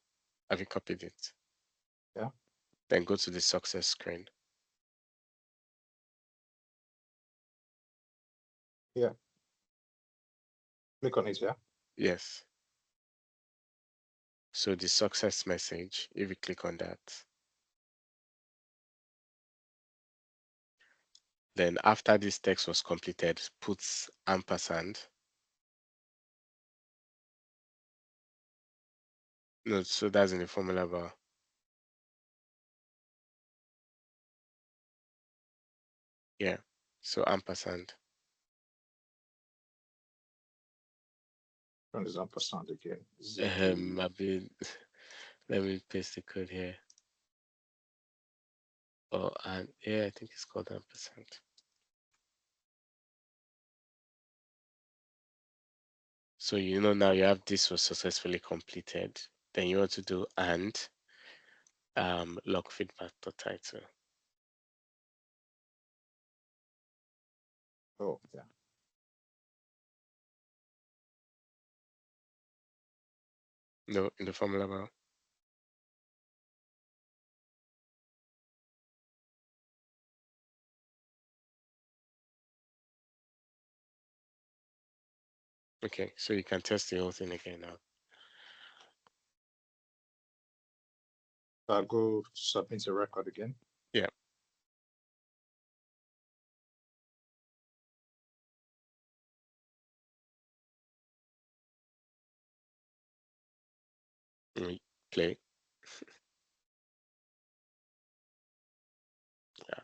Have you copied it? Yeah. Then go to the success screen. Yeah. Click on it. Yeah. Yes. So the success message, if you click on that, then after this text was completed, puts ampersand. No, so that's in the formula bar. Yeah. So ampersand. Run this ampersand again. Z2. I believe, let me paste the code here. Oh, and yeah, I think it's called ampersand. So you know now you have this was successfully completed. Then you want to do and log feedback.title. Oh, yeah. No, in the formula bar. Okay, so you can test the whole thing again now. I'll go submit the record again. Yeah. Play. Yeah.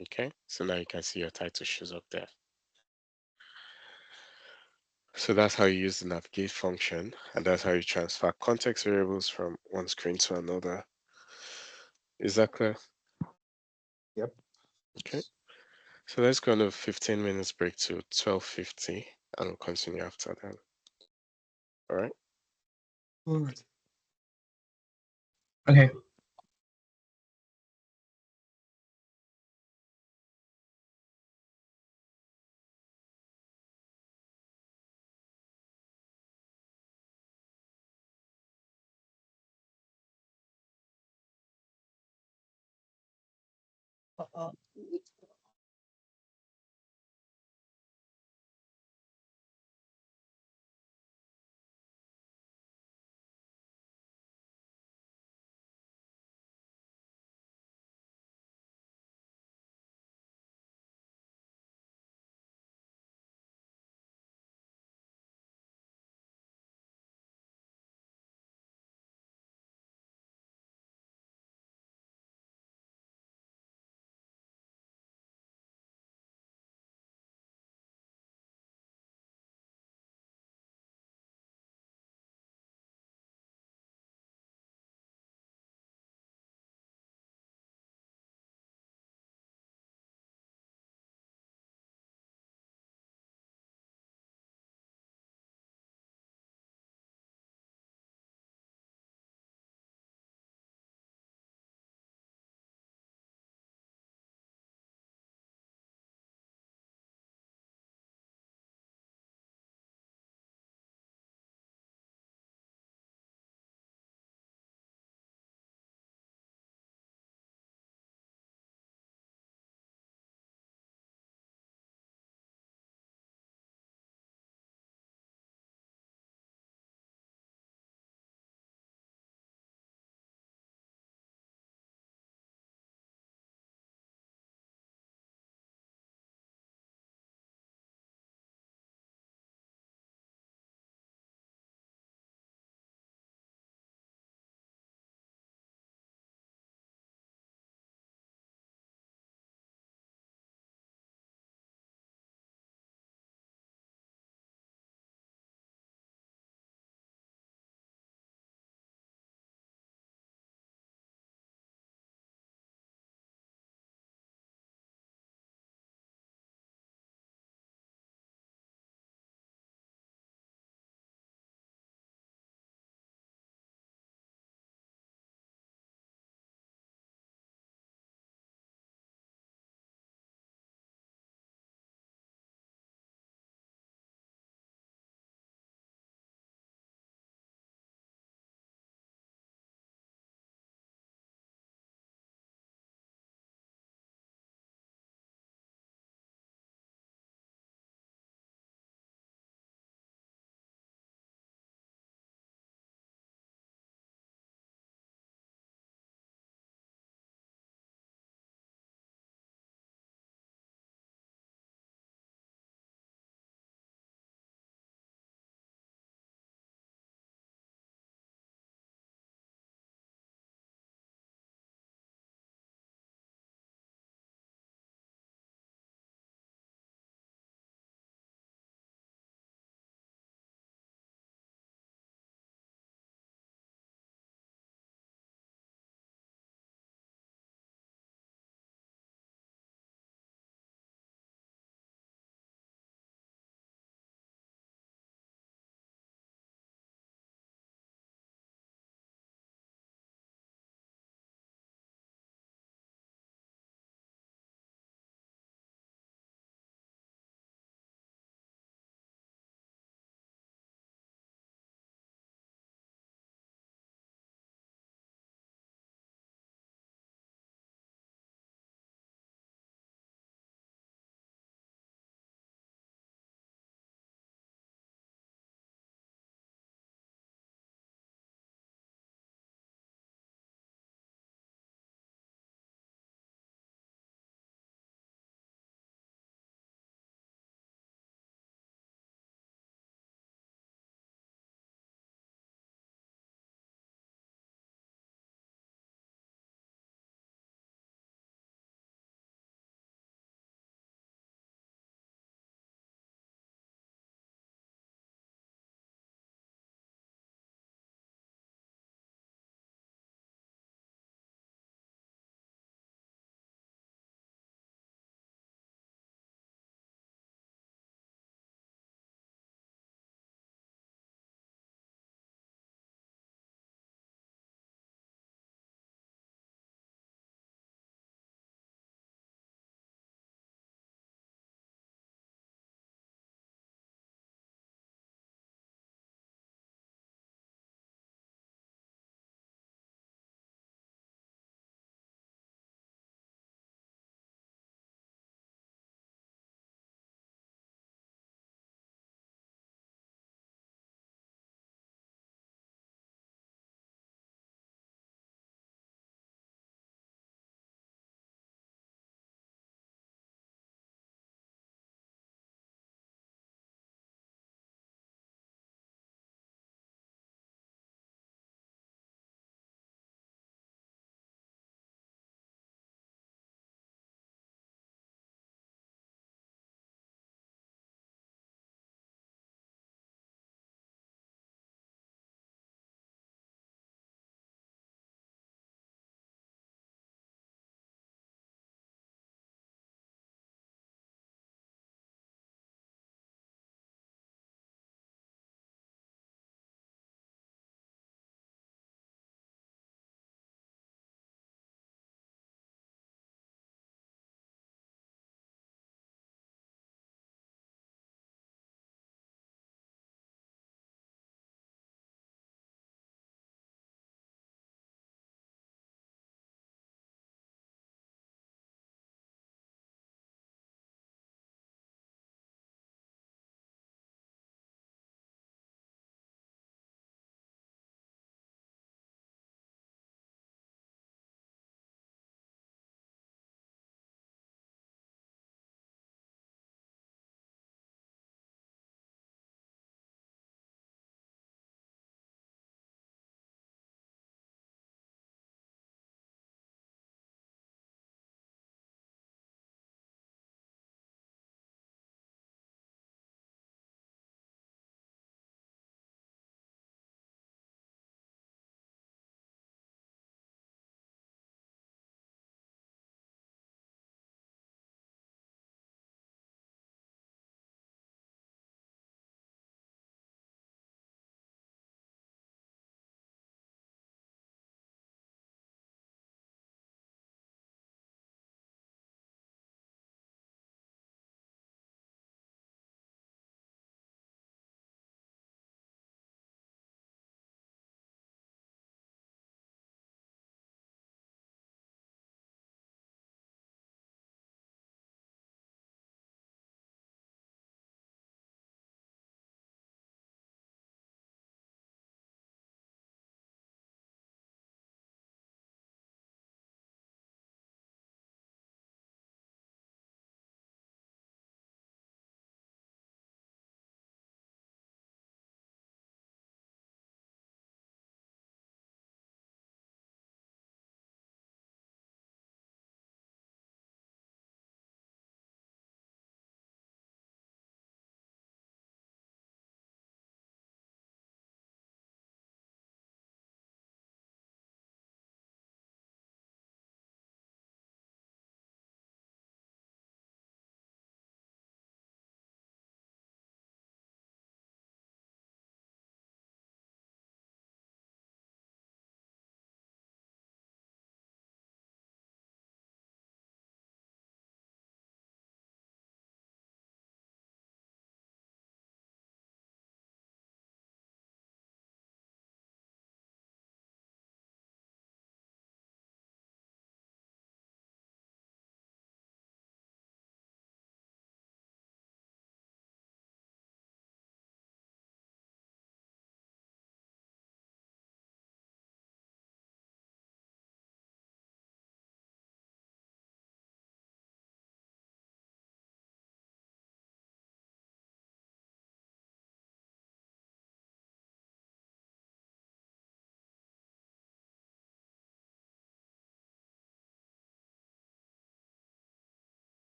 Okay, so now you can see your title shows up there. So that's how you use the navigate function, and that's how you transfer context variables from one screen to another. Is that clear? Yep. Okay. So let's go on a 15 minutes break to 12:50, and we'll continue after that. All right. All right. Okay.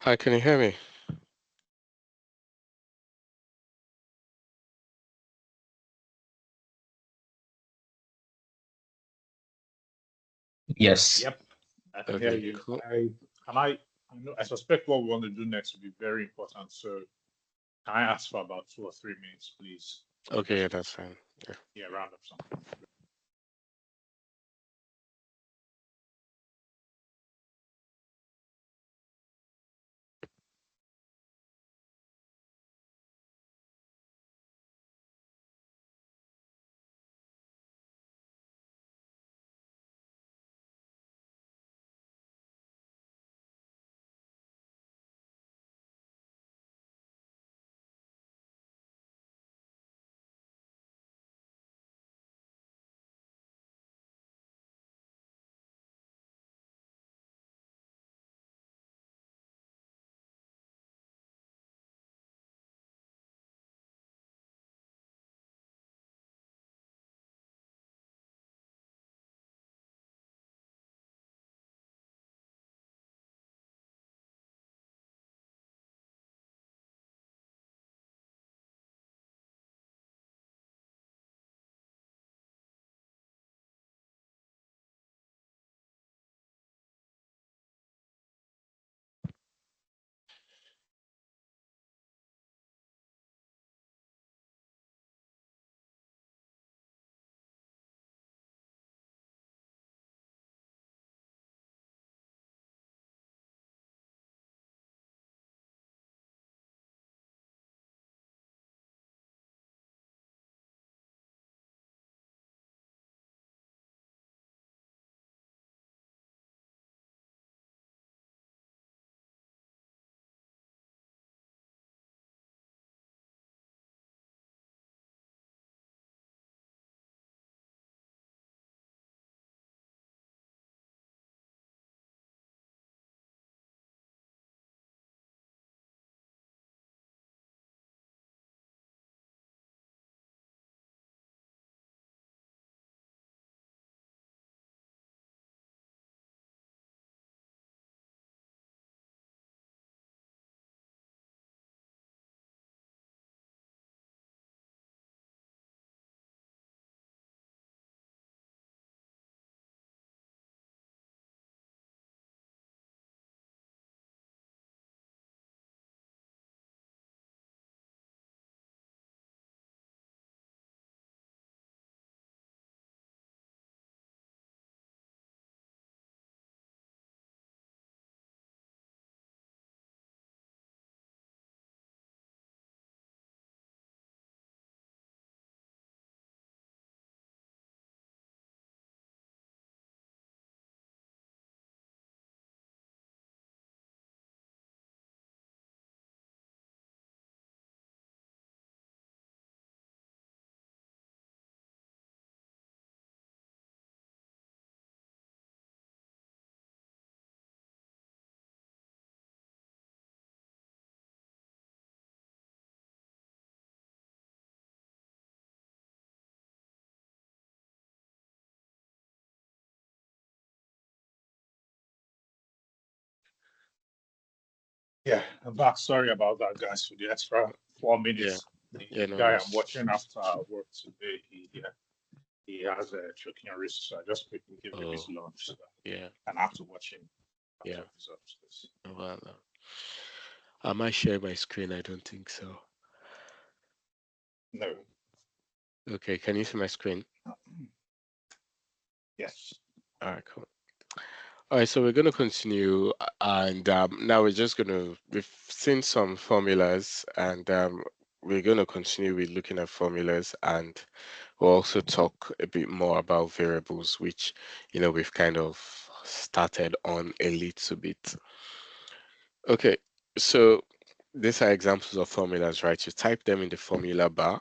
Hi, can you hear me? Yes. Yep, I can hear Okay, you. cool. I know, I suspect what we want to do next will be very important. So can I ask for about 2 or 3 minutes, please? Okay, Just yeah, to, that's fine. Yeah. yeah, round up something. Yeah, I'm back. Sorry about that, guys, for the extra four Yeah. minutes. The Yeah, no guy I'm worries. watching after work today, he has a choking risk, so I just quickly give him his Oh, lunch. So yeah, and I have to watch him yeah. after he's upstairs. Well, I might share my screen. I don't think so. No. Okay, can you see my screen? Yes. All right, cool. All right, so we're going to continue, and now we're just going to, we've seen some formulas, and we're going to continue with looking at formulas, and we'll also talk a bit more about variables, which, we've kind of started on a little bit. Okay, so these are examples of formulas, right? You type them in the formula bar.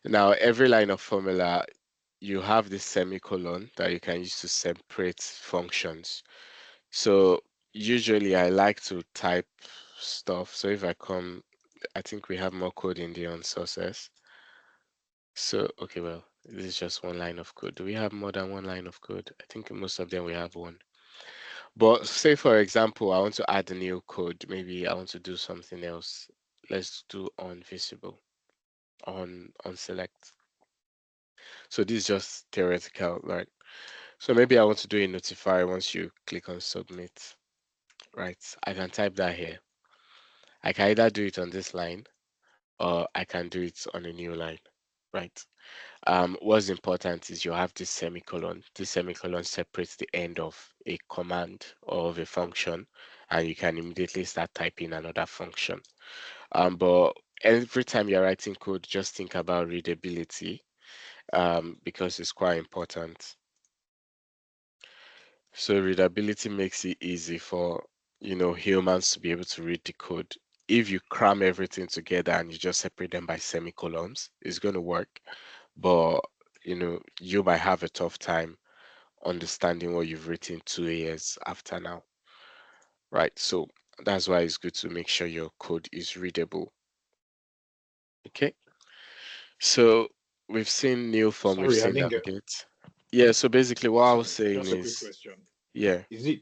Now, every line of formula, you have this semicolon that you can use to separate functions. So usually I like to type stuff. So if I come, I think we have more code in the on sources. So, okay, well, this is just one line of code. Do we have more than one line of code? I think in most of them we have one. But say for example, I want to add a new code. Maybe I want to do something else. Let's do on visible, on select. So this is just theoretical, right? So maybe I want to do a notify once you click on submit, right? I can type that here. I can either do it on this line or I can do it on a new line, right? What's important is you have this semicolon. This semicolon separates the end of a command or of a function, and you can immediately start typing another function. But every time you're writing code, just think about readability, because it's quite important. So readability makes it easy for humans to be able to read the code. If you cram everything together and you just separate them by semicolons, it's going to work. But you might have a tough time understanding what you've written 2 years after now, right? So that's why it's good to make sure your code is readable. Okay. So we've seen new form, we've Sorry, I seen didn't get. navigate. Yeah. So basically, what I was Sorry, saying just a quick is, question. yeah. Is it,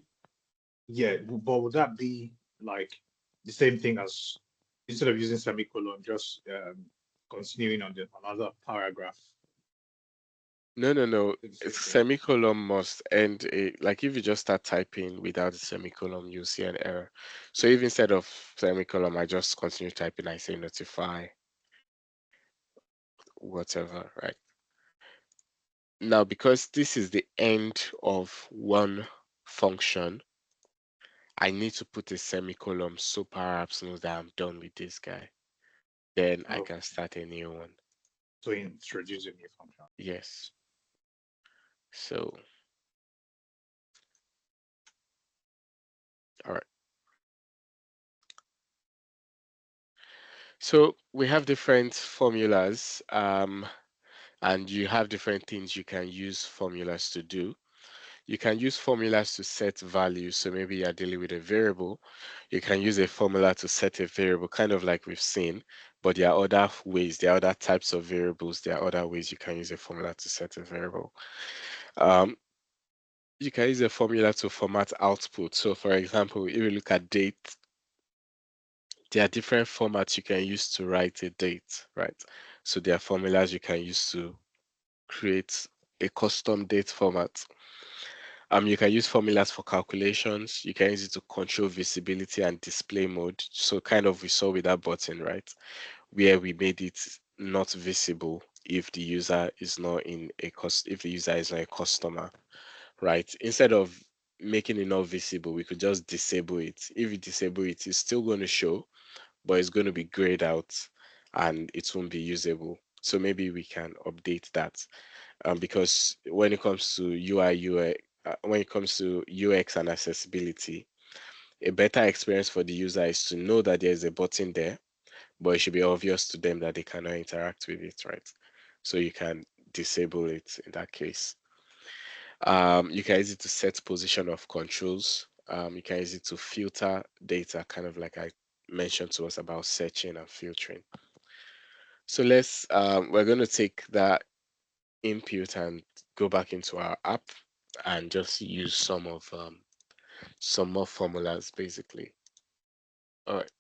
yeah, but would that be like the same thing as instead of using semicolon, just continuing on the another paragraph? No, no, no. Is it the It's same thing? semicolon must end like if you just start typing without a semicolon, you'll see an error. So if instead of semicolon, I just continue typing, I say notify, whatever, right? Now, because this is the end of one function, I need to put a semicolon so perhaps knows that I'm done with this guy. Then I Okay, can start a new one. so introduce a new function. Yes. So, all right. So we have different formulas, and you have different things you can use formulas to do. You can use formulas to set values. So maybe you're dealing with a variable. You can use a formula to set a variable, kind of like we've seen, but there are other ways, there are other types of variables, there are other ways you can use a formula to set a variable. Um, you can use a formula to format output. So for example, if you look at date, there are different formats you can use to write a date, right? So there are formulas you can use to create a custom date format. You can use formulas for calculations. You can use it to control visibility and display mode. So kind of we saw with that button, right? Where we made it not visible if the user is not in a if the user is not a customer, right? Instead of making it not visible, we could just disable it. If you disable it, it's still going to show, but it's going to be grayed out and it won't be usable. So maybe we can update that, because when it comes to UI UX, when it comes to UX and accessibility, a better experience for the user is to know that there's a button there, but it should be obvious to them that they cannot interact with it, right? So you can disable it in that case. You can use it to set position of controls. You can use it to filter data, kind of like I mentioned to us about searching and filtering. So we're going to take that input and go back into our app and just use some more formulas basically. All right.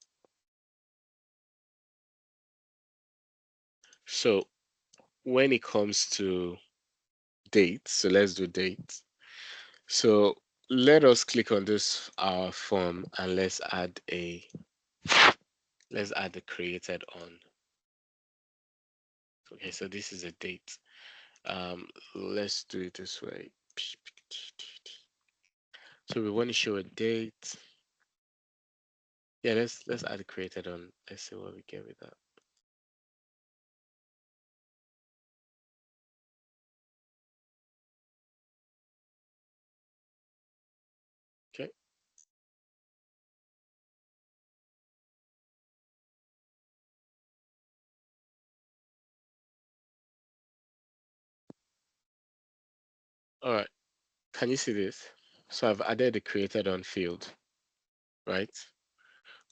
So when it comes to date, so let's do date. So let us click on this form and let's add the created on. Okay, so this is a date. Let's do it this way. So we want to show a date. Yeah, let's add created on. Let's see what we get with that. Okay. All right. Can you see this? So I've added the created on field, right?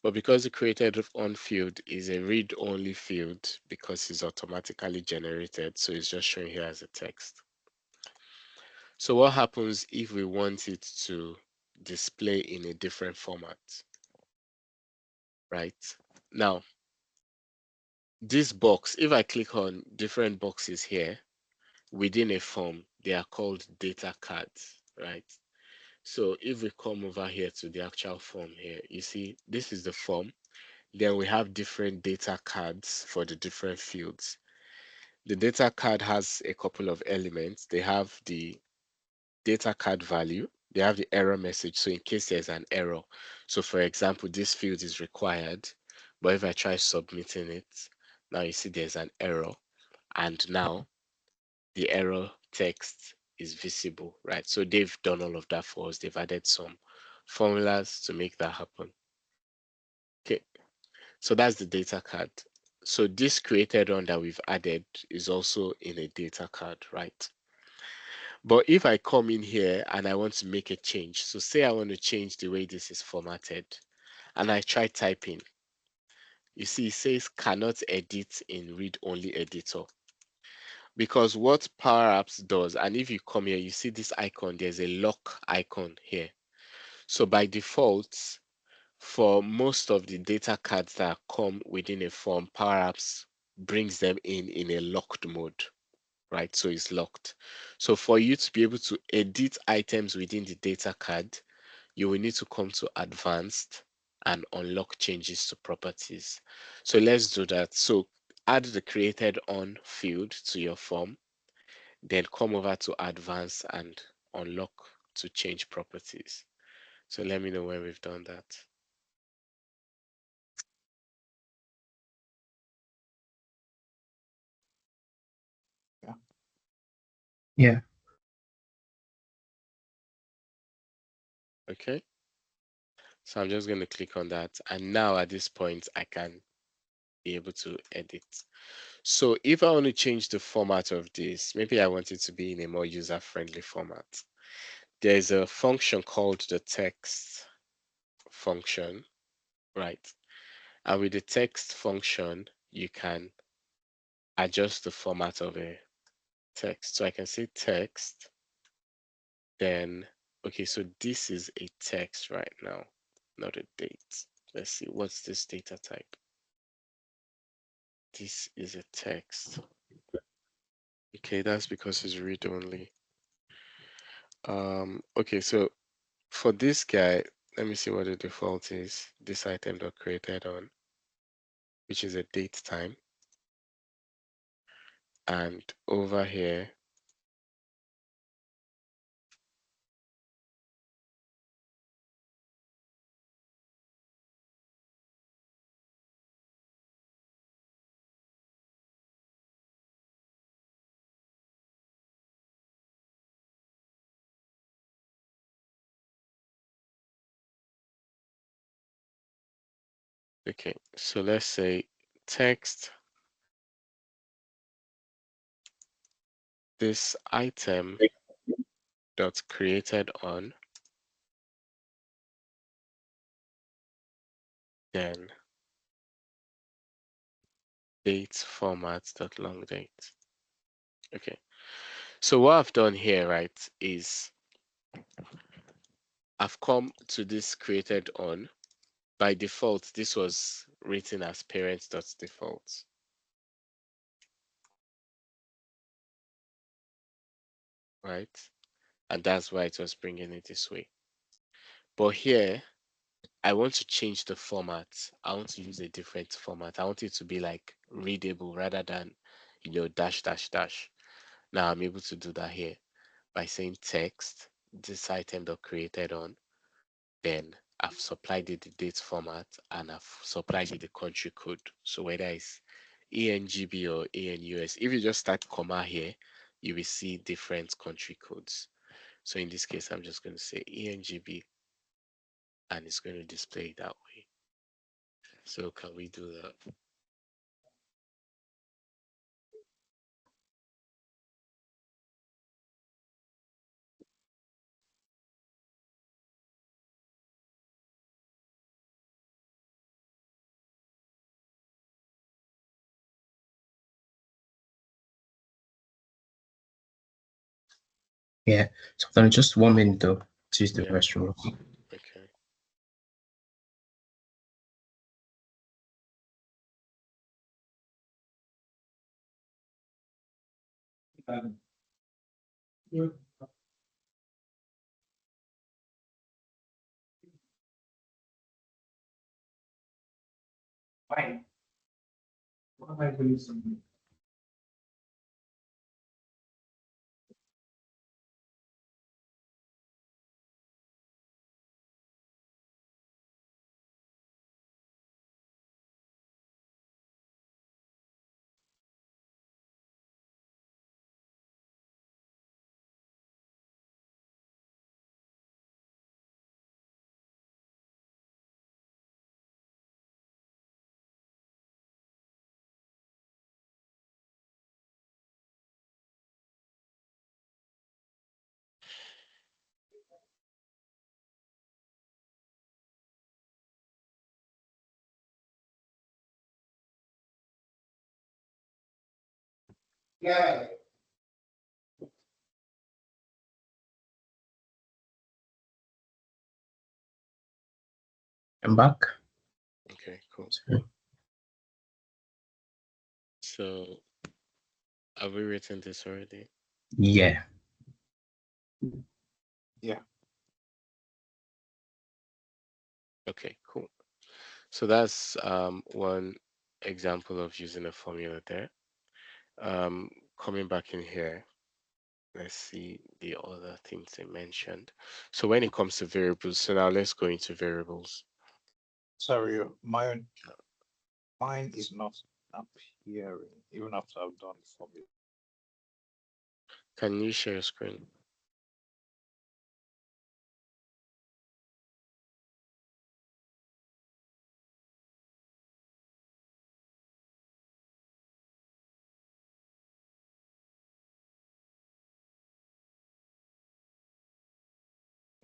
But because the created on field is a read-only field because it's automatically generated, so it's just showing here as a text. So what happens if we want it to display in a different format, right? Now, this box, if I click on different boxes here within a form, they are called data cards, right? So if we come over here to the actual form here, you see this is the form. Then we have different data cards for the different fields. The data card has a couple of elements. They have the data card value, they have the error message. So in case there's an error, so for example, this field is required, but if I try submitting it, now you see there's an error, and now the error text is visible, right? So they've done all of that for us. They've added some formulas to make that happen. Okay, so that's the data card. So this created one that we've added is also in a data card, right? But if I come in here and I want to make a change, so say I want to change the way this is formatted, and I try typing, you see it says cannot edit in read-only editor. Because what Power Apps does, and if you come here, you see this icon, there's a lock icon here. So by default, for most of the data cards that come within a form, Power Apps brings them in a locked mode, right? So it's locked. So for you to be able to edit items within the data card, you will need to come to advanced and unlock changes to properties. So let's do that. So add the created on field to your form, then come over to advanced and unlock to change properties. So let me know when we've done that. Yeah. Yeah. Okay. So I'm just going to click on that. And now at this point, I can be able to edit. So if I want to change the format of this, maybe I want it to be in a more user-friendly format. There's a function called the text function, right? And with the text function, you can adjust the format of a text. So I can say text, then, okay, so this is a text right now, not a date. Let's see, what's this data type? This is a text. Okay, that's because it's read only. Okay, so for this guy, let me see what the default is. This item dot created on, which is a date time. And over here, okay, so let's say text, this item dot created on, then date format dot long date. Okay, so what I've done here, right, is I've come to this created on. By default, this was written as parent.default, right? And that's why it was bringing it this way. But here, I want to change the format. I want to use a different format. I want it to be like readable rather than, dash, dash, dash. Now I'm able to do that here by saying text, this item dot created on, then I've supplied it the date format and I've supplied it the country code. So whether it's ENGB or ANUS, if you just start comma here, you will see different country codes. So in this case, I'm just going to say ENGB and it's going to display it that way. So can we do that? Yeah. So then just 1 minute though to use the Yeah. restroom. Fine. What am I doing something? Yeah. I'm back. Okay, cool. So have we written this already? Yeah. Yeah. Okay, cool. So that's one example of using a formula there. Coming back in here, let's see the other things they mentioned. So when it comes to variables, so now let's go into variables. Sorry, mine is not appearing even after I've done the formula. Can you share your screen?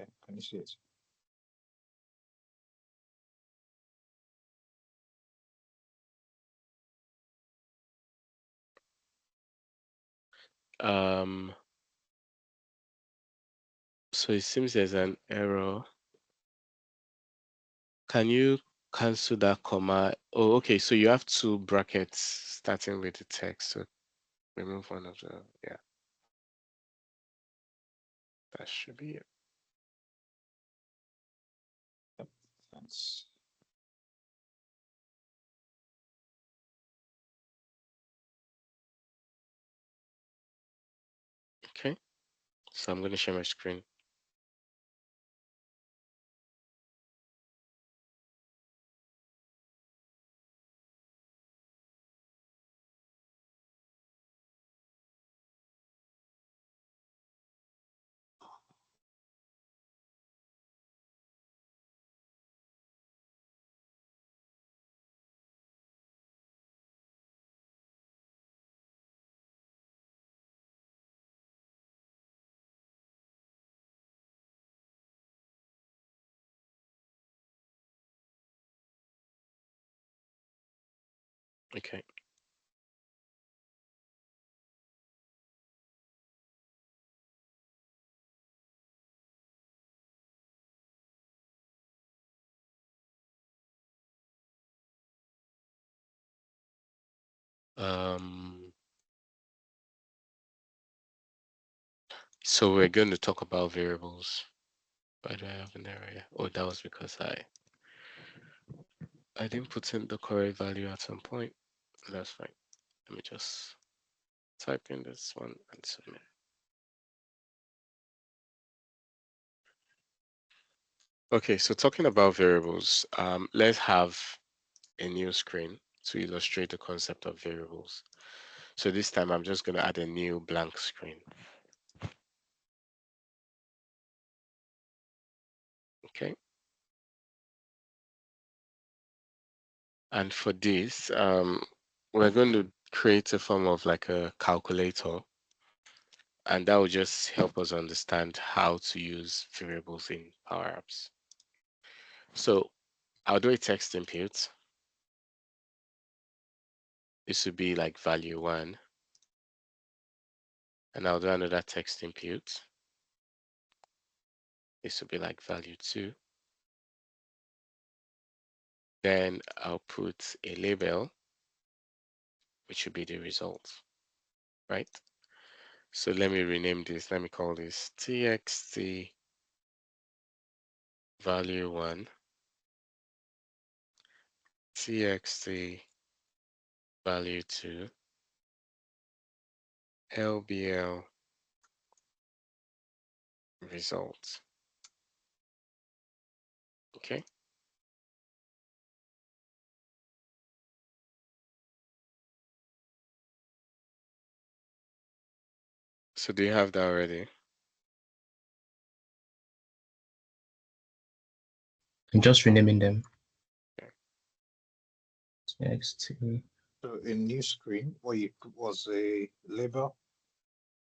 Okay, can you see it? So it seems there's an error. Can you cancel that comma? Oh, okay. So you have two brackets starting with the text. So remove one of the, yeah, that should be it. Yep, thanks. Okay. So I'm going to share my screen. Okay. Um, so we're going to talk about variables. Why do I have an error here? Oh, that was because I didn't put in the correct value at some point. That's fine. Let me just type in this one and submit. Okay, so talking about variables, let's have a new screen to illustrate the concept of variables. So this time I'm just going to add a new blank screen. Okay. And for this, we're going to create a form of like a calculator, and that will just help us understand how to use variables in Power Apps. So I'll do a text input. This would be like value 1. And I'll do another text input. This would be like value 2. Then I'll put a label, which would be the result, right? So let me rename this. Let me call this txt value1, txt value2, lbl results. Okay. So do you have that already? I'm just renaming them. Okay. Txt. So a new screen where you was a label.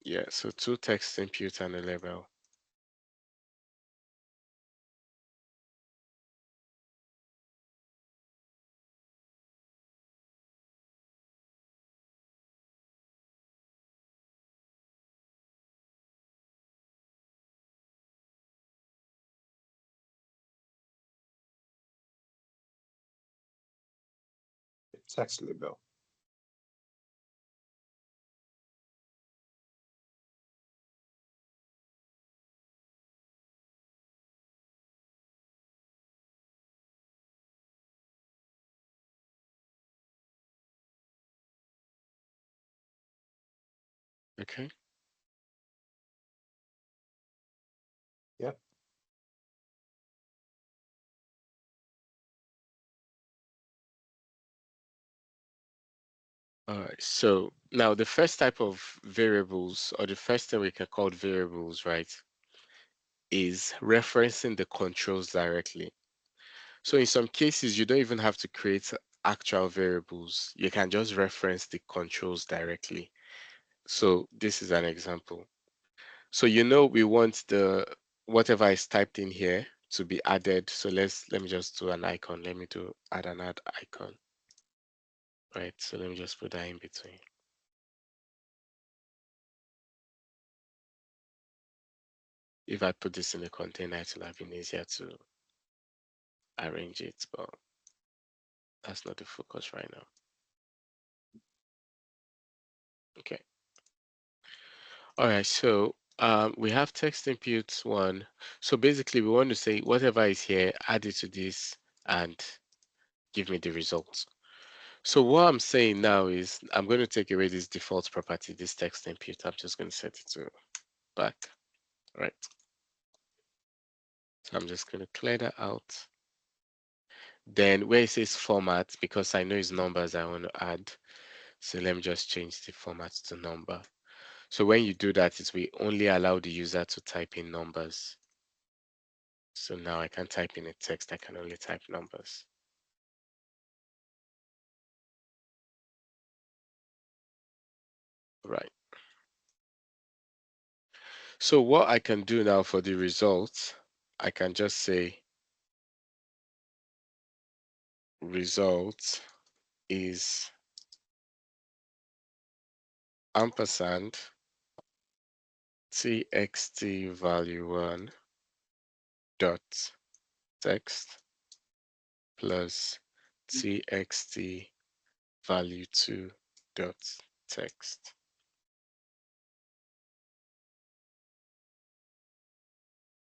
Yeah, so two text input and a label. A text label. Okay. Yep. All right. So now the first type of variables, or the first thing we can call variables, right, is referencing the controls directly. So in some cases, you don't even have to create actual variables. You can just reference the controls directly. So this is an example. So we want the whatever is typed in here to be added. So let me just do an icon. Let me add an add icon. Right. So let me just put that in between. If I put this in a container, it will have been easier to arrange it, but that's not the focus right now. Okay. All right. So we have text inputs one. So basically, we want to say whatever is here, add it to this, and give me the results. So what I'm saying now is I'm going to take away this default property, this text input. I'm just going to set it to back. Right. So I'm just going to clear that out. Then where it says format, because I know it's numbers I want to add. So let me just change the format to number. So when you do that, it will only allow the user to type in numbers. So now I can type in a text, I can only type numbers. Right. So what I can do now for the results, I can just say result is ampersand txt value1 dot text plus txt value2 dot text.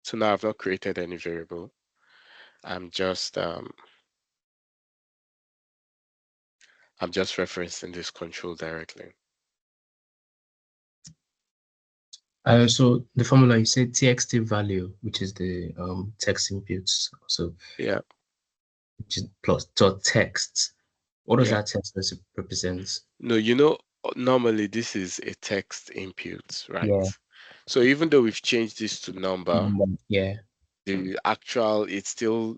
So now I've not created any variable. I'm just referencing this control directly. So the formula you said txt value, which is the text inputs, so Yeah, which is plus dot text. What does yeah. that text represent? No, normally this is a text input, Yeah. right? So even though we've changed this to number, Yeah. the actual, it still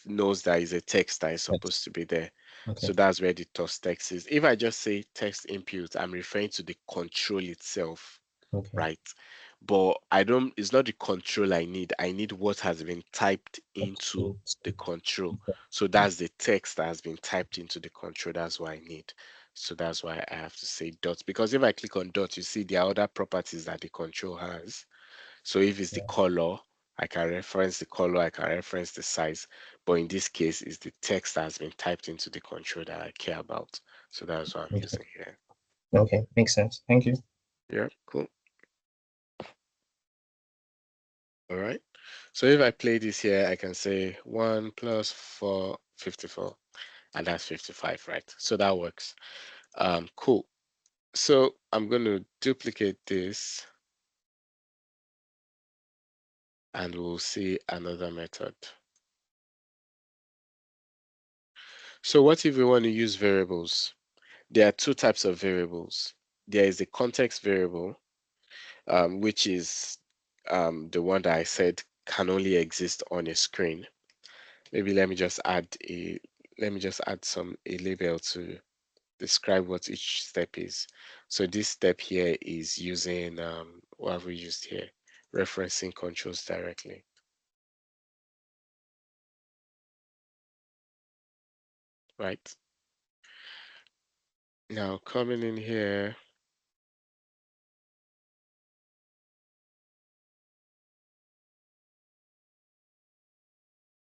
knows that is a text that is Text. supposed to be there. Okay. So that's where the toast text is. If I just say text input, I'm referring to the control itself, Okay. right? But it's not the control I need. I need what has been typed into the control. So that's the text that has been typed into the control. That's what I need. So that's why I have to say dot, because if I click on dot, you see there are other properties that the control has. So if it's the color, I can reference the color, I can reference the size. But in this case, it's the text that has been typed into the control that I care about. So that's what I'm using here. Okay, makes sense. Thank you. Yeah, cool. All right. So if I play this here, I can say 1 plus 4, 54, and that's 55, right? So that works. Cool. So I'm going to duplicate this and we'll see another method. So what if we want to use variables? There are two types of variables. There is a context variable, which is the one that I said can only exist on a screen. Maybe let me just add a label to describe what each step is. So this step here is using what have we used here? Referencing controls directly. Right. Now coming in here,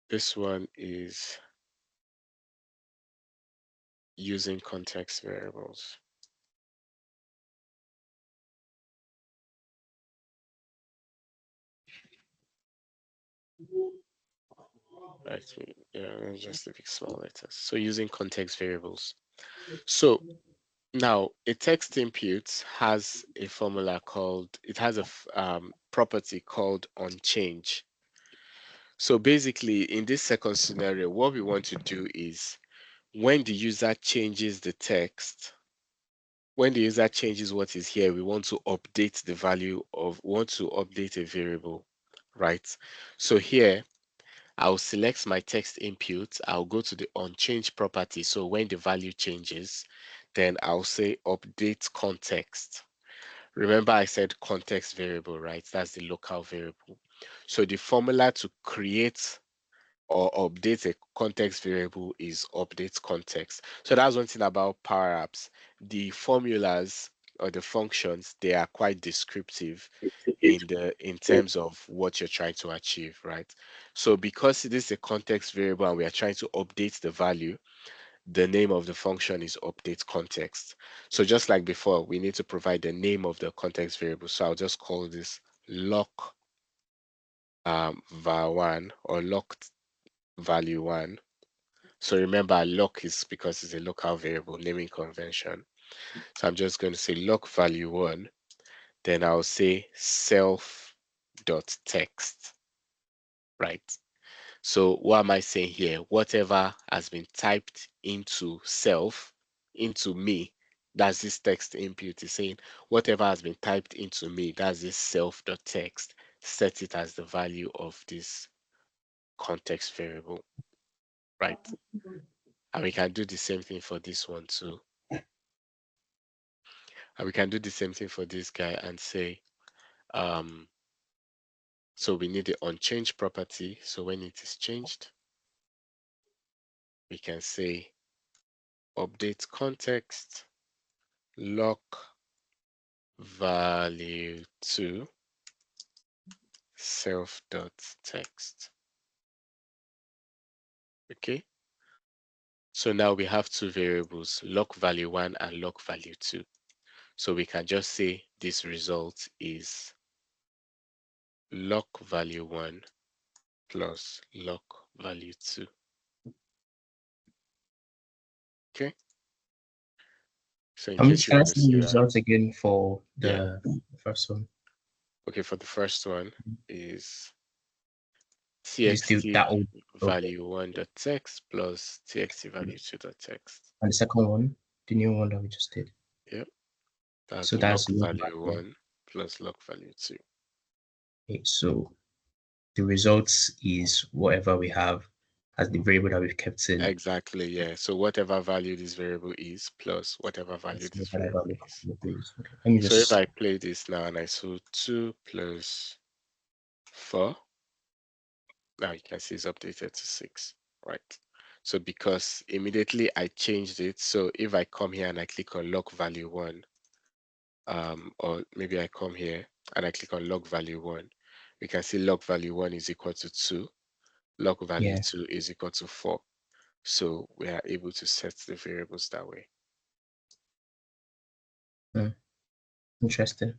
this one is using context variables. Actually, yeah, just a big small letters. So using context variables. So now a text input has a formula called, it has a property called onChange. So basically in this second scenario, what we want to do is when the user changes the text, when the user changes what is here, we want to update the value of, want to update a variable, right? So here, I'll select my text input. I'll go to the onChange property. So when the value changes, then I'll say update context. Remember I said context variable, right? That's the local variable. So the formula to create or update a context variable is update context. So that's one thing about Power Apps. The formulas or the functions, they are quite descriptive in terms of what you're trying to achieve, right? So because it is a context variable and we are trying to update the value, the name of the function is update context. So just like before, we need to provide the name of the context variable. So I'll just call this lock var1 or locked value 1. So remember, lock is because it's a local variable naming convention. So I'm just going to say lock value 1. Then I'll say self.text, right? So what am I saying here? Whatever has been typed into self, into me, that's this text input is saying whatever has been typed into me, that's this self.text, set it as the value of this context variable, right? And we can do the same thing for this one too. And we can do the same thing for this guy and say, so we need the onChange property. So when it is changed, we can say update context lock value to self.text. Okay. So now we have two variables, lock value 1 and lock value 2. So we can just say this result is lock value 1 plus lock value 2. Okay. So in case you Can I want to see the see that, results again for yeah. the first one? Okay, for the first one is Is the txt that old? Okay. value 1.text plus txt value 2.text. And the second one, the new one that we just did. Yep, that's So that's lock the look value value. 1 plus lock value 2. Okay, so the results is whatever we have as the variable that we've kept in. Exactly, yeah. So whatever value this variable is plus whatever value That's this whatever variable we is. use. Okay. Let me So if just I play this now and I saw 2 plus 4, now you can see it's updated to 6, right? So because immediately I changed it, so if I come here and I click on lock value 1, or maybe I come here and I click on log value 1, we can see log value 1 is equal to 2, log value yeah. 2 is equal to 4. So we are able to set the variables that way. Interesting.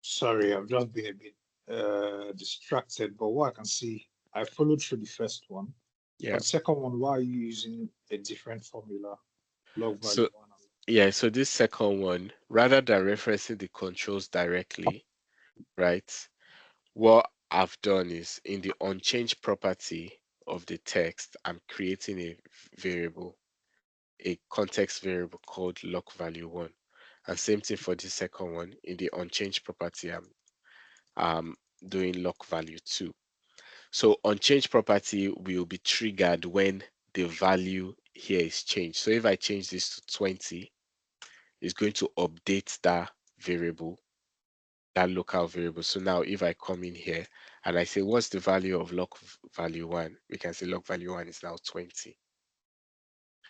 Sorry, I've just been a bit distracted, but what I can see, I followed through the first one. For Yeah. the second one, why are you using a different formula, log value So one? yeah, so this second one, rather than referencing the controls directly, right? What I've done is in the unchanged property of the text, I'm creating a variable, a context variable called lock value one. And same thing for the second one. In the unchanged property, I'm doing lock value two. So unchanged property will be triggered when the value here is changed. So if I change this to 20, it's going to update that variable, that local variable. So now if I come in here and I say, what's the value of lock value one? We can say lock value one is now 20.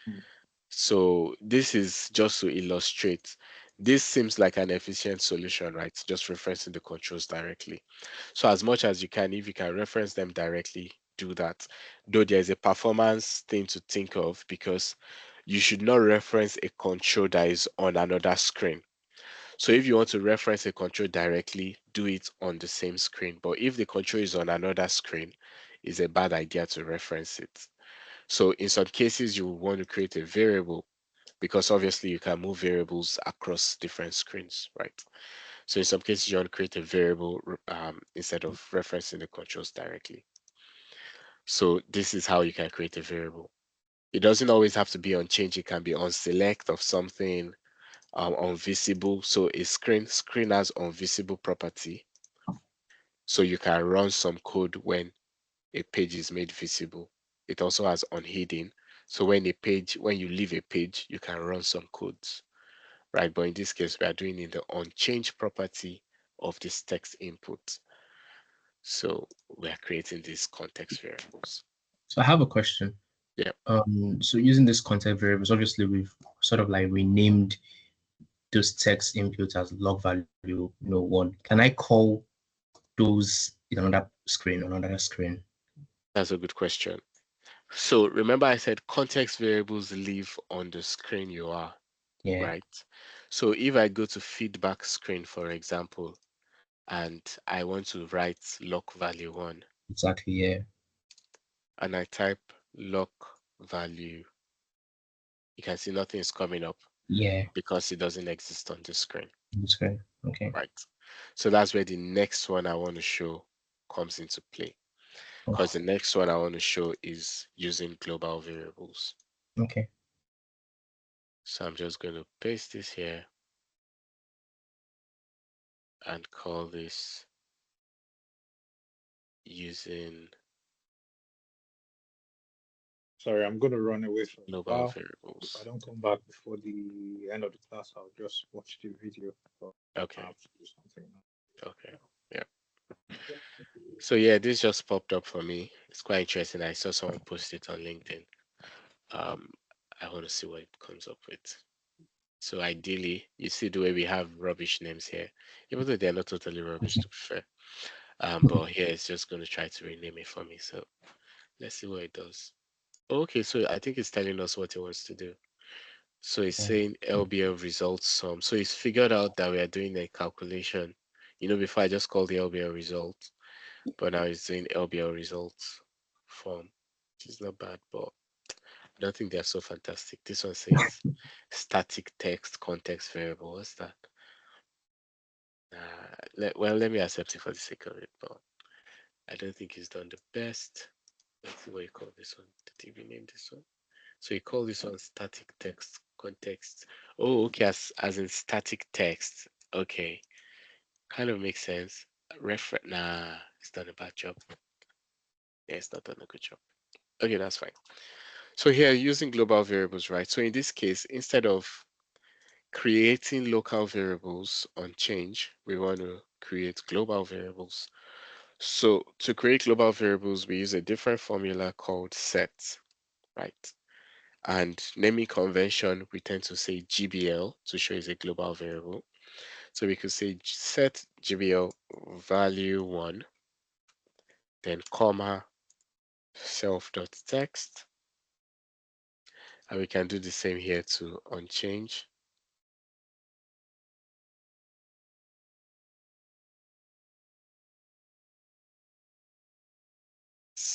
Hmm. So this is just to illustrate. This seems like an efficient solution, right? Just referencing the controls directly. So as much as you can, if you can reference them directly, do that. Though there's a performance thing to think of because you should not reference a control that is on another screen. So if you want to reference a control directly, do it on the same screen. But if the control is on another screen, it's a bad idea to reference it. So in some cases, you will want to create a variable because obviously you can move variables across different screens, right? So in some cases, you want to create a variable instead of referencing the controls directly. So this is how you can create a variable. It doesn't always have to be on change. It can be on select of something, on visible. So a screen has on visible property. So you can run some code when a page is made visible. It also has on hidden. So when you leave a page, you can run some codes, right? But in this case, we are doing in the unchanged property of this text input. So we are creating these context variables. So I have a question. Yeah, So using this context variables, obviously we've sort of like renamed those text inputs as log value, one. Can I call those in another screen? that's a good question. So remember I said context variables live on the screen you are, Yeah, right? So if I go to feedback screen, for example, and I want to write lock value one, exactly. Yeah, and I type lock value, you can see nothing is coming up yeah, because it doesn't exist on the screen, on the screen. Okay, right? So that's where the next one I want to show comes into play. Because the next one I want to show is using global variables. okay. So I'm just going to paste this here and call this using Sorry, I'm going to run away for a global while. If I variables. don't come back before the end of the class, I'll just watch the video. But I Okay, have to do something now. okay, yeah. So yeah, this just popped up for me. It's quite interesting. I saw someone post it on LinkedIn. Um, I want to see what it comes up with. So ideally, you see the way we have rubbish names here, even though they're not totally rubbish to be fair. But here it's just going to try to rename it for me. So let's see what it does. Okay, so I think it's telling us what it wants to do. So it's saying LBL results sum. So it's figured out that we are doing a calculation. Before I just called the LBL result, but now it's doing LBL results form, which is not bad, but I don't think they're so fantastic. This one says static text context variable. What's that? Let me accept it for the sake of it, but I don't think it's done the best. Let's see what you call this one. Did you rename this one? So you call this one static text context. Oh, okay, as in static text. Okay, kind of makes sense. Refer. Nah, it's done a bad job. Yeah, it's not done a good job. Okay, that's fine. So here, using global variables, right? So in this case, instead of creating local variables on change, we want to create global variables. So to create global variables, we use a different formula called set, right? And naming convention, we tend to say GBL to show it's a global variable. So we could say set GBL value one, then comma self.text. And we can do the same here to unchange.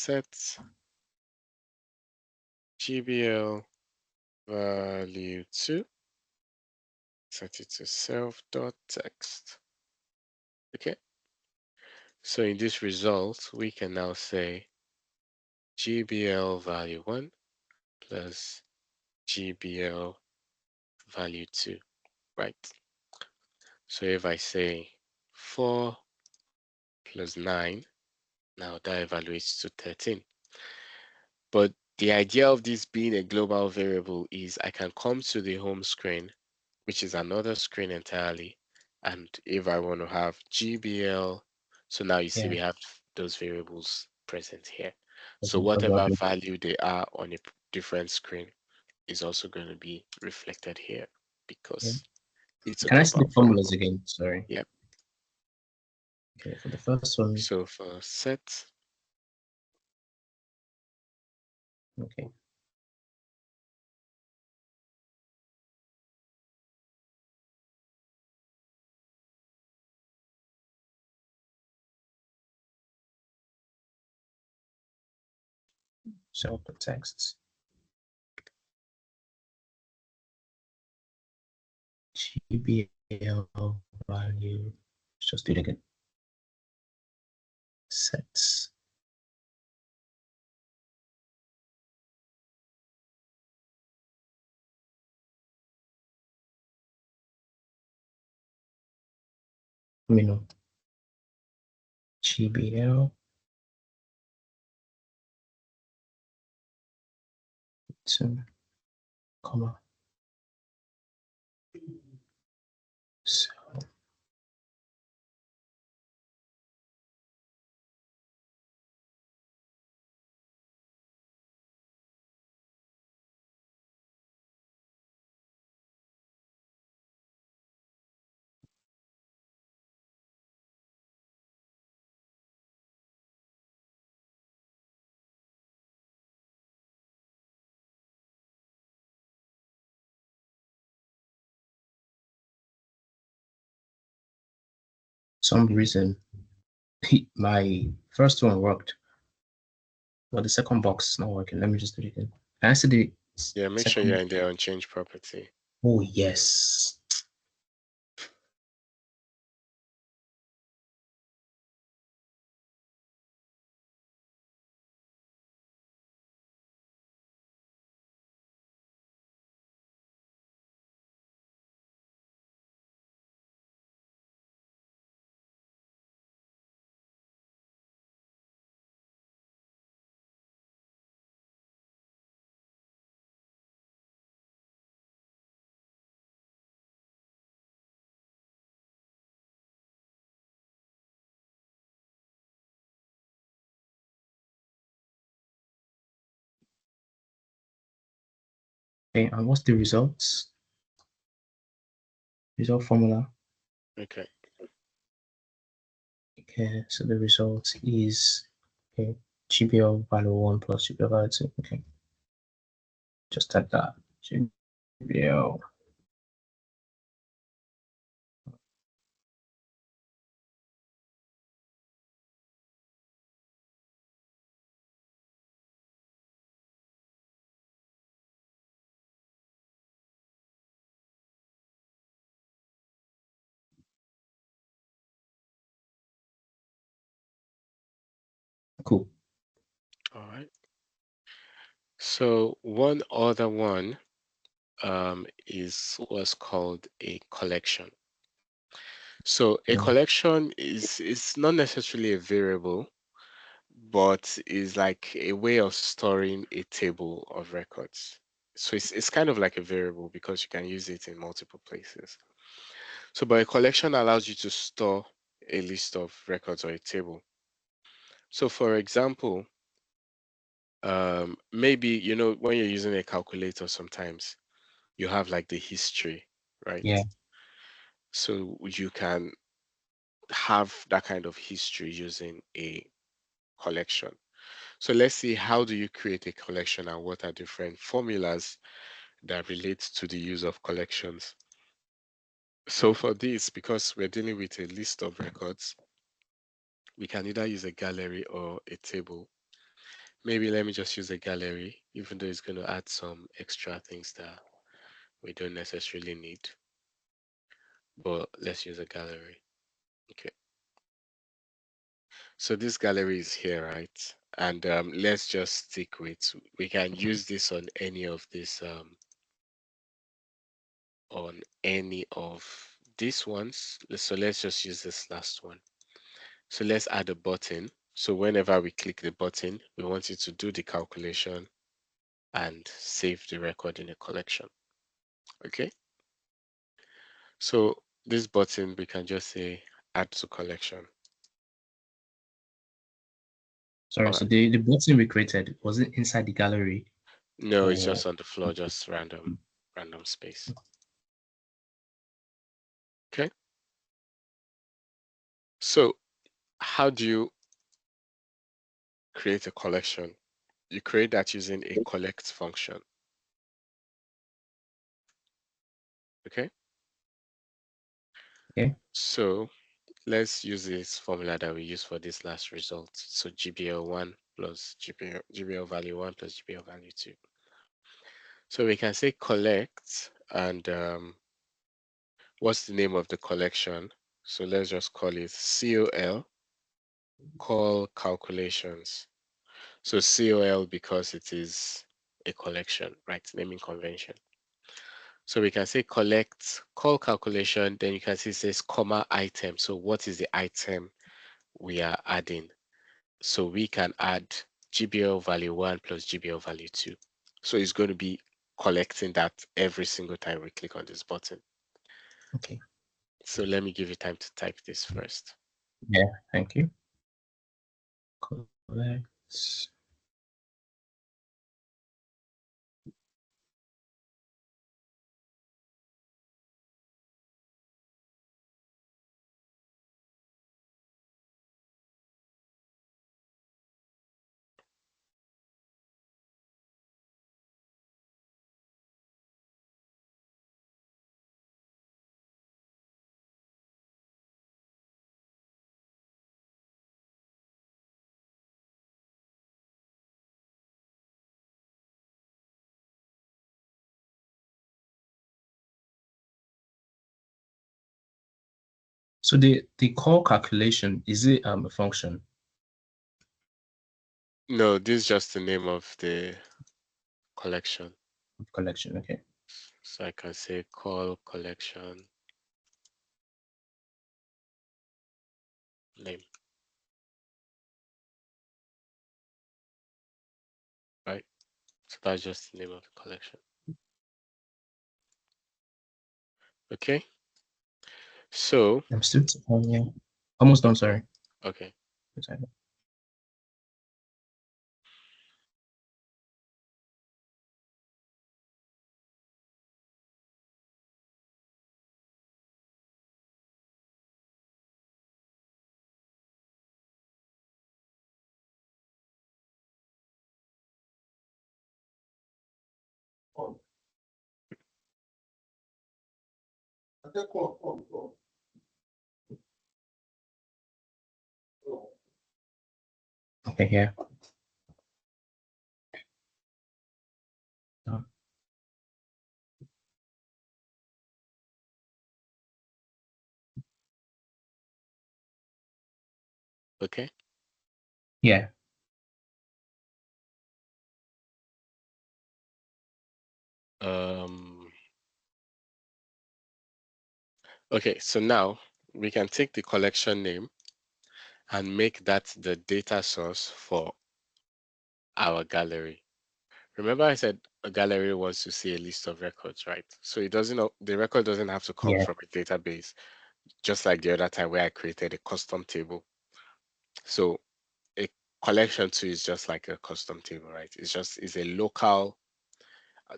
set GBL value 2, set it to self.text. Okay. So in this result, we can now say GBL value 1 plus GBL value 2, right? So if I say 4 plus 9, now that evaluates to 13. But the idea of this being a global variable is I can come to the home screen, which is another screen entirely. And if I want to have GBL, so now you see Yeah. we have those variables present here. So Okay, got whatever it. value they are on a different screen is also going to be reflected here Yeah. because it's a Can I see global the formulas variable. again? Sorry. Yep. Okay, for the first one. So for set, Okay. So the text GBL value. Just do it again. Sets. Let me know. GBL. Two, comma. So some reason my first one worked, but the second box is not working. Let me just do it again. Can I see the yeah, make sure you're second? in there on change property. Oh yes. Okay, and what's the results? Result formula. Okay. Okay, so the result is okay, GBL value 1 plus GBL value 2. Okay, just type that. GBL. Cool. All right. So one other one is what's called a collection. So a Yeah. collection is not necessarily a variable, but is like a way of storing a table of records. So it's kind of like a variable because you can use it in multiple places. So but a collection allows you to store a list of records or a table. So for example, maybe you know when you're using a calculator sometimes you have like the history, right? Yeah. So you can have that kind of history using a collection. So let's see, how do you create a collection and what are different formulas that relate to the use of collections? So for this, because we're dealing with a list of records, we can either use a gallery or a table. Maybe let me just use a gallery, even though it's going to add some extra things that we don't necessarily need. But let's use a gallery. Okay. So this gallery is here, right? And let's just stick with, we can use this on any of this, ones. So let's just use this last one. So let's add a button. So whenever we click the button, we want it to do the calculation and save the record in a collection. Okay. So this button, we can just say add to collection. Sorry, so the button we created, was it inside the gallery? No, it's just on the floor, just random space. Okay. So how do you create a collection? You create that using a collect function. Okay. Okay. So let's use this formula that we use for this last result. So GBL1 plus GBL value 1 plus GBL value 2. So we can say collect, and what's the name of the collection? So let's just call it call calculations. So COL because it is a collection, right? Naming convention. So we can say collect, call calculation, then you can see it says comma item. So what is the item we are adding? So we can add GBL value 1 plus GBL value 2. So it's going to be collecting that every single time we click on this button. Okay. So let me give you time to type this first. Yeah, thank you. Collect. So the call calculation, is it a function? No, this is just the name of the collection. Collection, okay. So I can say call collection name. Right? So that's just the name of the collection. Okay. So I'm still yeah. Almost done, sorry. okay. Okay, here. Done. Okay. Yeah. Okay, so now we can take the collection name and make that the data source for our gallery. Remember I said a gallery wants to see a list of records, right? So it doesn't, the record doesn't have to come Yeah. from a database, just like the other time where I created a custom table. So a collection too is just like a custom table, right? It's a local,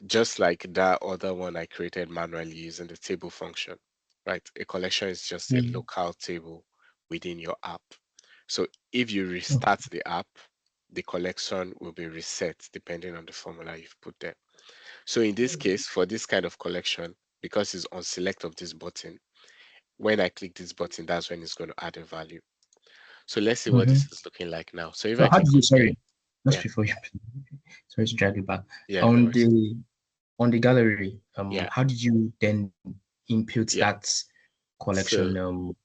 just like that other one I created manually using the table function, right? A collection is just a local table within your app. So if you restart the app, the collection will be reset depending on the formula you've put there. So in this case, for this kind of collection, because it's on select of this button, when I click this button, that's when it's going to add a value. So let's see what this is looking like now. So if So I how click did you, OK, sorry, Just Yeah, before you, sorry to drag you back. yeah, no On worries. the gallery, Yeah, how did you then input yeah. that collection So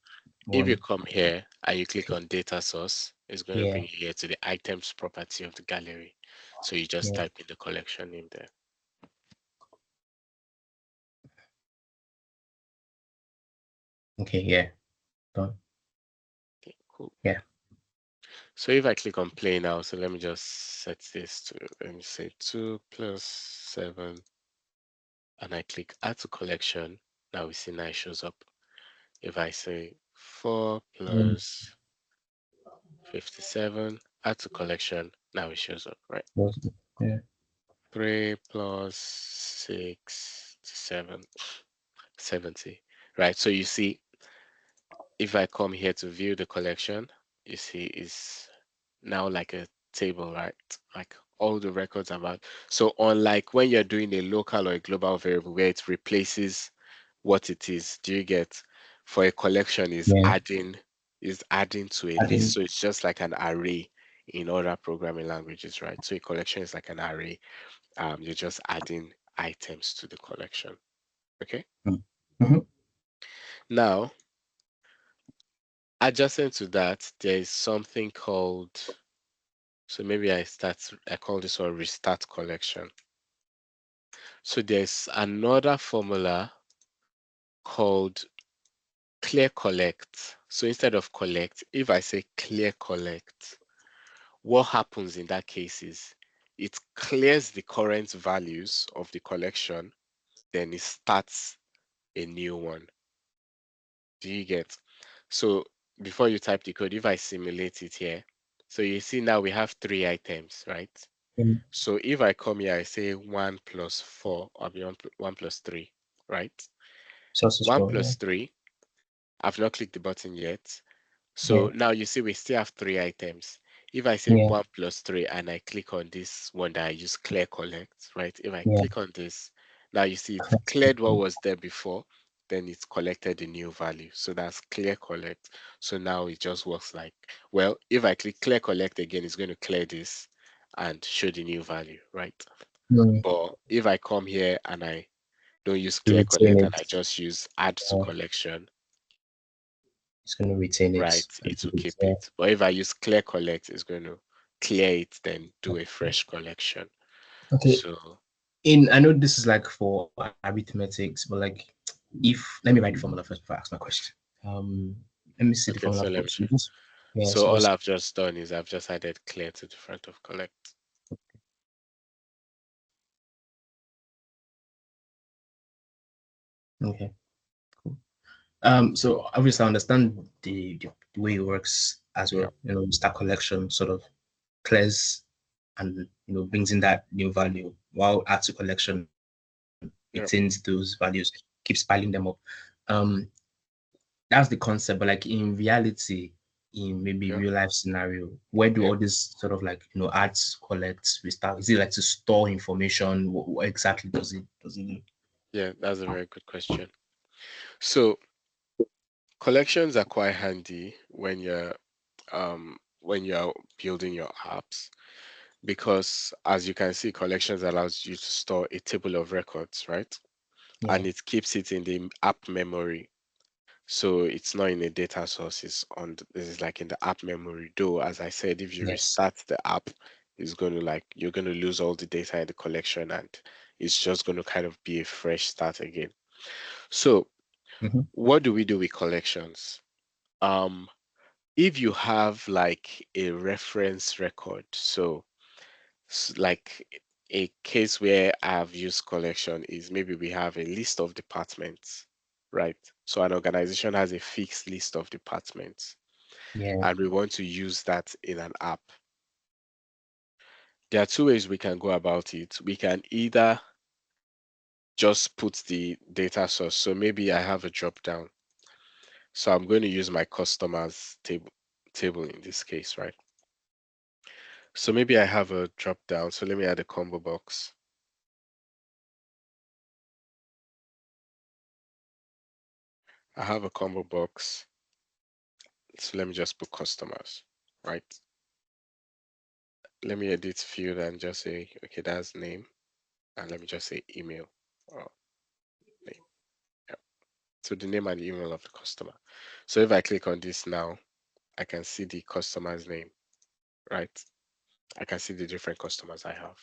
if you one? come here and you click on data source, it's going to Yeah, bring you here to the items property of the gallery. So you just yeah. type in the collection name there. Okay, yeah. Done. Okay, cool. Yeah. So if I click on play now, so let me just set this to, let me say 2 plus 7, and I click add to collection. Now we see 9 shows up. If I say 4 Mm, plus 57, add to collection, now it shows up, right? yeah. 3 plus 67, 70, right? So you see, if I come here to view the collection, you see is now like a table, right? Like all the records about. So unlike when you're doing a local or a global variable where it replaces what it is, do you get? For a collection Yeah. is adding to a I list. didn't. So it's just like an array in other programming languages, right? So a collection is like an array. You're just adding items to the collection. Okay. Mm-hmm. Now, adjacent to that, there is something called, so maybe I call this one restart collection. So there's another formula called clear collect. So instead of collect, if I say clear collect, what happens in that case is it clears the current values of the collection, then it starts a new one. Do you get? So before you type the code, if I simulate it here, so you see now we have 3 items, right? Mm. So if I come here, I say 1 plus 4, or beyond 1 plus 3, right? Source 1 scroll. Yeah. plus 3, I've not clicked the button yet. So Yeah. now you see we still have 3 items. If I say Yeah. 1 plus 3 and I click on this one that I use clear collect, right? If I Yeah. click on this, now you see it cleared what was there before, then it's collected a new value. So that's clear collect. So now it just works like, well, if I click clear collect again, it's going to clear this and show the new value, right? Mm. But if I come here and I don't use To clear retain collect and I it. just use add to collection, It's going to retain it. right, it will keep Yeah. it. But if I use clear collect, it's going to clear it, then do a fresh collection. Okay. So In I know this is like for arithmetics, but like if let me write the formula first before I ask my question. Um, let me see the okay, formula so let for me so show. this. Yeah. So So all just I've just done is I've just added clear to the front of collect. okay. Cool. So obviously I understand the way it works as Yeah, well. Stack collection sort of clears and brings in that new value, while add to collection retains yeah, those values, keeps piling them up. Um, that's the concept, but like in reality, in maybe yeah, real life scenario, where do yeah, all this sort of like adds, collect, restart? Is it like to store information? What exactly does it do? yeah. That's a very good question. So collections are quite handy when you're building your apps because as you can see, collections allows you to store a table of records, right? Yeah. And it keeps it in the app memory. So it's not in a data source, this is like in the app memory. Though, as I said, if you Yes. restart the app, it's going to like you're going to lose all the data in the collection and it's just going to kind of be a fresh start again. So Hmm. what do we do with collections? Um, if you have like a reference record, so like a case where I've used collection is maybe we have a list of departments, right? So an organization has a fixed list of departments, Yeah. and we want to use that in an app. There are 2 ways we can go about it. We can either just put the data source. So maybe I have a drop down. So I'm going to use my customers table in this case, right? So maybe I have a drop down. So let me add a combo box. I have a combo box. So let me just put customers, right? let me edit field and just say, okay, that's name. And let me just say email or name. Yeah. So the name and the email of the customer. So if I click on this now, I can see the customer's name, right? I can see the different customers I have.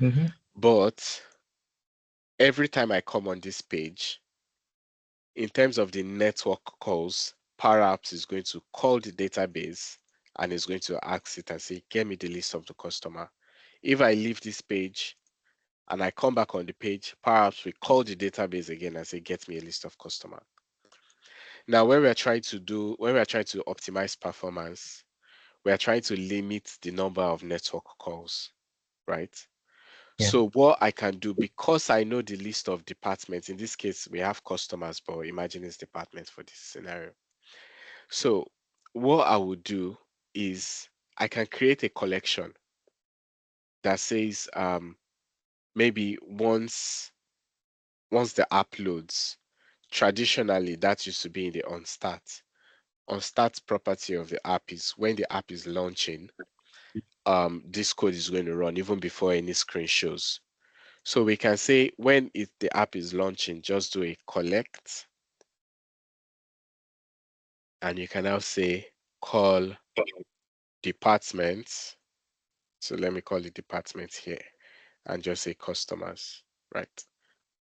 Mm-hmm. But every time I come on this page, in terms of the network calls, Power Apps is going to call the database and is going to ask it and say, get me the list of the customer. If I leave this page and I come back on the page, Power Apps will call the database again and say, get me a list of customer. Now, when we're trying to optimize performance, we are trying to limit the number of network calls, right? Yeah. So what I can do, because I know the list of departments, in this case, we have customers, but imagine it's departments for this scenario. So what I would do is I can create a collection that says maybe once the app loads, traditionally that used to be in the on start property of the app is when the app is launching, this code is going to run even before any screen shows. So we can say when the app is launching, just do a collect, and you can now say call departments. So let me call it departments here and just say customers, right?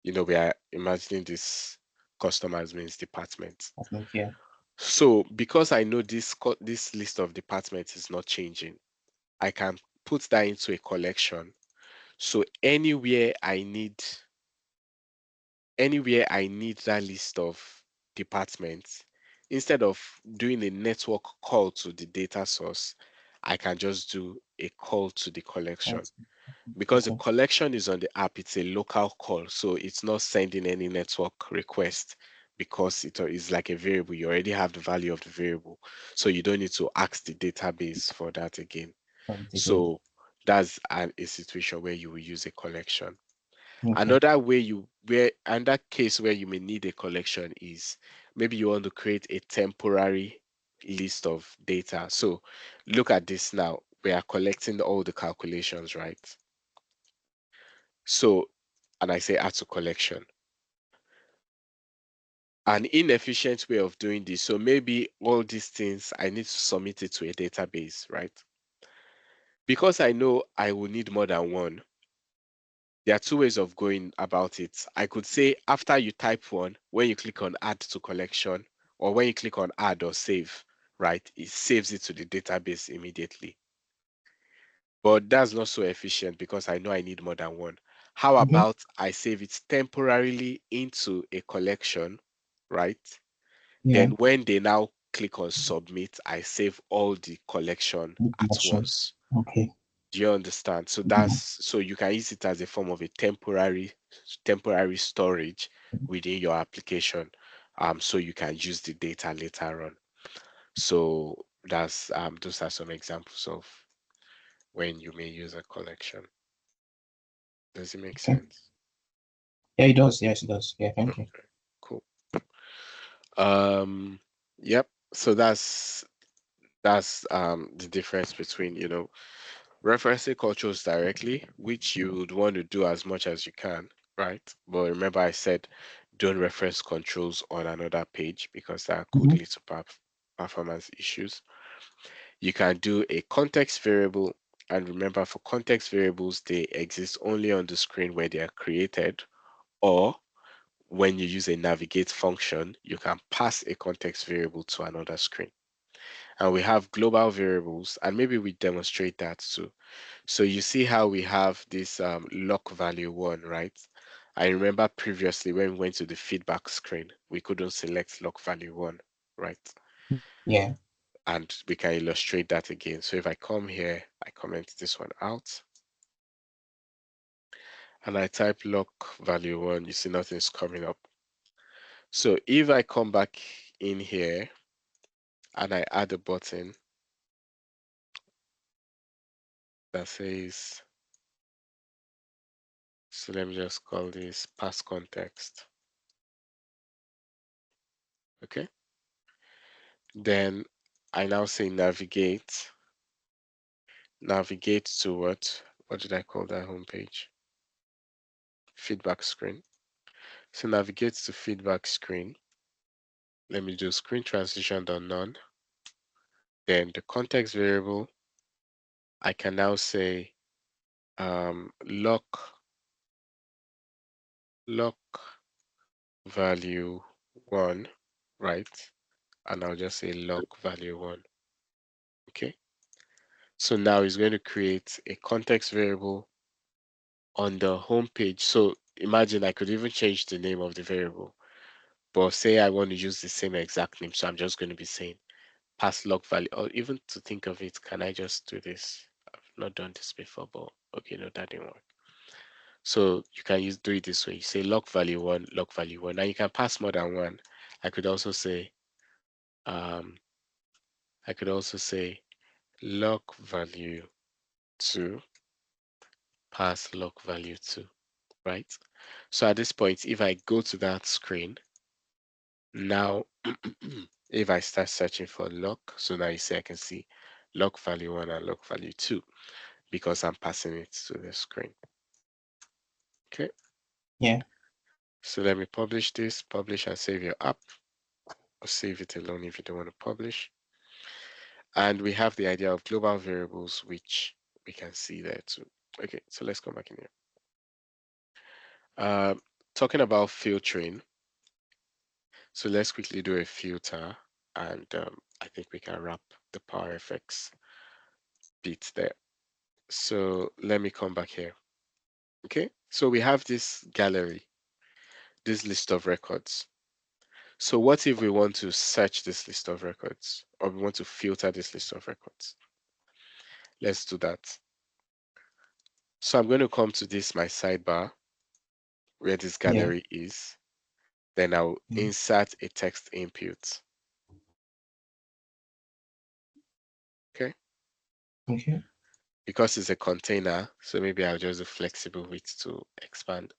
We are imagining this customers means department. That means, yeah. So because I know this list of departments is not changing, I can put that into a collection. So anywhere I need that list of departments, instead of doing a network call to the data source, I can just do a call to the collection. That's Because the okay. collection is on the app, it's a local call, so it's not sending any network request because it is like a variable. You already have the value of the variable, so you don't need to ask the database for that again. Once again. So that's a situation where you will use a collection. Okay. Another case where you may need a collection is maybe you want to create a temporary list of data. So look at this now. We are collecting all the calculations, right? So, and I say add to collection. An inefficient way of doing this. So maybe all these things, I need to submit it to a database, right? Because I know I will need more than one, there are two ways of going about it. I could say after you type one, when you click on add to collection, or when you click on add or save, right, it saves it to the database immediately. But that's not so efficient because I know I need more than one. How Mm-hmm. about I save it temporarily into a collection, right? Yeah. Then when they now click on submit, I save all the collection Good at collection. once. Okay. Do you understand? So Yeah. so you can use it as a form of a temporary storage within your application. So you can use the data later on. So that's those are some examples of when you may use a collection. Does it make Okay. sense? Yeah, it does. Yes, it does. Yeah, thank you. Okay, cool. Um, yep. So that's the difference between, referencing controls directly, which you would want to do as much as you can, right? But remember, I said don't reference controls on another page because that could Mm-hmm. lead to performance issues. You can do a context variable, and remember, for context variables, they exist only on the screen where they are created, or when you use a navigate function, you can pass a context variable to another screen. And we have global variables, and maybe we demonstrate that too. So you see how we have this lock value one, right? I remember previously when we went to the feedback screen, we couldn't select lock value one, right? Yeah. And we can illustrate that again. So if I come here, I comment this one out, and I type lock value one, you see nothing's coming up. So if I come back in here and I add a button that says, so let me just call this pass context, okay? Then I now say navigate. navigate to what did I call that homepage? Feedback screen. So navigate to feedback screen. Let me do screen transition done none. Then the context variable, I can now say lock value 1, right? And I'll just say lock value 1. Okay. So now it's going to create a context variable on the home page. So imagine I could even change the name of the variable, but say I want to use the same exact name. So I'm just going to be saying pass log value, or even to think of it, can I just do this? I've not done this before, but okay, no, that didn't work. So you can do it this way. You say log value 1, log value 1. Now you can pass more than one. I could also say, um, log value 2, pass log value 2, right? So at this point, if I go to that screen, now if I start searching for log, so now you see I can see log value 1 and log value 2 because I'm passing it to the screen. Okay. Yeah. So let me publish this, publish and save your app, or save it alone if you don't want to publish. And we have the idea of global variables, which we can see there too. Okay, so let's come back in here. Talking about filtering. So let's quickly do a filter, and I think we can wrap the Power FX bit there. So let me come back here. Okay, so we have this gallery, this list of records. So what if we want to search this list of records, or we want to filter this list of records? Let's do that. So I'm going to come to this, my sidebar, where this Yeah. gallery is. Then I'll insert a text input. Okay. Okay. Because it's a container, so maybe I'll just do flexible width to expand.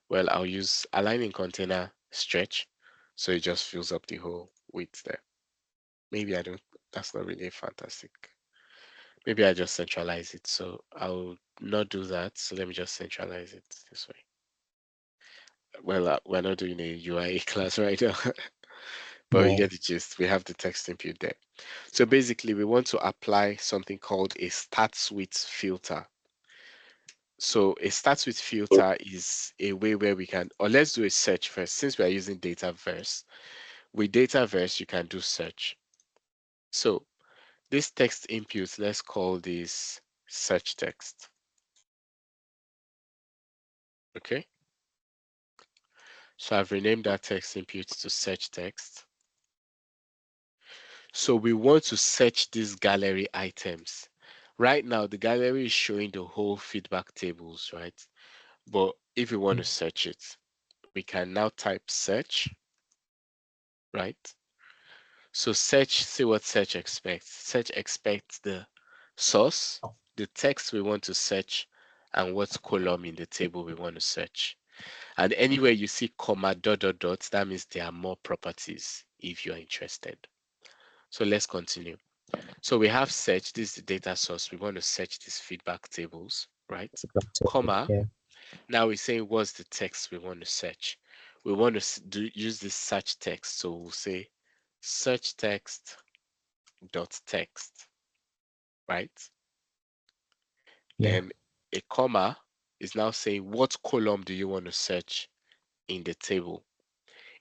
Well, I'll use aligning container stretch, so it just fills up the whole width there. Maybe I don't, that's not really fantastic. Maybe I just centralize it. So I'll not do that. So let me just centralize it this way. Well, we're not doing a UI class right now, but you Yeah. get the gist. We have the text input there. So basically, we want to apply something called a starts with filter. So a starts with filter is a way where we can, or let's do a search first. Since we are using Dataverse, with Dataverse, you can do search. So this text input, let's call this search text. Okay. So I've renamed that text input to search text. So we want to search these gallery items. Right now, the gallery is showing the whole feedback tables, right? But if we want to search it, we can now type search, right? So search, see what search expects. Search expects the source, the text we want to search, and what column in the table we want to search. And anywhere you see comma, dot, dot, dot, that means there are more properties if you're interested. So let's continue. So we have search, this is the data source. We want to search these feedback tables, right? Comma. Yeah. Now we're saying what's the text we want to search. We want to use this search text. So we'll say search text dot text, right? Yeah. Then a comma is now saying what column do you want to search in the table.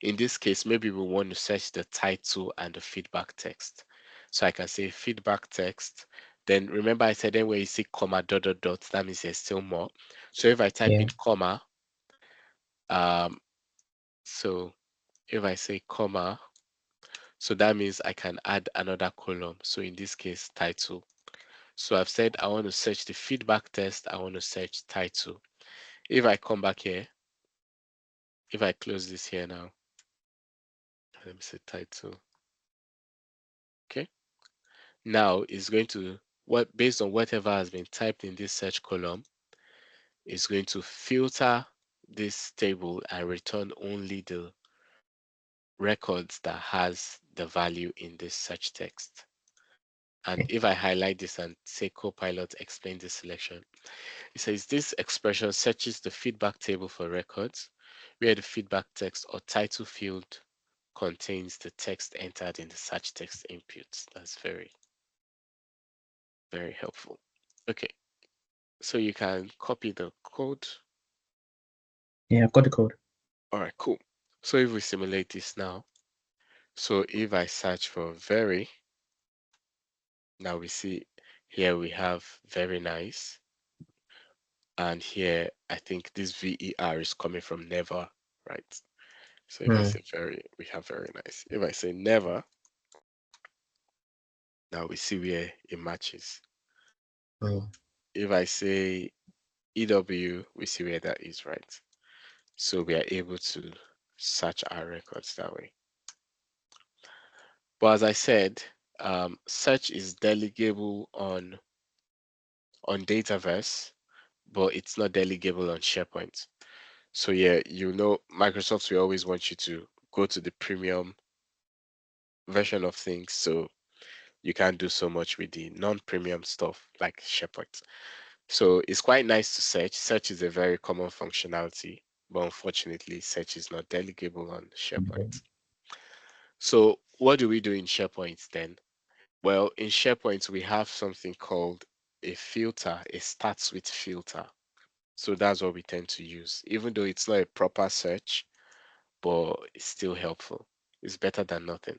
In this case, maybe we want to search the title and the feedback text. So I can say feedback text. Then remember I said then where you see comma dot dot dot, that means there's still more. So if I type Yeah. in comma, so if I say comma, so that means I can add another column. So in this case, title. So I've said I want to search the feedback test. I want to search title. If I come back here, if I close this here now, let me say title. Okay. Now it's going to, what based on whatever has been typed in this search column, is going to filter this table and return only the records that has the value in this search text. And if I highlight this and say Copilot explain the selection, it says this expression searches the feedback table for records where the feedback text or title field contains the text entered in the search text inputs. That's very, very helpful. Okay, so you can copy the code. Yeah, I've got the code. All right, cool. So if we simulate this now, so if I search for very, now we see here we have very nice. And here, I think this VER is coming from never, right? So if I say very, we have very nice. If I say never, now we see where it matches. If I say EW, we see where that is, right? So we are able to search our records that way. But as I said, search is delegable on Dataverse, but it's not delegable on SharePoint. So yeah, you know, Microsoft will always want you to go to the premium version of things, so you can't do so much with the non-premium stuff like SharePoint. So it's quite nice to search. Search is a very common functionality, but unfortunately, search is not delegable on SharePoint. So what do we do in SharePoint then? Well, in SharePoint, we have something called a filter, a starts with filter. So that's what we tend to use, even though it's not a proper search, but it's still helpful. It's better than nothing.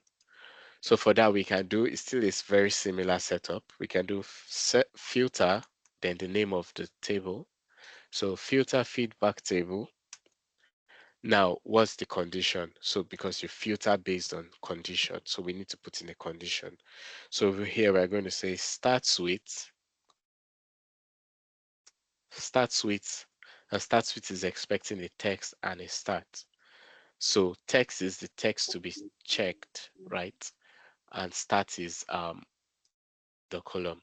So for that, we can do, it still is very similar setup. We can do set filter, then the name of the table. So filter feedback table. Now, what's the condition? So because you filter based on condition, so we need to put in a condition. So over here, we're going to say starts with, and starts with is expecting a text and a start. So text is the text to be checked, right? And start is the column.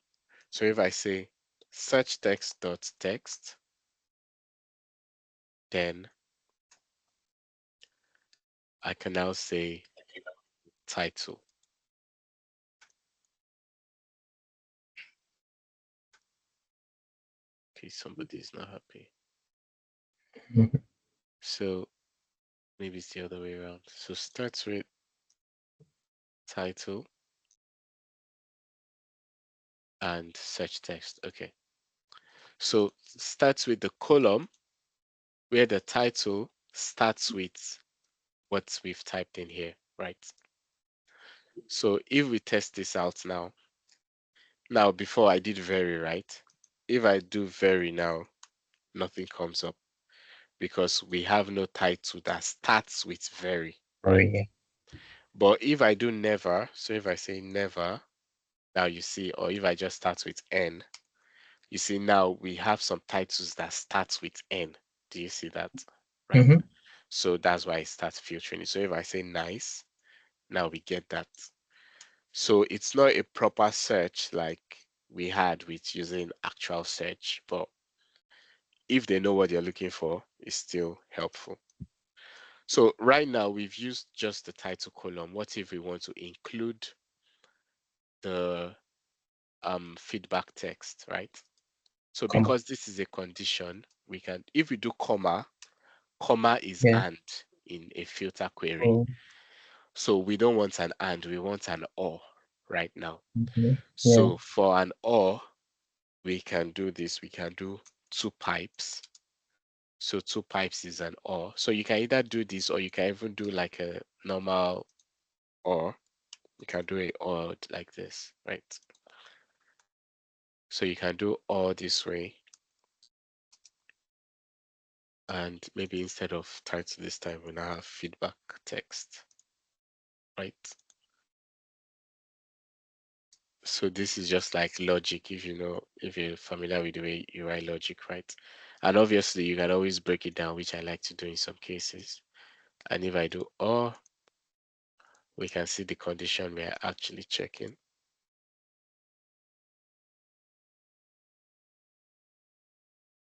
So if I say search text dot text, then I can now say title. Okay, somebody is not happy. So maybe it's the other way around. So starts with title and search text. Okay. So starts with the column where the title starts with what we've typed in here, right? So if we test this out now before I did very, right? If I do very now, nothing comes up because we have no title that starts with very, right? But if I do never, so if I say never, now you see, or if I just start with N, you see now we have some titles that starts with N. Do you see that? Right? So that's why it starts filtering it. So if I say nice, now we get that. So it's not a proper search like we had with using actual search, but if they know what they're looking for, it's still helpful. So right now we've used just the title column. What if we want to include the feedback text, right? So because this is a condition, we can, if we do comma is and in a filter query. So we don't want an and, we want an or right now. So for an or, we can do this, we can do two pipes. So two pipes is an or. So you can either do this or you can even do like a normal or. You can do it or like this, right? So you can do or this way. And maybe instead of title this time, we now have feedback text, right? So this is just like logic, if you know, if you're familiar with the way you write logic, right? And obviously you can always break it down, which I like to do in some cases. And if I do or, we can see the condition we are actually checking.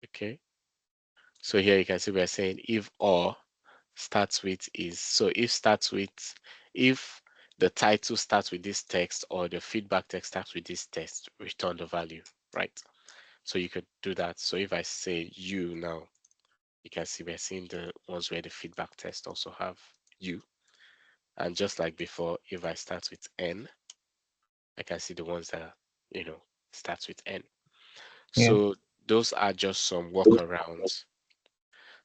Okay. So here you can see we're saying if or starts with is, so if starts with, if the title starts with this text or the feedback text starts with this text, return the value, right? So you could do that. So if I say you now, you can see we're seeing the ones where the feedback text also have you. And just like before, if I start with N, I can see the ones that, starts with N. Yeah. So those are just some workarounds.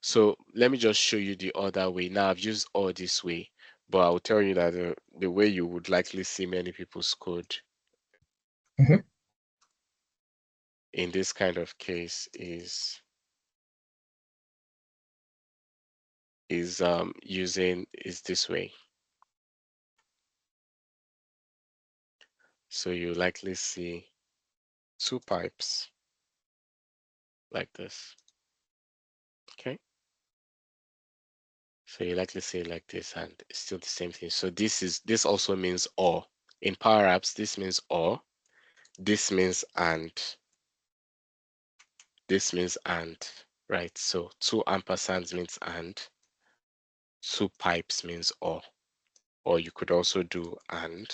So let me just show you the other way. Now I've used all this way, but I'll tell you that the way you would likely see many people's code Mhm. in this kind of case is this way. So you likely see two pipes like this. Okay. So you likely see it like this, and it's still the same thing. So this also means or. In Power Apps, this means or. This means and. This means and. Right. So two ampersands means and. Two pipes means or. Or you could also do and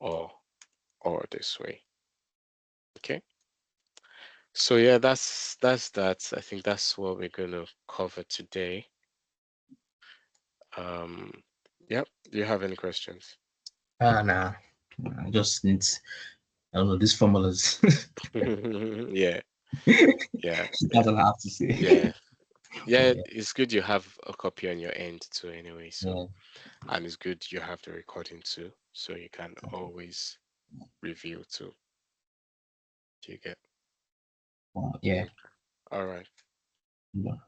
or this way. Okay. So yeah, that's that. I think that's what we're going to cover today. Yep. Do you have any questions? Nah. I just need, I don't know, these formulas. Yeah. Yeah. That's all I have to say. Yeah. Yeah, Yeah. it's good you have a copy on your end too anyway. So, Yeah. and it's good you have the recording too, so you can always review too. Do you get? Yeah. Okay. All right.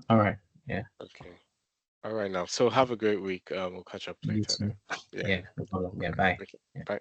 All right. Yeah. Okay. All right now. So have a great week. We'll catch up You later then. too. Yeah. Yeah. No problem. Yeah. Bye. Okay. Yeah. Bye.